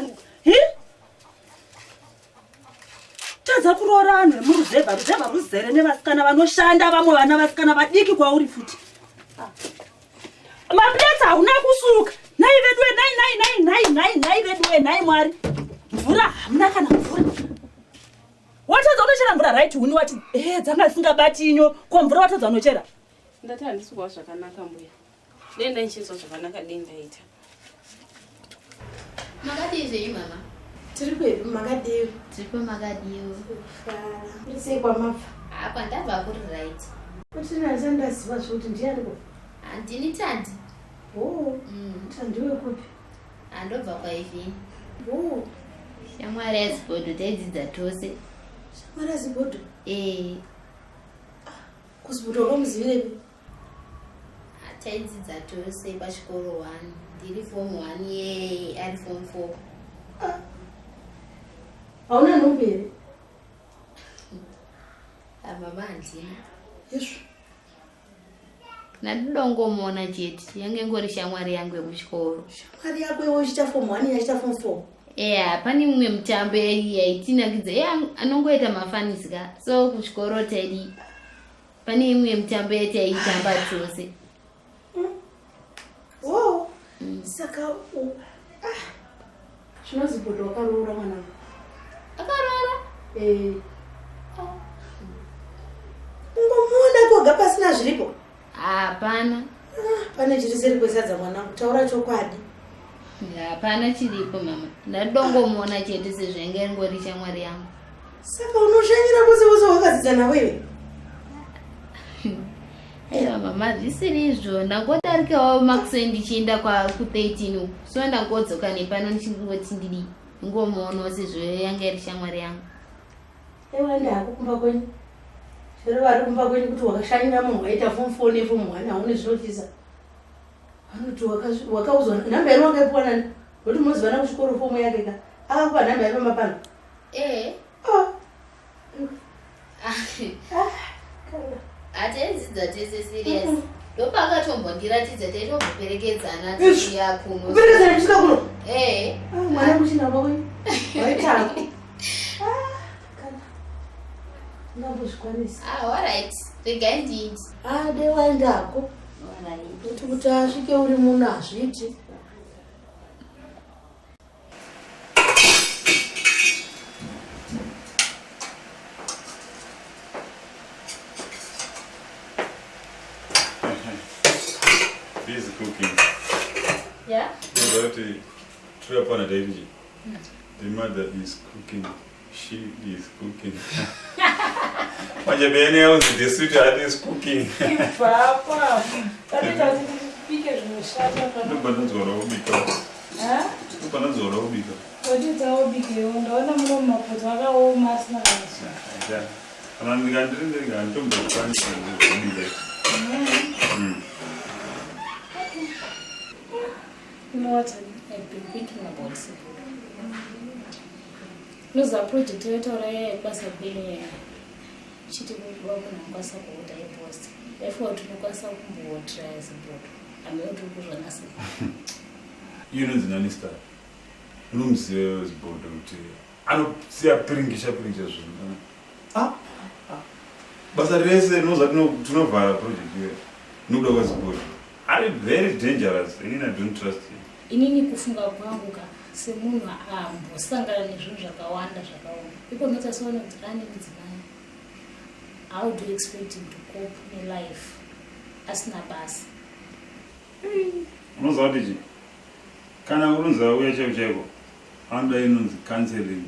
tadza kuroora vanhu vemuruzevha ruzevha ruzere nevasikana vanoshanda vamwe vana vasikana vadiki kwauri futi mapedza hauna kusuka nai vedue nai vedue nai mwari mvura hamuna kana mvura watadza unochera mvura right huni wati dzanga dzisingabati inyo ko mvura watadza unochera ndati handisikuwa zvakanaka mbuya denda nchinzwa zvakanaka dendaita makadii zvenyu mama tiri kwedu makadii tiripo makadiwo sekwa mabva apa ndabva kuri right kuti nasandaziva zvokuti ndiariko handini tandi tandiwe kupi handobva kwaivhini shamwari yazibhodho taidzidza tose shamwari yazibhodho kuzibhodho kwamuzivirepi taidzidza tose pachikoro 1 ndiri form 1 ye ari form 4 hauna nhumbi here mama handina yesu ndandidongomona chete yange ngori shamwari yangu yemuchikoro shamwari yako iwe uchita form 1 yachita form 4 pane mumwe mutambo yaitinakidza anongoita mafanisika so kuchikoro taidi pane imwe mutambo yataitamba tose Oh, saka zvinozi bhodho wakaroora mwanangu. Akaroora? Ungomuona koga pasina zviripo? Hapana. Pane chiri seri kwesadza mwanangu, taura chokwadi. Hapana chiripo mama. Ndadongomuona chete sezvenge ngori shamwari yangu. Saka unoshanyira vose wakazidzana wewe? Aiwa mama, zvisiri izvo. Ndangodarikawo makuse ndichienda ku13 uku. So ndangodzoka nepano ndichingoti ndidi ngomuonawo sezvo yanga iri shamwari yangu. Aiwa ndako kumba kwenyu. Zviro vari kumba kwenyu kuti wakashanyira munhu waita form 4 neform 1 haune zvinotisa. Vanoti wakauzwa nhamba iri wakaipiwa nani? Kuti munozivana kuchikoro fomu yake ka. Akakupa nhamba iri pamapano. Hatiendzidza tese serious. Ndopakatombondiratidza taitomboperekedzana tiri yakuno. Kuperekedzana kusvika kuno? Mwana kuchina kwenyu. Waitako. Ngambozvikwanisa. Alright. Regai nditi. Dewaendako. Kuti kuti asvike uri muno hazviti. Busy cooking. Yeah? True upon a David. The mother is cooking. She is cooking. Manje bene else the sweet is cooking. Papa. Tati pike zvinoshatya kana. Ndopandazora ubika. Ndopandazora ubika. Kodita ubike ndaona muno mapoto akaoma asina kana. Kana ndikandiri ntombo kwanisa ubika. You know what I've been thinking about Sibudu. Knows a project wetauraya basa bene chiti vakunangwasa kuita ipost. Therefore tinokwanisa kumbotraya Sibudu. Ameuti kuzvanasi. Unonzi star. Unomziva Sibudu kuti anosiya piringisha zvinhu. Basa rese rinoza tinovhara project iyoyo. Nokuda kwaSibudu. Are very dangerous. I don't trust him. Inini kufunga kwangu ka semunhu ambosangana nezvinhu zvakawanda zvakaoma. People not as one of the running mudzimai. How do you expect him to cope in life? Asina basa. Unoziva kuti kana urunzi auya chaiko anoda inonzi counseling.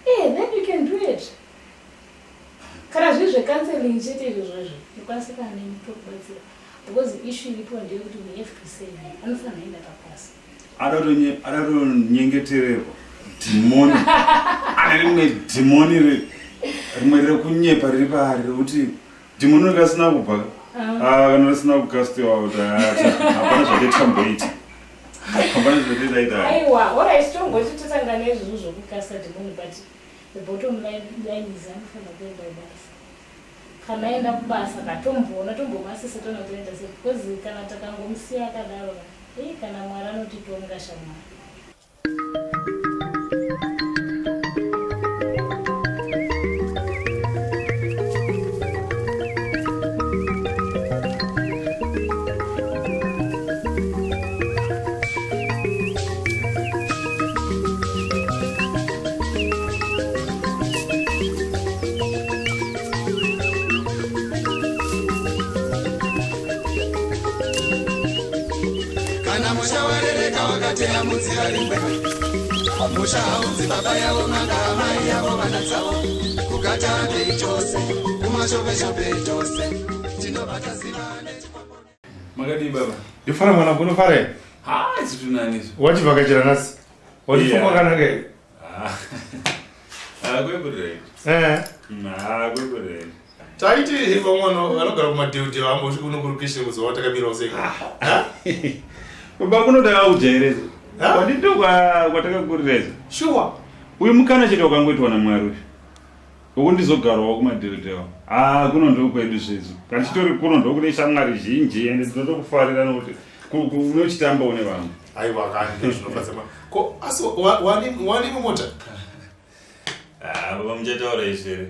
Then you can do it. Kana zvinhu zvecounseling chete izvozvo ndikwanisa kana nekutokubatsira. Because the issue iripo ndeyekuti we have to say anofanira enda papasi. Adatonyengeterepo dhimoni. Ane rimwe dhimoni rimwe rekunyepa riri paari rekuti dhimoni rikasina kubva kana risina kukastiwa kuti hapana zvaketamboita. Hapana zvaketaita. Aiwa, alright, tongotitanga nezvizvo zvokukasta dhimoni, but the bottom line is anofanira kuenda basa. Kana aenda kubasa katomboona tombomasisa tonotoenda sei because kana takangomusiya akadaro kana Mwari anotitonga shamwari. Teya munzira rimwe musha haunzi baba yavo manga mai yavo vana dzavo kugata ndei chose kumashopeshope chose tinobata zivane. Makadii baba? Ndifara mwanangu unofara here? Situnanizo. Wachivhakachira nhasi? Wachifuma wakanaka here? Kwekurendi. Kwekurendi. Taiti vamwana vanogara kumadheudheu ambosvika unokurukishire kuzowa takamirawo sei? Baba kunoda ujaireza. Wadito kwatakakurireza. Sure. Uyu mukana chete wakangoitwa naMwari uyu. Ukundizogarawo kumadheudheu. Kunondo kwedu zvezvo. Kachitori kunondo kune shamwari zhinji ende tinotokufarira nokuti unochitamba une vanhu. Aiwa kani zvinofadza. Ko asi wani mumota? Baba muchataura ishere.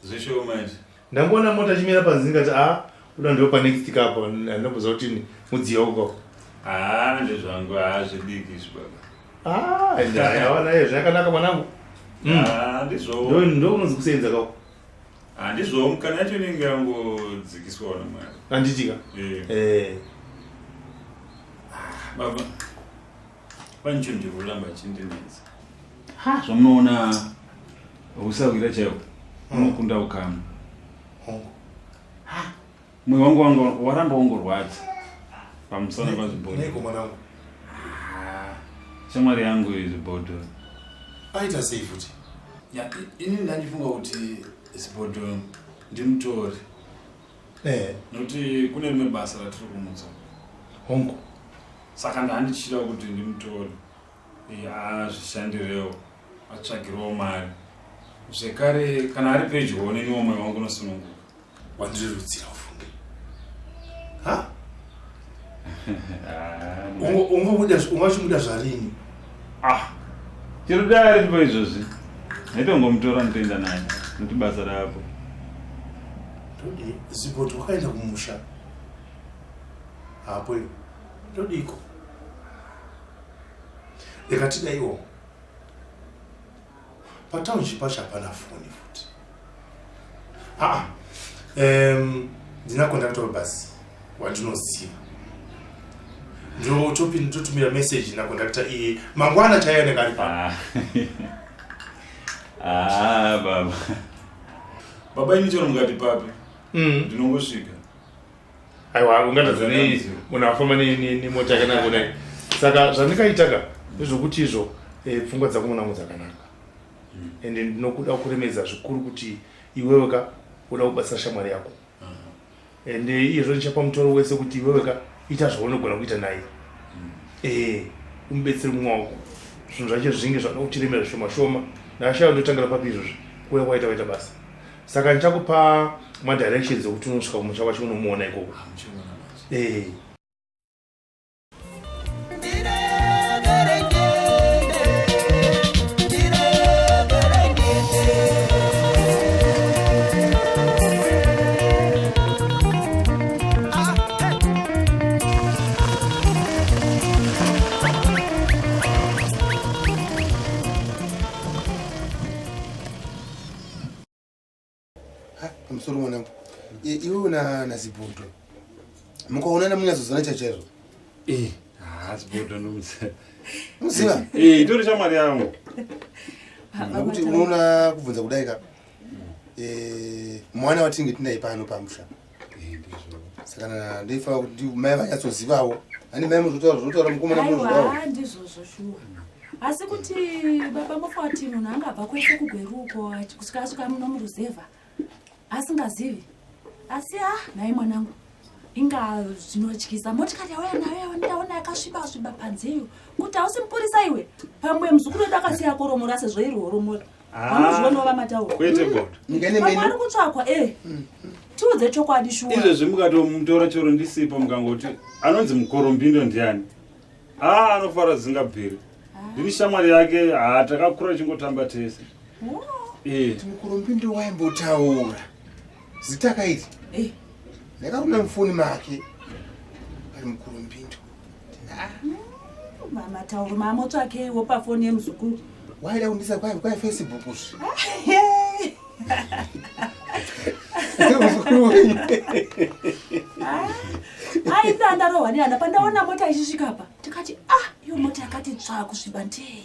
Zvishowo manje. Ndangoona mota chimira panzi ngati Uda ndio pa next kapo ndinokuza kuti mudziyo uko. Ndezvangu hazvidiki baba. Ndayaona zvakanaka mwanangu. Ndizvo. Ndo unonzi kusenza kako. Ndizvo mukana yacho inenge yangodzikiswawo naMwari. Anditika. Baba. Pane chinhu ndiri kuramba chindinetsa. Zvamunoona usawira chaiwo unokunda ukama. Mwoyo wangu waramba ungorwadza pamusana pazvibhodho. Neko mwanangu. Shamwari yangu izibhodho. Aita sei futi? Ini ndandifunga kuti zibhodho ndimutori. Nokuti kune rimwe basa ratiri kumutsa. Hongo. Saka ndandichida kuti ndimutori. Azvishandirewo. Atsvagirewo mari. Zvekare kana ari pedyo neniwo mwoyo wangu unosununguka. Wandirudzira ufunge. Ungachimuda zvarini? Tirudari ndipo izvozvi. Naitongomutora ndoenda naye. Nokuti basa rapo. Todi zibhodho wakaenda kumusha. Hapo iyo. Todiko. Ekatida iwo. Pataunji pacha hapana foni futi. Ndina conductor bus wandinoziva. Ndotumira message na conductor iyi mangwana chaiyo nekari pa. Baba ini chero mungati papi. Ndinongosvika. Aiwa ungatadzani unafamba ni mota kana kudai. Saka zvandikaitaka ndezvokuti izvo pfungwa dzako muna dzakanaka. Ende ndinokuda kuremedza zvikuru kuti iweweka uda kubasa shamwari yako. Ende izvo ndichapa mutoro wese kuti iweweka ita zvaunogona kuita naye. Umubetsere mumwe wako. Zvinhu zvacho zvinge zvada kutiremera shoma naashaya ndotangira papi izvozvi kuya kwaita basa. Saka ndichakupa madirections ekuti unosvika kumusha kwacho unomuona ikoko. Msoro mwanangu. Iwe una zibhodho. Mukaonana munyazozana chachaizvo. Zibhodho nomuziva. Muziva? Itori shamwari yangu. Nokuti unoona kubvunza kudai ka. Mwana watinge tinaye pano pamusha. Saka ndeifa kuti mai vanyatsozivawo. Ani mai muzotaura mukomana muzotaura. Ndizvozvo shuwa. Asi kuti baba mufati munhu angabva kwese kugweruko kusvika muno muruzevha. Asingazivi. Asi naye mwanangu. Inga zvinotyisa motikari yauya nayo ndaona yakasviba panzeyo. Kuti hausimpurisa iwe. Pamwe muzukuru wedu akasiya koromora sezvo iri horomora. Vanozvionawo vamatauro. Kwete bhodho. Pamwe ari kutsvakwa tiudze chokwadi shuwa. Izvezvi mukatomutora chero ndisipo mukangoti anonzi mukorombindo ndiani. Anofara zingabhiri. Ndiri shamwari yake takakura chingotamba tese. Mukorombindo waimbotaura. Zita kaiti. Ndakaona mufoni make. Ari mukorombindo. Mama tauro mama tsvake wo pafoni yemuzukuru. Waida kundisa kwa Facebook usi. Tsanda rohwani ana pandaona mota ichisvika apa. Tikati iyo mota yakati tsva kusviba ndei.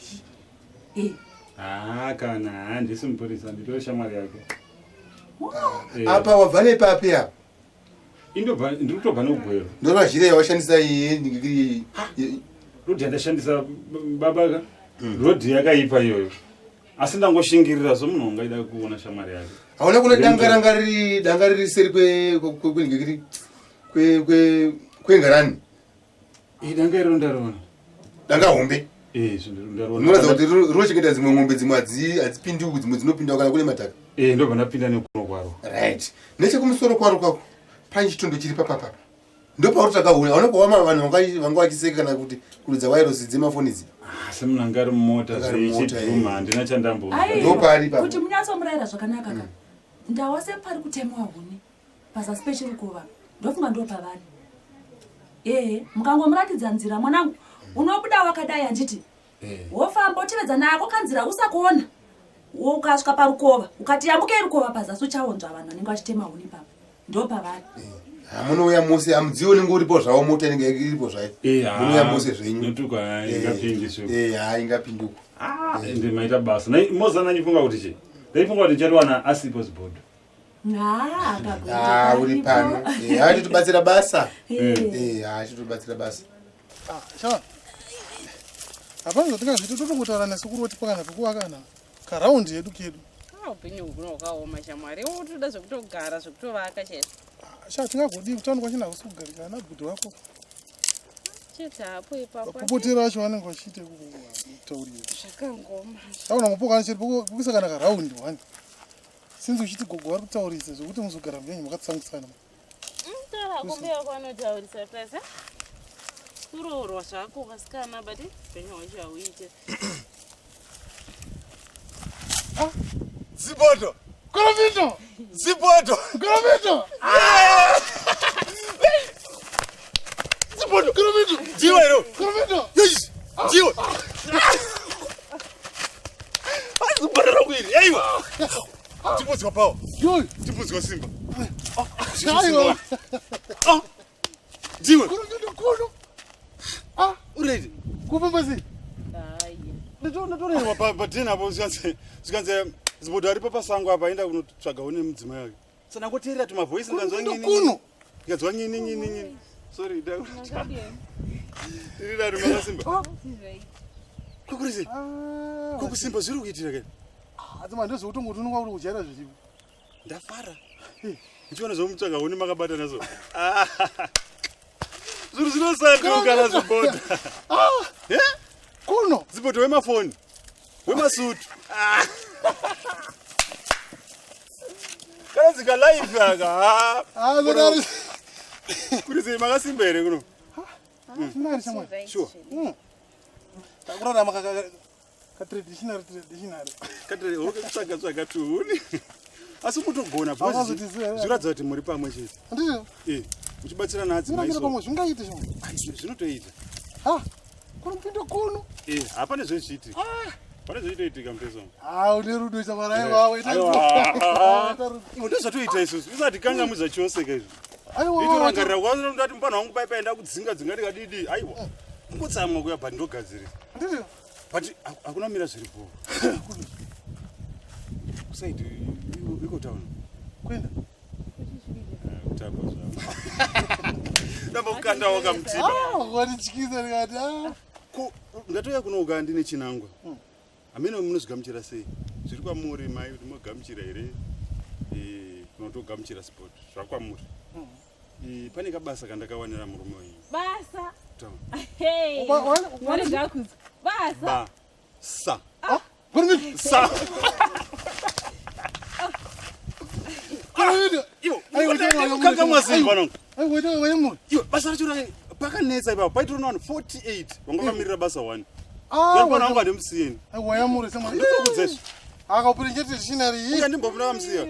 Kana handisi mupurisa nditori shamwari yake. Apa wabva nepapi apa? Ndiri kutobva nogwero. Ndorwa zhire yawashandisa iyi rodhi yandashandisa babaka. Rodhi yakaipa iyoyo. Asi ndangoshingirira somunhu ungaida kuona shamwari yake. Hauna kuna danga riri seri kwengarani? Danga iro ndarona. Danga hombe? Ndarona. Unoratidza kuti rochengeta dzimwe mombe dzimwe hadzipindi uku dzimwe dzinopinda kana kune mataka. Ndobva ndapinda nekuno kwaro. Right. Nechekumusoro kwaro kwako pane chitondo chiri papapa. Ndopauri takaona. Hauna kuona vanhu vanga vachiseka kana kuti kuridza wireless dzemafoni idzi. Asi munhu angari mumota zvichidhuma handina chandambona. Ndopari papa. Kuti munyatsomurayira zvakanaka ka. Ndawase pari kutemwa huni. Pazasi pechirikuva. ndofunga ndo pavari mukangomuratidza nzira mwanangu unobuda wakadai handiti wofamba utevedza nako kanzira usakuona ukasvika parukova ukati yambuke rukova pazasi uchaonzva vanhu vanenge vachitema huni papa ndo pavari munouya mose amudzioni ngoripo zvavo mota inenge iripo zvai munouya mose zvenyu ingapinduka ende maita basa moza nanyifunga kuti chi ndaifunga kuti chariwana asipo zibodo uri pano achitobatsira basa achitobatsira basa shava hapana zotingazviti totongotaura nesekuru wotipakana pekuwakana karaundi yedu kedu upenyu huno hwakaoma shamwari toda zvekutogara zvekutovaka chaizvo sha tingagodi utano kwachina kusi kugarika nabhudhi wako chete hapo ipapo kupotera vacho vanenge vachiite kutaurira zvakangoma auna mupokana chete pokisa kana karaundi 1 sinzi uchiti gogo vari kutaurisa zvokuti muzogara mbenyu makatsangutsana tara kumbeya kwanotaurisa tasa kuroorwa zvako vasikana but upenyu hwacho hauite Zibodo! Korovito! Zibodo! Korovito! Zibodo! Korovito! Jiwa ero! Korovito! Yes! Jiwa! Zibodo rakwiri! Aiwa! Timbuzwa pawo! Yo! Timbuzwa simba! Aiwa! Jiwa! Korovito kono! Uredi! Kupambasi! Ndatorerwa padhina apo zvikanzi zibodo aripo pasango apa aenda kunotsvaga une mudzimai wake saka ndangoteerera tumavhoisi ndanzwa nyini ndikazwa nyini sorry iri daro makasimba kukurisi kukusimba zviri kuitira kai adzima ndezvekutongoti unonga uri kujaira zvichivo ndafara ndichiona zvomutsvaga une makabatana so zviri zvinosandiukana zibodo kuno zibodo wemafoni wemasutu kana dzika live aka kuti sei makasimba here kuno sure takurarama katraditionary kutsvaga tuhuni asi mutogona zviratidza kuti muri pamwe chete muchibatsirana adzimaiso zvingaite zvinotoita kurupinda kuno hapane zvezviitika pane zvoitoitika mutesongo une rudo chamarai wawe ndozvatoita isusu usati kanga muza chose kaizvo itorangarira kwaona ndati mupana wangu paipaenda kudzinga ndikadidi aiwa ngotsamwa kuya bhati ndogadzirisa but hakuna mira zviripo kusaiti iko tauna kwenda kutapa zvavo ndambokukanda wakamutiba watityisa ndikati ngatouya kuno ukaa ndine chinangwa hamene munozvigamuchira sei zviri kwamuri mai kuti mogamuchira here kunotogamuchira sport zvakwamuri pane kabasa kandakawanira murume wenyu basa basa racho pakanetsa ipapo paitorona vanhu 48 vanga vakamirira basa 1 yapana vangu handimusiyeni wayamurese akaupirinje traditionary iyi andimbomuna vamusiya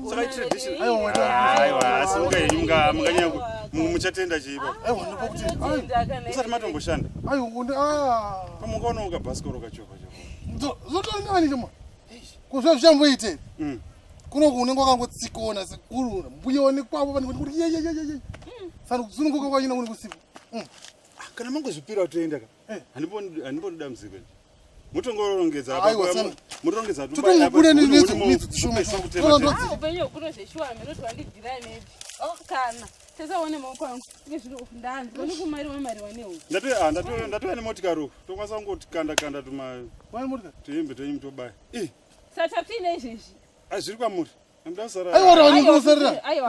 saka traditionaiwa asi muka henyu munganyanya muchatenda chiipa musati matomboshanda pamungaona uka bhasikoro kachopa zotoandani choma kuzva zvichamboite kuno kunenge wakangotsikona sekurura mbuyoni kwavo vanenge kuti yeyeyeyeye saka kuzununguka kwachina kuni kusiku kana mangozvipira toenda ka handiponi damuziko mutongorongedza mutorongedza tutongobuda nezvimidzo upenyu kuno zveshuwami notwandidzirai nepi kana tesaone maoko angu nezvinofundanzi oni kumari wemari wanehu ndatoya nemotikari uku tokwanisa kungoti kanda tuhembe twenyu tobaya satapina izvezvi zviri kwamuri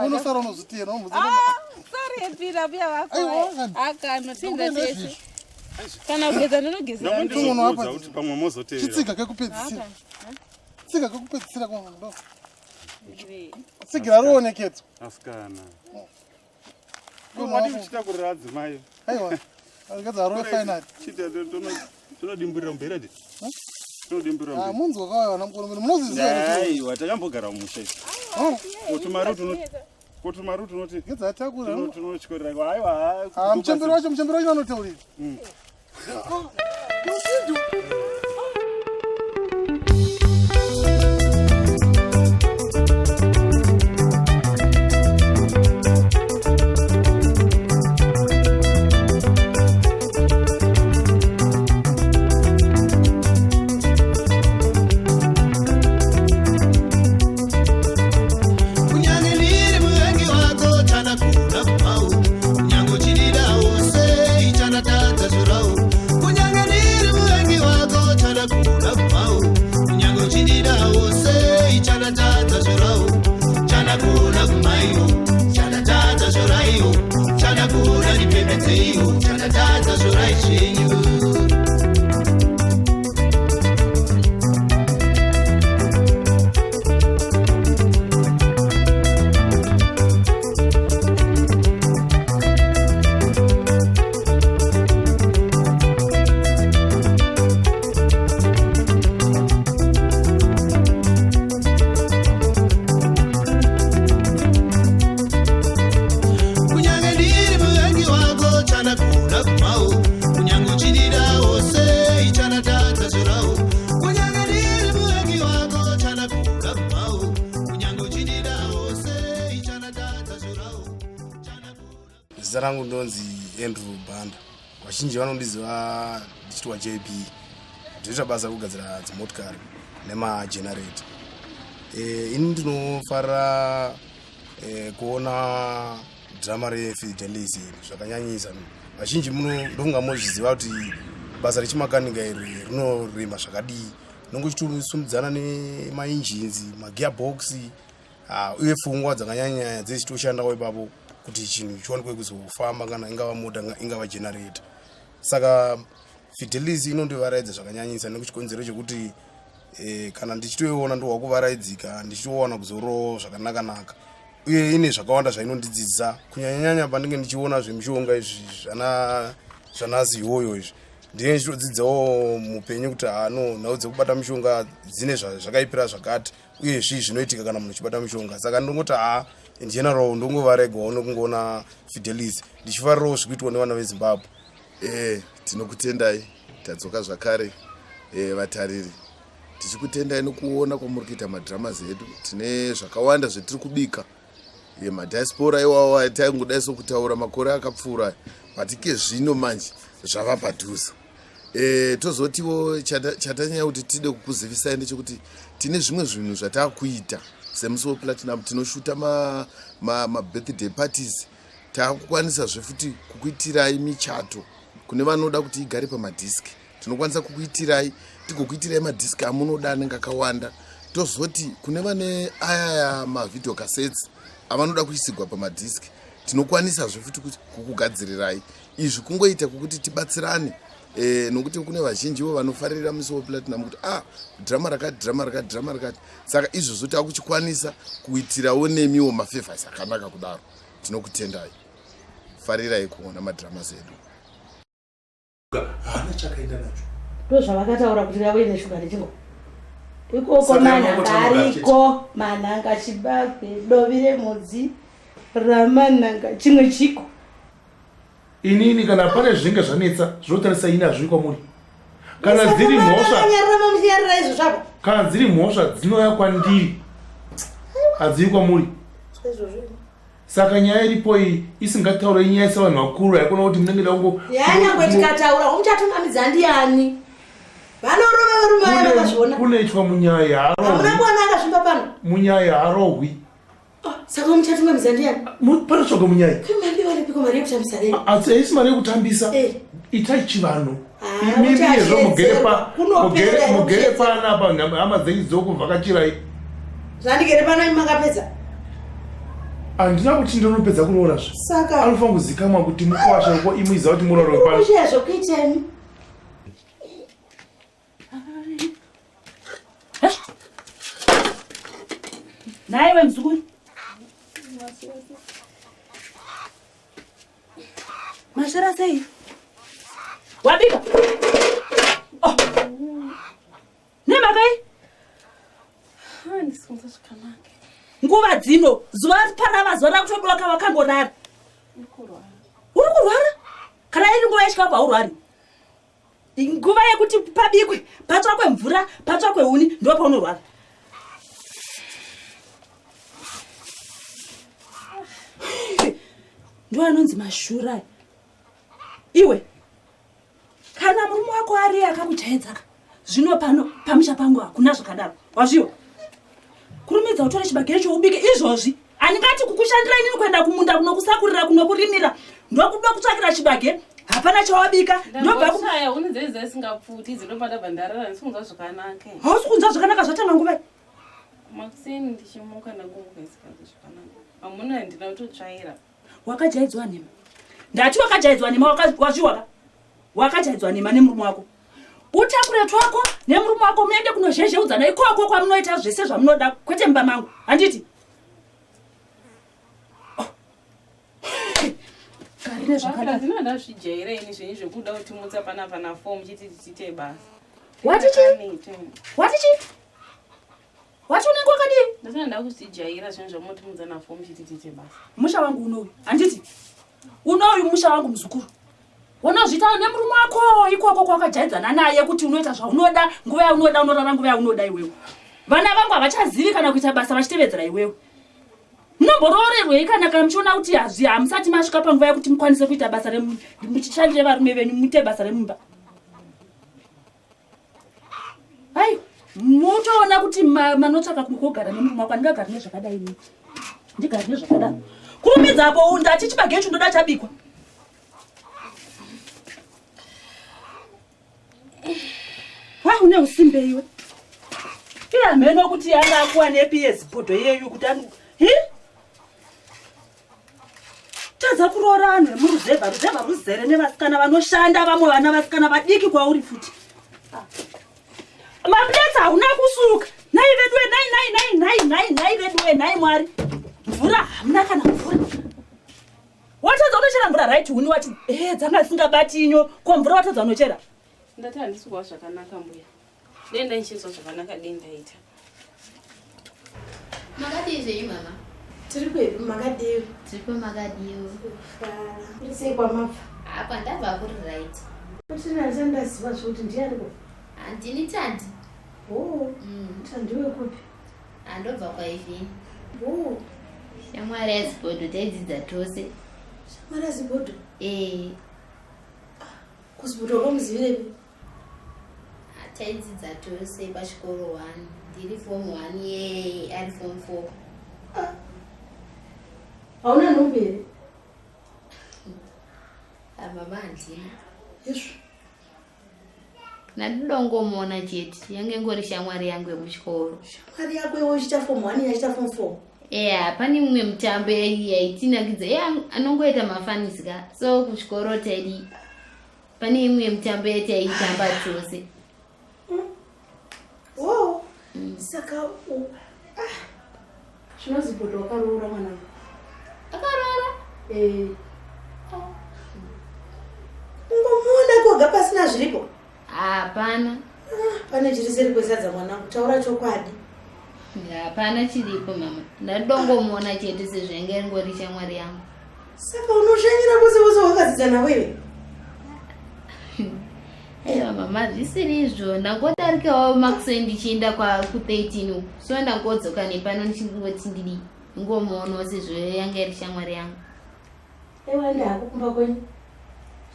unosara unozvitiyena sarepira pia vako akano tinda tese kana kugeza ndinogezera kuti pamwe mozoteera chitsiga kekupedzisira tsiga kekupedzisira kwando tsigira roonekedzwa asikana wadi uchitakurira adzimai aiwa akadza roe final tonodimburira muberedi munzi wakawaya vana mukono munozviziva aiwa takambogara mumusha utumari kuti maruti unoti ngedzatakura tinotyorera aiwa muchemberi wacho vanotaurira Zita rangu ndonzi Andrew Banda. Vazhinji vanondiziva ndichitwa JP. Ndinoita basa kugadzira dzimotokari nemagenerator. Ini ndinofarira kuona drama reFidelis zvakanyanyisa. Vazhinji ndofunga mozviziva kuti basa rechimakanika iri rinorema zvakadii. Nongochitomisumidzana nemainjins, magearbox, uye pfungwa dzakanyanya dzichitoshandawo ipapo kuti chinhu chionekwe kuzofamba kana ingava mota ingava generator. Saka Fidelis inondivaraidza zvakanyanyisa nekuchikonzero chekuti kana ndichitoiona ndowakuvaraidzika ndichitoona kuzorowo zvakanaka. Uye ine zvakawanda zvainondidzidzisa kunyanyanya pandinge ndichiona zvemishonga izvi zvanazi iyoyo izvi. Ndiye ndichitodzidzawo mupenyu kuti nhau dzekubata mishonga dzine zvakaipira zvakati uye zvinoitika kana munhu achibata mishonga. Saka ndongoti in general ndongovaregawo nokungoona Fidelis ndichifarirawo zvikuitwa nevana veZimbabwe. Tinokutendai tadzoka zvakare vatariri. Tichikutendai nokuona kwamuri kuita madramas edu. Tine zvakawanda zvetiri kubika. Madiaspora iwawo ataingodai sokutaura makore akapfuura. Patike zvino manje zvava padhuze. Tozotiwo chatanyaya kuti tide kukuzivisai ndechekuti tine zvimwe zvinhu zvatakuita semusi wePlatinum. Tinoshuta ma birthday parties. Takukwanisa zvefuti kukuitirai michato kune vanoda kuti igare pamadhiski. Tinokwanisa kukuitirai tigokuitirai madhiski amunoda anenge akawanda. Tozoti kune vane aya mavideo cassettes avanoda kuisigwa pamadhiski tinokwanisa zvefuti kukugadzirirai. Izvi kungoita kuti tibatsirane nokuti kune vazhinjiwo vanofarira musi wePlatinum kuti drama rakati. Saka izvozvo takuchikwanisa kuitirawo nemiwo mafavors akanaka kudaro. Tinokutendai. Farirai kuona madramas edu. Hana chakaenda nacho. Ndozvavakataura kuti rave neshuga nechingo. Ikoko manhanga ariko, manhanga chibagwe, dovi remudzi, ramanhanga chimwe chiko. Inini kana pane zvinge zvanetsa zvotarisa ina zviri kwamuri. Kana dziri mhosva dzinouya kwandiri hadziri kwamuri. Saka nyaya iripo iyi isingataura inyaya sevanhu vakuru yaikona kuti munenge dango nyangwe tikataura umuchatungamidza ndiani vanorova varume vakazviona kunoitwa munyaya hamuna kuona akasvimba pano munyaya harohwi. Saka umuchatungamidza ndiani panotsvaga munyaya kumambi varipiko mari yekutambisa rei asi haisi mari yekutambisa itai chivanhu imimiyezvo mugere pana hama dzenyu dzokuvhakachirai zvandigere pana makapedza. Handina kuti ndinopedza kuroora zvo. Saka anofanira kuzikamwa kuti mukwasha ko imuiza kuti muroro pano. Kuchiya zvokuiteni. Naiwe mzukuru. Mashara sei? Wabika. Oh. Nemakai? Ndisonza zvakanaka. nguva dzino zuva parava zuva rakutodoka wakangorara uri kurwara kana iri nguva yechikapu haurwari nguva yekuti pabikwe patsvakwe mvura patsvakwe uni ndo paunorwara ndo anonzi mashura iwe kana murume wako ari akakuchaidzaka zvino pano pamusha pangu hakuna zvakadaro wazviwa kurumidza utore chibagere choubike izvozvi andingati kukushandira inini kuenda kumunda kunokusakurira kunokurimira ndokuda kutsvakira chibagere hapana chawabika ndobvakushaya unidzeiza isingapfuti dzinobada bandarara ndisingunzwa zvakanaka hausi kunzwa zvakanaka zvatanga nguva makuseni ndichimuka ndakunguka isinganzwa zvakanaka hamuna ndina kutotsvaira wakajaidzwa nema ndati wakajaidzwa nema wazviwaka wakajaidzwa nema nemurume wako utakure twako nemurume wako muende kunozhezheudzana ikoko kwamunoita zvese zvamunoda kwete mumba mangu handiti ndinoda zvijaira ini zvenyu zvekuda kutimutsa panapa na fomu chiti tichite basa watichi unenge wakadii ndatoda kuzijaira zvinhu zvamunotimutsa na fomu chiti tichite basa musha wangu unoyu handiti unoyu musha wangu muzukuru unozvitaura nemurume wako ikoko kwakajaidzana naye kuti unoita zvaunoda nguva yaunoda unorara nguva yaunoda iwewe vana vangu havachazivi kana kuita basa vachitevedzera iwewe munomboroorerwei kana muchiona kuti hamusati masvika panguva yekuti mukwanise kuita basa muchishandire varume venyu muite basa remumba aiwa mutoona kuti manotsvaka kugara nemurume wako andingagari nezvakadai ini ndigari nezvakadaro kurumidzapo ndati chibagere chindoda chabikwa une usimbe iwe iya mheno kuti yanga akuwa neps bhodho yeyu kuti tadza kuroora vanhu vemuruzevha ruzere nevasikana vanoshanda vamwe vana vasikana vadiki kwauri futi mapletsa hauna kusuka nai veduwe nai veduwe nai mwari mvura hamuna kana mvura watadza unochera mvura right huni wati dzanga dzisingabati inyo ko mvura watadza unochera ndati handisikuwa zvakanaka mbuya denda nichinzwa zvakanaka dendaita makadii zvenyu mama tiri kwedu makadii tiripo makadiwo sei kwamabva apa ndabva kuri right kuti ndaisandaziva zvokuti ndianiko handini tandi tandi wekupi handobva kwaivhini shamwari yazibhodho taidzidza tose shamwari yazibhodho kuzibhodho kwamuzivirepi taidzidza tose pachikoro 1 ndiri fomu 1 ye ari fomu 4 hauna nhumbi here mama handina yesu nandidongomona chete yange ngori shamwari yangu yemuchikoro shamwari yako iwe uchiita fomu 1 yachiita fomu 4 pane mumwe mutambo yaitinakidza anongoita mafanisika so kuchikoro taidi pane imwe mutambo yataitamba tose saka zvinozi bhodho wakaroora mwanangu akaroora ungomuona koga pasina zviripo hapana pane chiri seri kwesadza mwanangu taura chokwadi hapana chiripo mama ndadongomuona chete sezvenge ngori shamwari yangu saka unoshanyira vose vose wakadzidza navo iwe aiwa mama zvisiri izvo ndangodarikawo makuseni ndichienda ku13 uku so ndangodzoka nepano ndichingoti ndidi ngomuonawo sezvo yanga iri shamwari yangu aiwa ndihako kumba kwenyu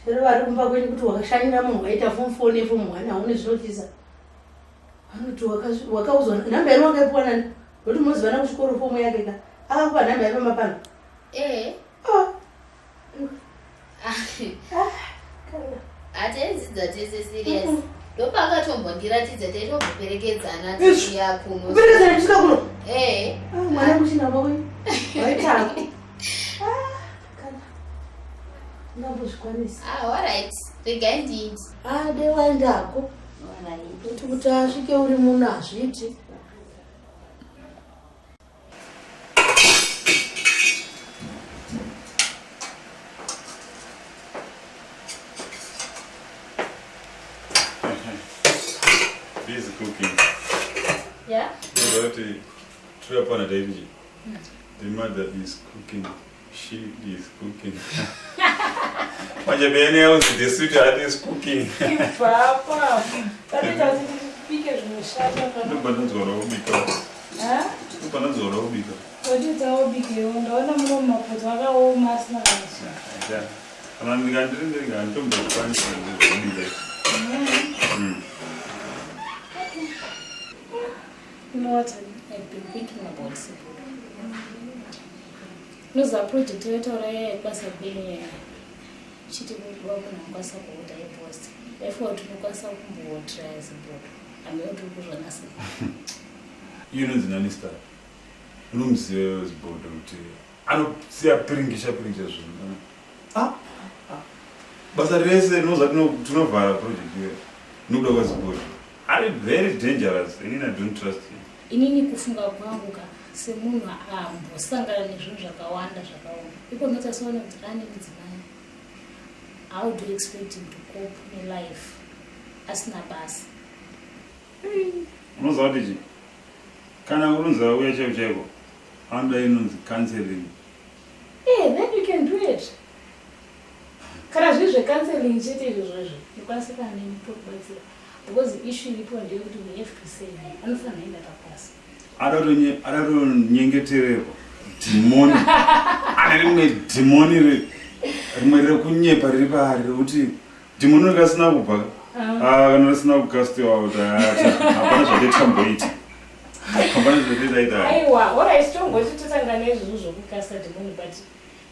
zvero vari kumba kwenyu kuti wakashanyira munhu waita fomu 4 nefomu 1 haune zvinotisa vanoti wakaudzwa nhamba yenu wakaipiwa nani nokuti munozivana kuchikoro fomu yake ka akakupa nhamba yepamapano hataidzidza tese serious ndopakatombondiratidza taitombopekedzana tichiya kuno mwana kuchinamba kwenyu waitako ndambozvikwanisa alright regai ndindi dewaendako kuti asvike uri muno hazviiti busy cooking. Yeah? Ndoda kuti tiri apana taiviji The mother is cooking. She is cooking. Manje bene house the sweetheart is cooking. Papa. Tata pike zvinoshaja kana. Ndobanzora ubika. Ndobanzora ubika. Wadita ubike ndaona muno mapoto akaoma asina kasi. Kana ndingandiri ndombe kwanisa ubika. You know what I've been thinking about Sibudu. Noza project yetaura basa bene chiti vamunokwanisa kuita yepost therefore tinokwanisa kumbotry Sibudu ameuti kuzvanasi unonzi nanista unomuziva Sibudu kuti anosiya piringisha zvinhu basa rese rinoza tinovhara project iyoyo nokuda kwaZibudu ari very dangerous inini I don't trust him. Inini kufunga kwangu ka semunhu ambosangana nezvinhu zvakawanda zvakaoma ipo notasaona kuti ane mudzimai. How do you expect him to cope in life asina basa? Unoziva kuti kana unonzi uya chaiko anoda inonzi counseling. Then you can do it. Kana zviri zvecounseling chete izvozvo ndikwanisa kana nekubatsira because issue iripo ndeyekuti we have to say anofanira kuenda tapasi. Adatonyengetererwa dhimoni ane rimwe dhimoni rimwe rekunyepa riri paari rekuti dhimoni rikasina kubva kana risina kukastiwa kuti hapana zvatetamboita hapana zvatetaita. Aiwa orai tongoti tosangana nezvizvo zvokukasta dhimoni but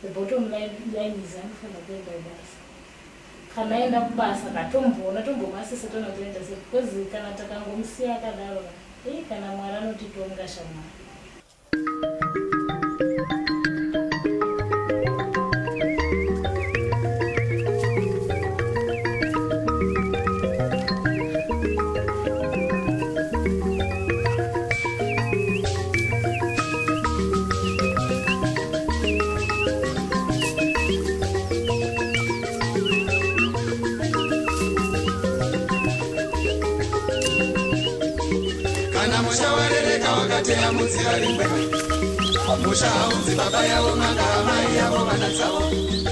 the bottom line is anofanira kuenda kubasa. Kana aenda kubasa katomboona tombomasisa tona kuenda sei because kana takangomusiya akadaro kana Mwari anotitonga shamwari. Teya mudzira rimwe musha haunzi baba yavo manga amai yavo vana dzavo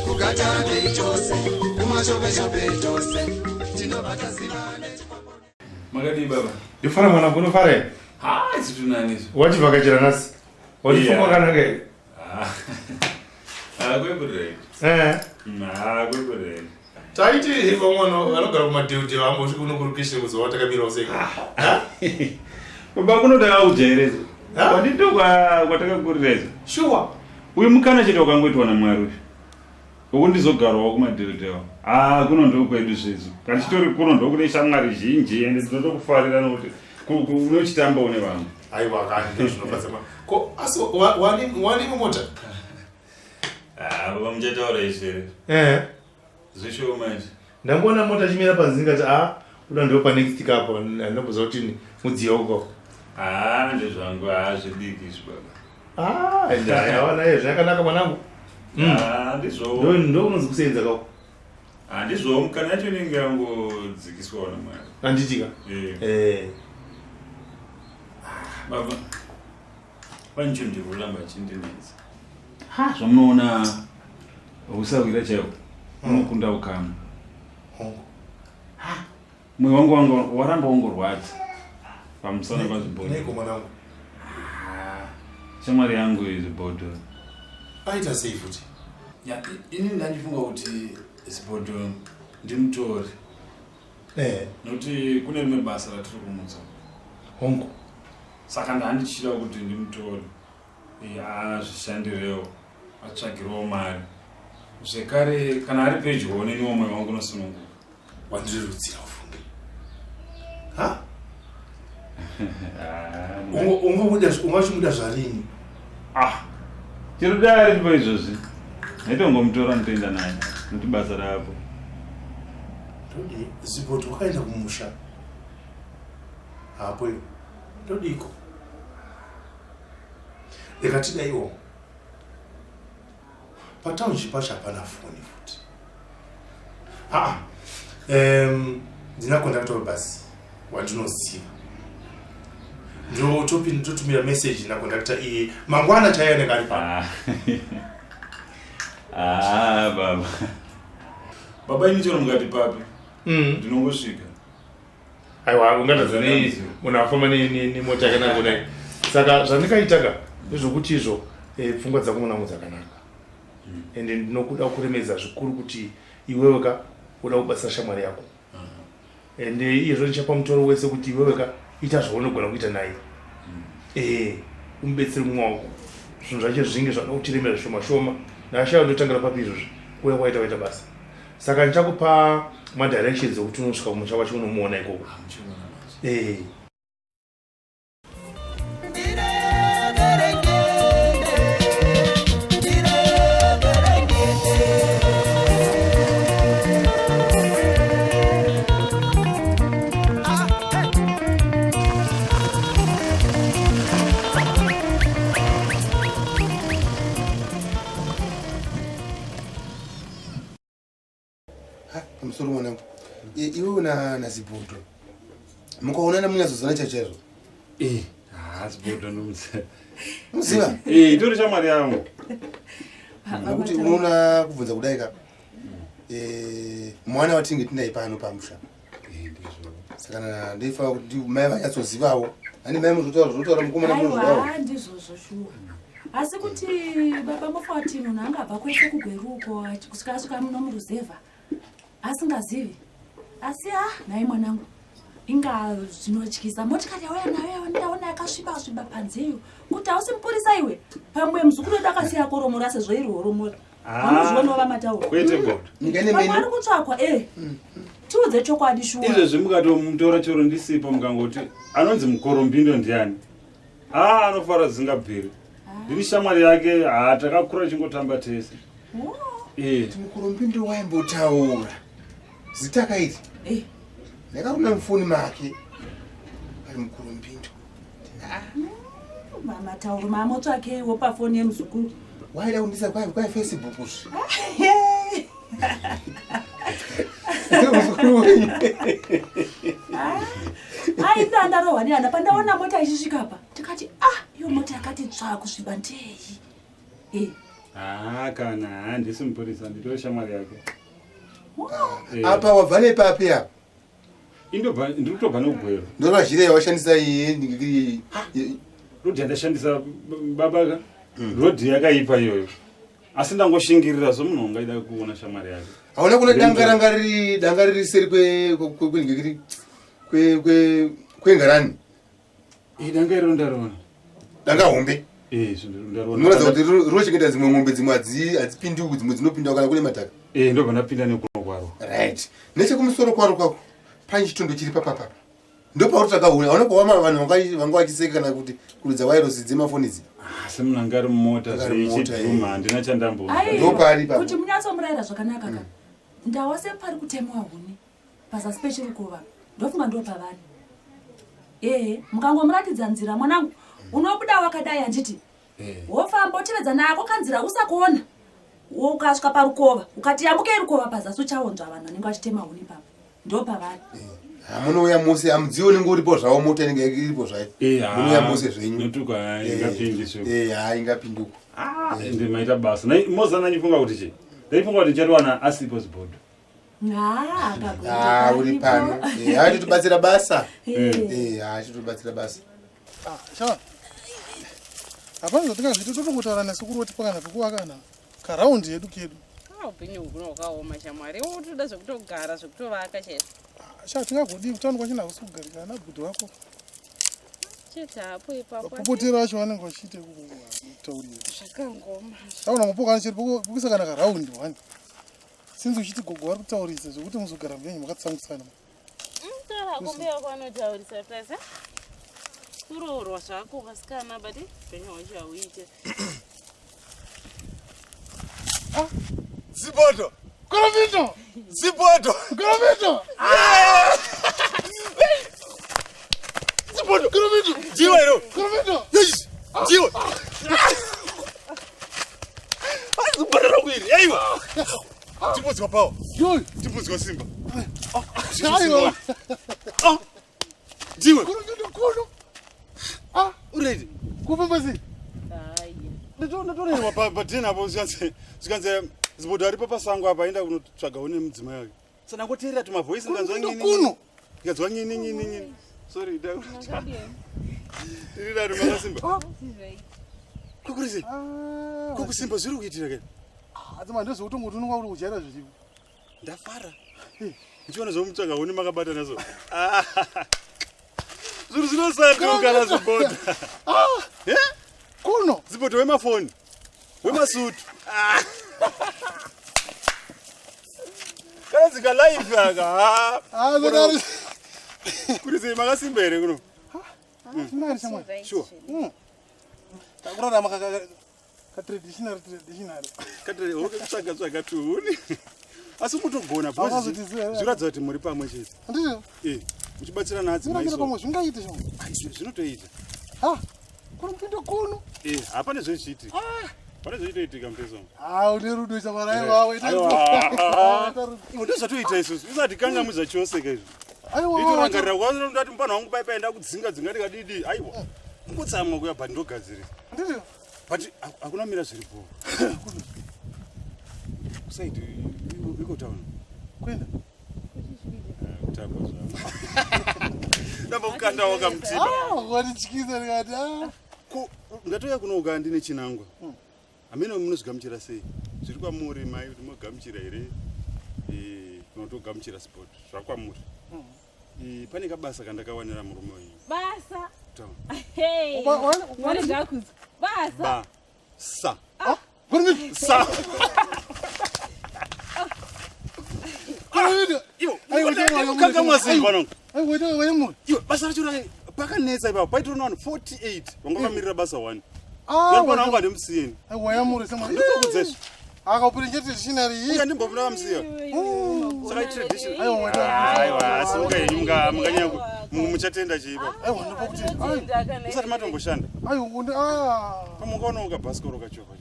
kugata veichose kumashopeshope chose tinobata zivane makadii baba ndifana mwana kunofara zitunanizo wachivhakachira nhasi watifunga kanaka kwekureid taiti vamwana vanogara kumadheudheu ambosvika unokurukishire kuziva watakamirawo sei baba kunoda ujaireza wadito kwatakakurireza sure uyu mukana chete wakangoitwa naMwari uyu wokundizogarawo kumadheudheu kunondo kwedu zvezvo kana chitori kunondo kune shamwari zhinji ende tinotokufarira nokuti unochitamba une vanhu. Aiwa kani ndozvinofadzama ko asi wani mumota baba muchataura izvere zvisho manje ndangona mota chimira panzi ngati uda ndo pa next kapo ndinobuza kuti mudziyo uko ndezvangu zvidiki izvi baba ndayawana izvo zvakanaka mwanangu ndizvo ndo unonzi kusenza kako ndizvo mukana yacho inenge yangodzikiswawo naMwari anditika baba pane chinhu ndiri kuramba chindinetsa zvamunoona usawira chaiko unokunda ukama mwoyo wangu waramba wongorwadza pamusana paZibudu shamwari yangu iZibudu aita sei futi ini ndandifunga kuti Zibudu ndimutori nokuti kune rimwe basa ratiri kumutsa hongu saka ndandichida kuti ndimutori azvishandirewo atsvagirewo mari zvekare kana ari pedyo neniwo mwoyo wangu unosununguka wandirirudzira ufunge ungachimuda zvarini tirudari ripo izvozvi naitongomutora ndoenda naye nokuti basa rapo todi Zibudu wakaenda kumusha hapo todiko ikatidaiwo pataunji pacho hapana foni futi ndina conductor bus wandinoziva ndotumira message na conductor mangwana chayane kali pa baba ini choro mungati papi ndinongosvika aiwa ungatazani unafamba ni mota kana kudai saka zvandikaitaka ndezvokuti izvo pfungwa dzako muna dzakanaka ende ndinokuda kuremedza zvikuru kuti iweweka uda kubasa shamwari yako ende izvo ndichapa mutoro wese kuti iweweka ita zvaunogona kuita naye umubetsere mumwe wako zvinhu zvacho zvinge zvada kutiremera shoma shoma naashaya ndotangira papi izvozvi uye waita basa saka ndichakupa madirections ekuti unosvika kumusha kwacho unomuona ikoko Msuru mwanangu, iwe una zibuto. Mkaonana mnazozana chachezo. Zibuto nomse. Mziva? Itori shamwari yangu. Nokuti unoona kubvunza kudaika. Mwana watinge tindai pano pamusha. Saka ndeifa kuti mai vanyatsozivawo. Ani mai muzotaura mukomana munozvawo. Aiwa ndizvozvo shuwa. Asi kuti baba mufati munhu angabva kwese kugweruko kusvika muno muruzevha. Asingazivi. Asi nai mwanangu. Inga zvinotyisa motikari yauya nayo ndaona yakasviba panzeyo. Kuti ausimupurisa iwe. Pamwe muzukuru dakasiya koromora sezvo iri horomora. Vanozviona vamatauro. Kwete god. Ngene meni. Ari kutsvakwa tiudze chokwadi shuwa. Izvo zvimukatomutora choro ndisipo mukangoti anonzi mukorombindo ndiani. Anofara zingabviri. Ndiri shamwari yake takakura chingotamba tese. Mukorombindo waimbotaura. Zita iri. Ndakaruna mufoni make. Ari mukorombindo. Mama tauro mama tsvake wopa foni yemuzukuru. Waida kundisa kwa Facebook uzi. Ai ndandarohwa neana pandaona mota ichisvika pa. Tikati iyo mota yakati tsva kusviba ndei. Kana handisi mupurisa nditori shamwari yake. Apa wabvane papi apa? Ndiri kutobva nogwero. Ndorwa zvire yawashandisa iye ndingiri rodhi yandashandisa babaka. Rodhi yakaipa iyoyo. Asi ndangoshingirira somunhu ungaida kuona shamwari yake. Hauna kuna danga riri seri kwengarani. Danga iro ndarona. Danga hombe. Ndarona. Unoratidza kuti rochengeta dzimwe mombe dzimwe hadzipindi uku dzimwe dzinopinda kana kune mataka. Ndobva ndapinda nekuno kwaro. Right. Nechekumusoro kwaro kwako pane chitondo chiri papapa. Ndopauri takaona. Hauna kuona vanhu vanga vachiseka kana kuti kurudza wireless dzemafoni idzi. Asi munhu angari mumota zvichidhuma handina chandambo. Ndopari papo. Kuti munyatsomurayira zvakanaka ka. Ndawase pari kutemwa huni. Pasa special kuva. Ndofunga ndo pavari. Mukangomuratidza nzira mwanangu. Unobuda wakadai handiti. Wofamba utevedza nako kanzira usakuona. Ukasvika parukova. Ukati yambuke rukova pazasi uchaonzva vanhu vanenge vachitema huni papa. Ndo pavari. Munouya mose hamudzioni ngoripo zvavo mota inenge iripo zvayo. Munouya mose zvenyu. Notuka ingapindi. Ingapinduka. Ende maita basa. Moza nanyifunga kuti chi? Ndaifunga kuti chariwana asipo zibodo. Uri pano. Achitobatsira basa. Achitobatsira basa. Shawa. Hapana zotika zvitu totokutaura nesukuru woti pakana pekuwakana. Karaundi yedu kedu. Upenyu hunokaoma shamwari. Utoda zvekutogara zvekutovaka chete. Shawa tingagodi utano kwachina kusugarika na bhudhu wako. Chete hapo ipapo. Popotera wacho vanenge vachiite kutaurira. Zvakangoma. Tauna mupokana chiri pokisa kana karaundi wani. Sinzi uchiti gogo vari kutaurisa zvokuti muzogara mvenyu makatsangutsana. Tara kumbeya kwanotaurisa tasa. Kuroorwa zvako vasikana bati upenyu hwacho hauite. Ziboto! Korombindo! Ziboto! Korombindo! Ziboto! Korombindo! Jiwa iro! Korombindo! Yes! Jiwa! Ziboto rakwiri! Aiwa! Timbudzi papawo. Yo, timbudzi simba. Aiwa. Jiwe. Korombindo kono. kureti kufamba sei ndatorerwa padhinapo zvikanzi zibodo aripo pasango apa aenda kunotsvaga une mudzimai wake sana ngoteerera tumavhoisi kuno ikadzwa nyini sorry iridari makasimba kukurisi kukusimba zviri kuitira kai adzima ndezvekutongo tunonga kuti kujaira zvichivo ndafara ndichiona zvomutsvaga une makabata nazo zviri zvinosandiukana zibodo kuno zibodo wemafoni wemasutu kana zikalive aka kurisi makasimba here kuno sure takurarama katraditionary tsvaga tuhuni asi mutogona zviratidza kuti muri pamwe chete muchibatsirana adzimaiso zvingaite zvinotoita kuri mupinda kuno hapane zvezviitika pane zvoitoitika mupeso une rudo chamaraiwawe ndozvatoita isusu isati kanga muza chose kaizvo itorangarira kwandati mupana wangu paipaenda kudzinga ndikadidi aiwa ngotsamwa kuya but ndogadzirisa but hakuna mira zviripo kusaidi iko town kwenda kutamba zvavo ndambokanda wakamutima watityisa ndikati ngatoya kunougaya ndine chinangwa hamene munozigamuchira sei zviri kwamuri mai kuti mogamuchira here kunotogamuchira sport zvakwamuri pane kabasa kandakawanira murume wenyu basa basa racho pakanetsa ipapo paitoona vanhu 48 vanga vamirira basa 1 yapana vangu handimusiyeni wayamurekudzezvo akapuri ngetraditionary uya ndimbopinda kamusiya saka traditionasi unga henyu munganyanya muchatenda chiipa musati matomboshanda pamungaona uka bhasikoro kachoka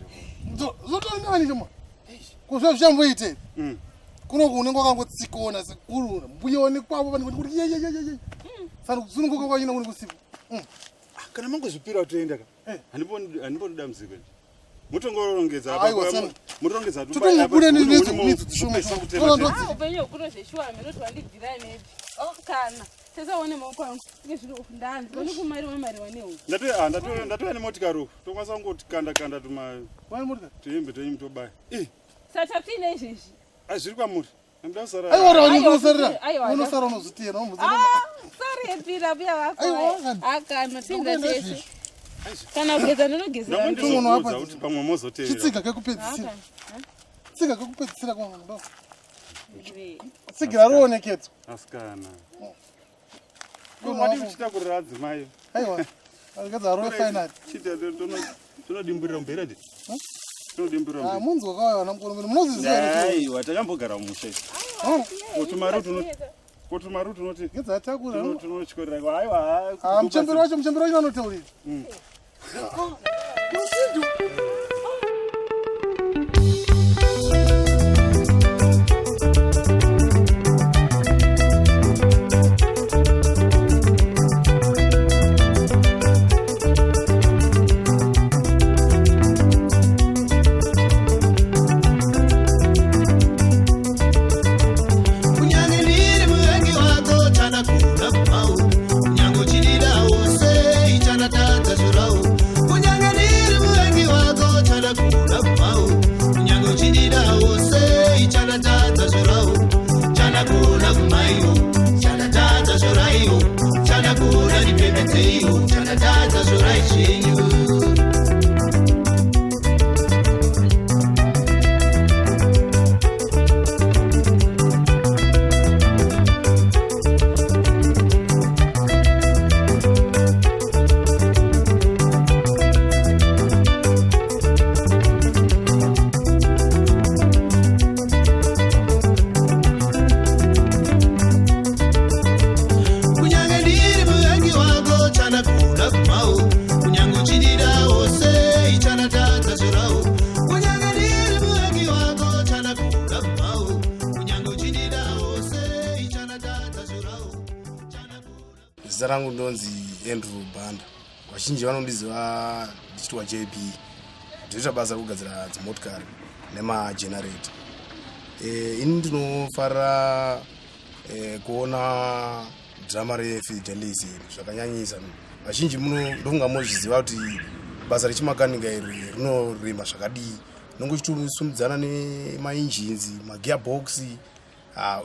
zotori nani chama kuzva zvichamboitei kuno kunenge wakangotsikona sekuru mbuya one kwavo vanenge kuti yeyeyeyeye saka kusununguka kwanyina kune kusiku kana mangozvipira kutoenda ka handiponi damuziko mutongorongedza tutongobuda nezvimidzi upenyu hwekunozveshuwa mheroti wandibvira nepi kana tesaone maoko angu ngezviri ofundanzi oni kumari wemari wanehu ndatoya nemotikari uku tokwanisa kungoti kanda tuhembe twenyu mutobaya saka tiine izvezvi zviri kwamuri unosara unozvitiyera sarepira buya vako akana tinda tese kana kugeza ndinogezauti pamwe mozoteera chitsiga kekupedzisira tsiga kekupedzisira kwanga tsigira roonekedzwa asikana wati muchida kurira adzimai aiwa akedza rove final tonodimburira mubheradi munzi wakauya vana mukonomeni munozviziva takambogara mumusha kotumari tunoti tunotyorera aiwa muchemberi wacho anotaurira vazhinji vanondiziva ndichitwa JB. Ndinoita basa rekugadzira dzimotikari nemagenerator. Ini ndinofarira kuona drama reFidelis zvakanyanyisa. Vazhinji muno ndofunga mozviziva kuti basa rechimakanika iri rinorema zvakadii. Nongochitomisumidzana nemainjins, magearbox,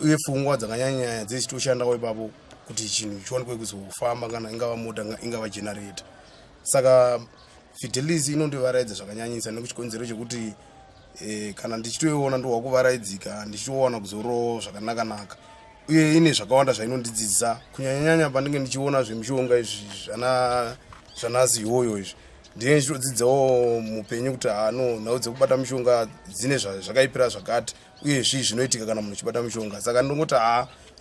uye pfungwa dzakanyanya dzechitoshandawo ipapo kuti chinhu chionekwe kuzofamba kana ingava mota ingava generator. Saka Fidelis inondivaraidza zvakanyanyisa nekuchikonzero chekuti kana ndichitoiona ndowakuvaraidzika ndichitoona kuzorowo zvakanaka. Uye ine zvakawanda zvainondidzidzisa kunyanyanya pandinge ndichiona zvemishonga izvi zvanazi iyoyo izvi. Ndiye ndichitodzidzawo mupenyu kuti nhau dzekubata mishonga dzine zvakaipira zvakati uye zvinoitika kana munhu achibata mishonga. Saka ndongoti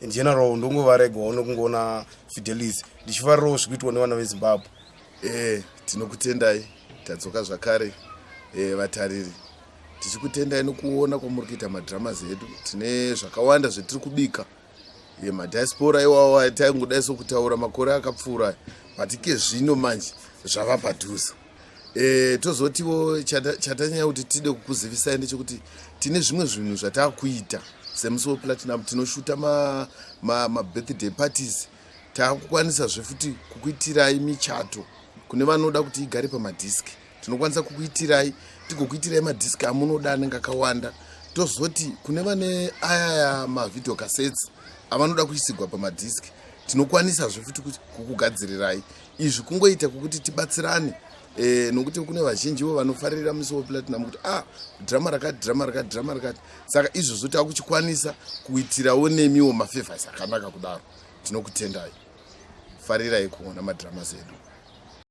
general ndongovaregwawo nokungoona Fidelis ndichifarirawo zvikuitwa nevana veZimbabwe. Tinokutendai tadzoka zvakare vatariri. Tichikutendai nokuona kwamuri kuita madramas edu. Tine zvakawanda zvetiri kubika. Madiaspora iwawo ataingodai sokutaura makore akapfuura patike zvino manje zvava padhuze. Tozotiwo chatanyanya kuti tide kukuzivisai ndechekuti tine zvimwe zvinhu zvatakuita seMusiwo Platinum. Tinoshuta birthday parties. Takukwanisa zvefuti kukuitirai michato kune vanoda kuti igare pamadhiski. Tinokwanisa kukuitirai tigokuitirai madhiski amunoda anenge akawanda. Tozoti kune vane aya mavideo cassettes avanoda kuisigwa pamadhiski tinokwanisa zvefuti kukugadzirirai. Izvi kungoita kuti tibatsirane nokuti kune vazhinjiwo vanofarira Musiwo Platinum kuti drama rakati. Saka izvozvo takuchikwanisa kuitirawo nemiwo mafavors akanaka kudaro. Tinokutendai. Farirai kuona madramas edu.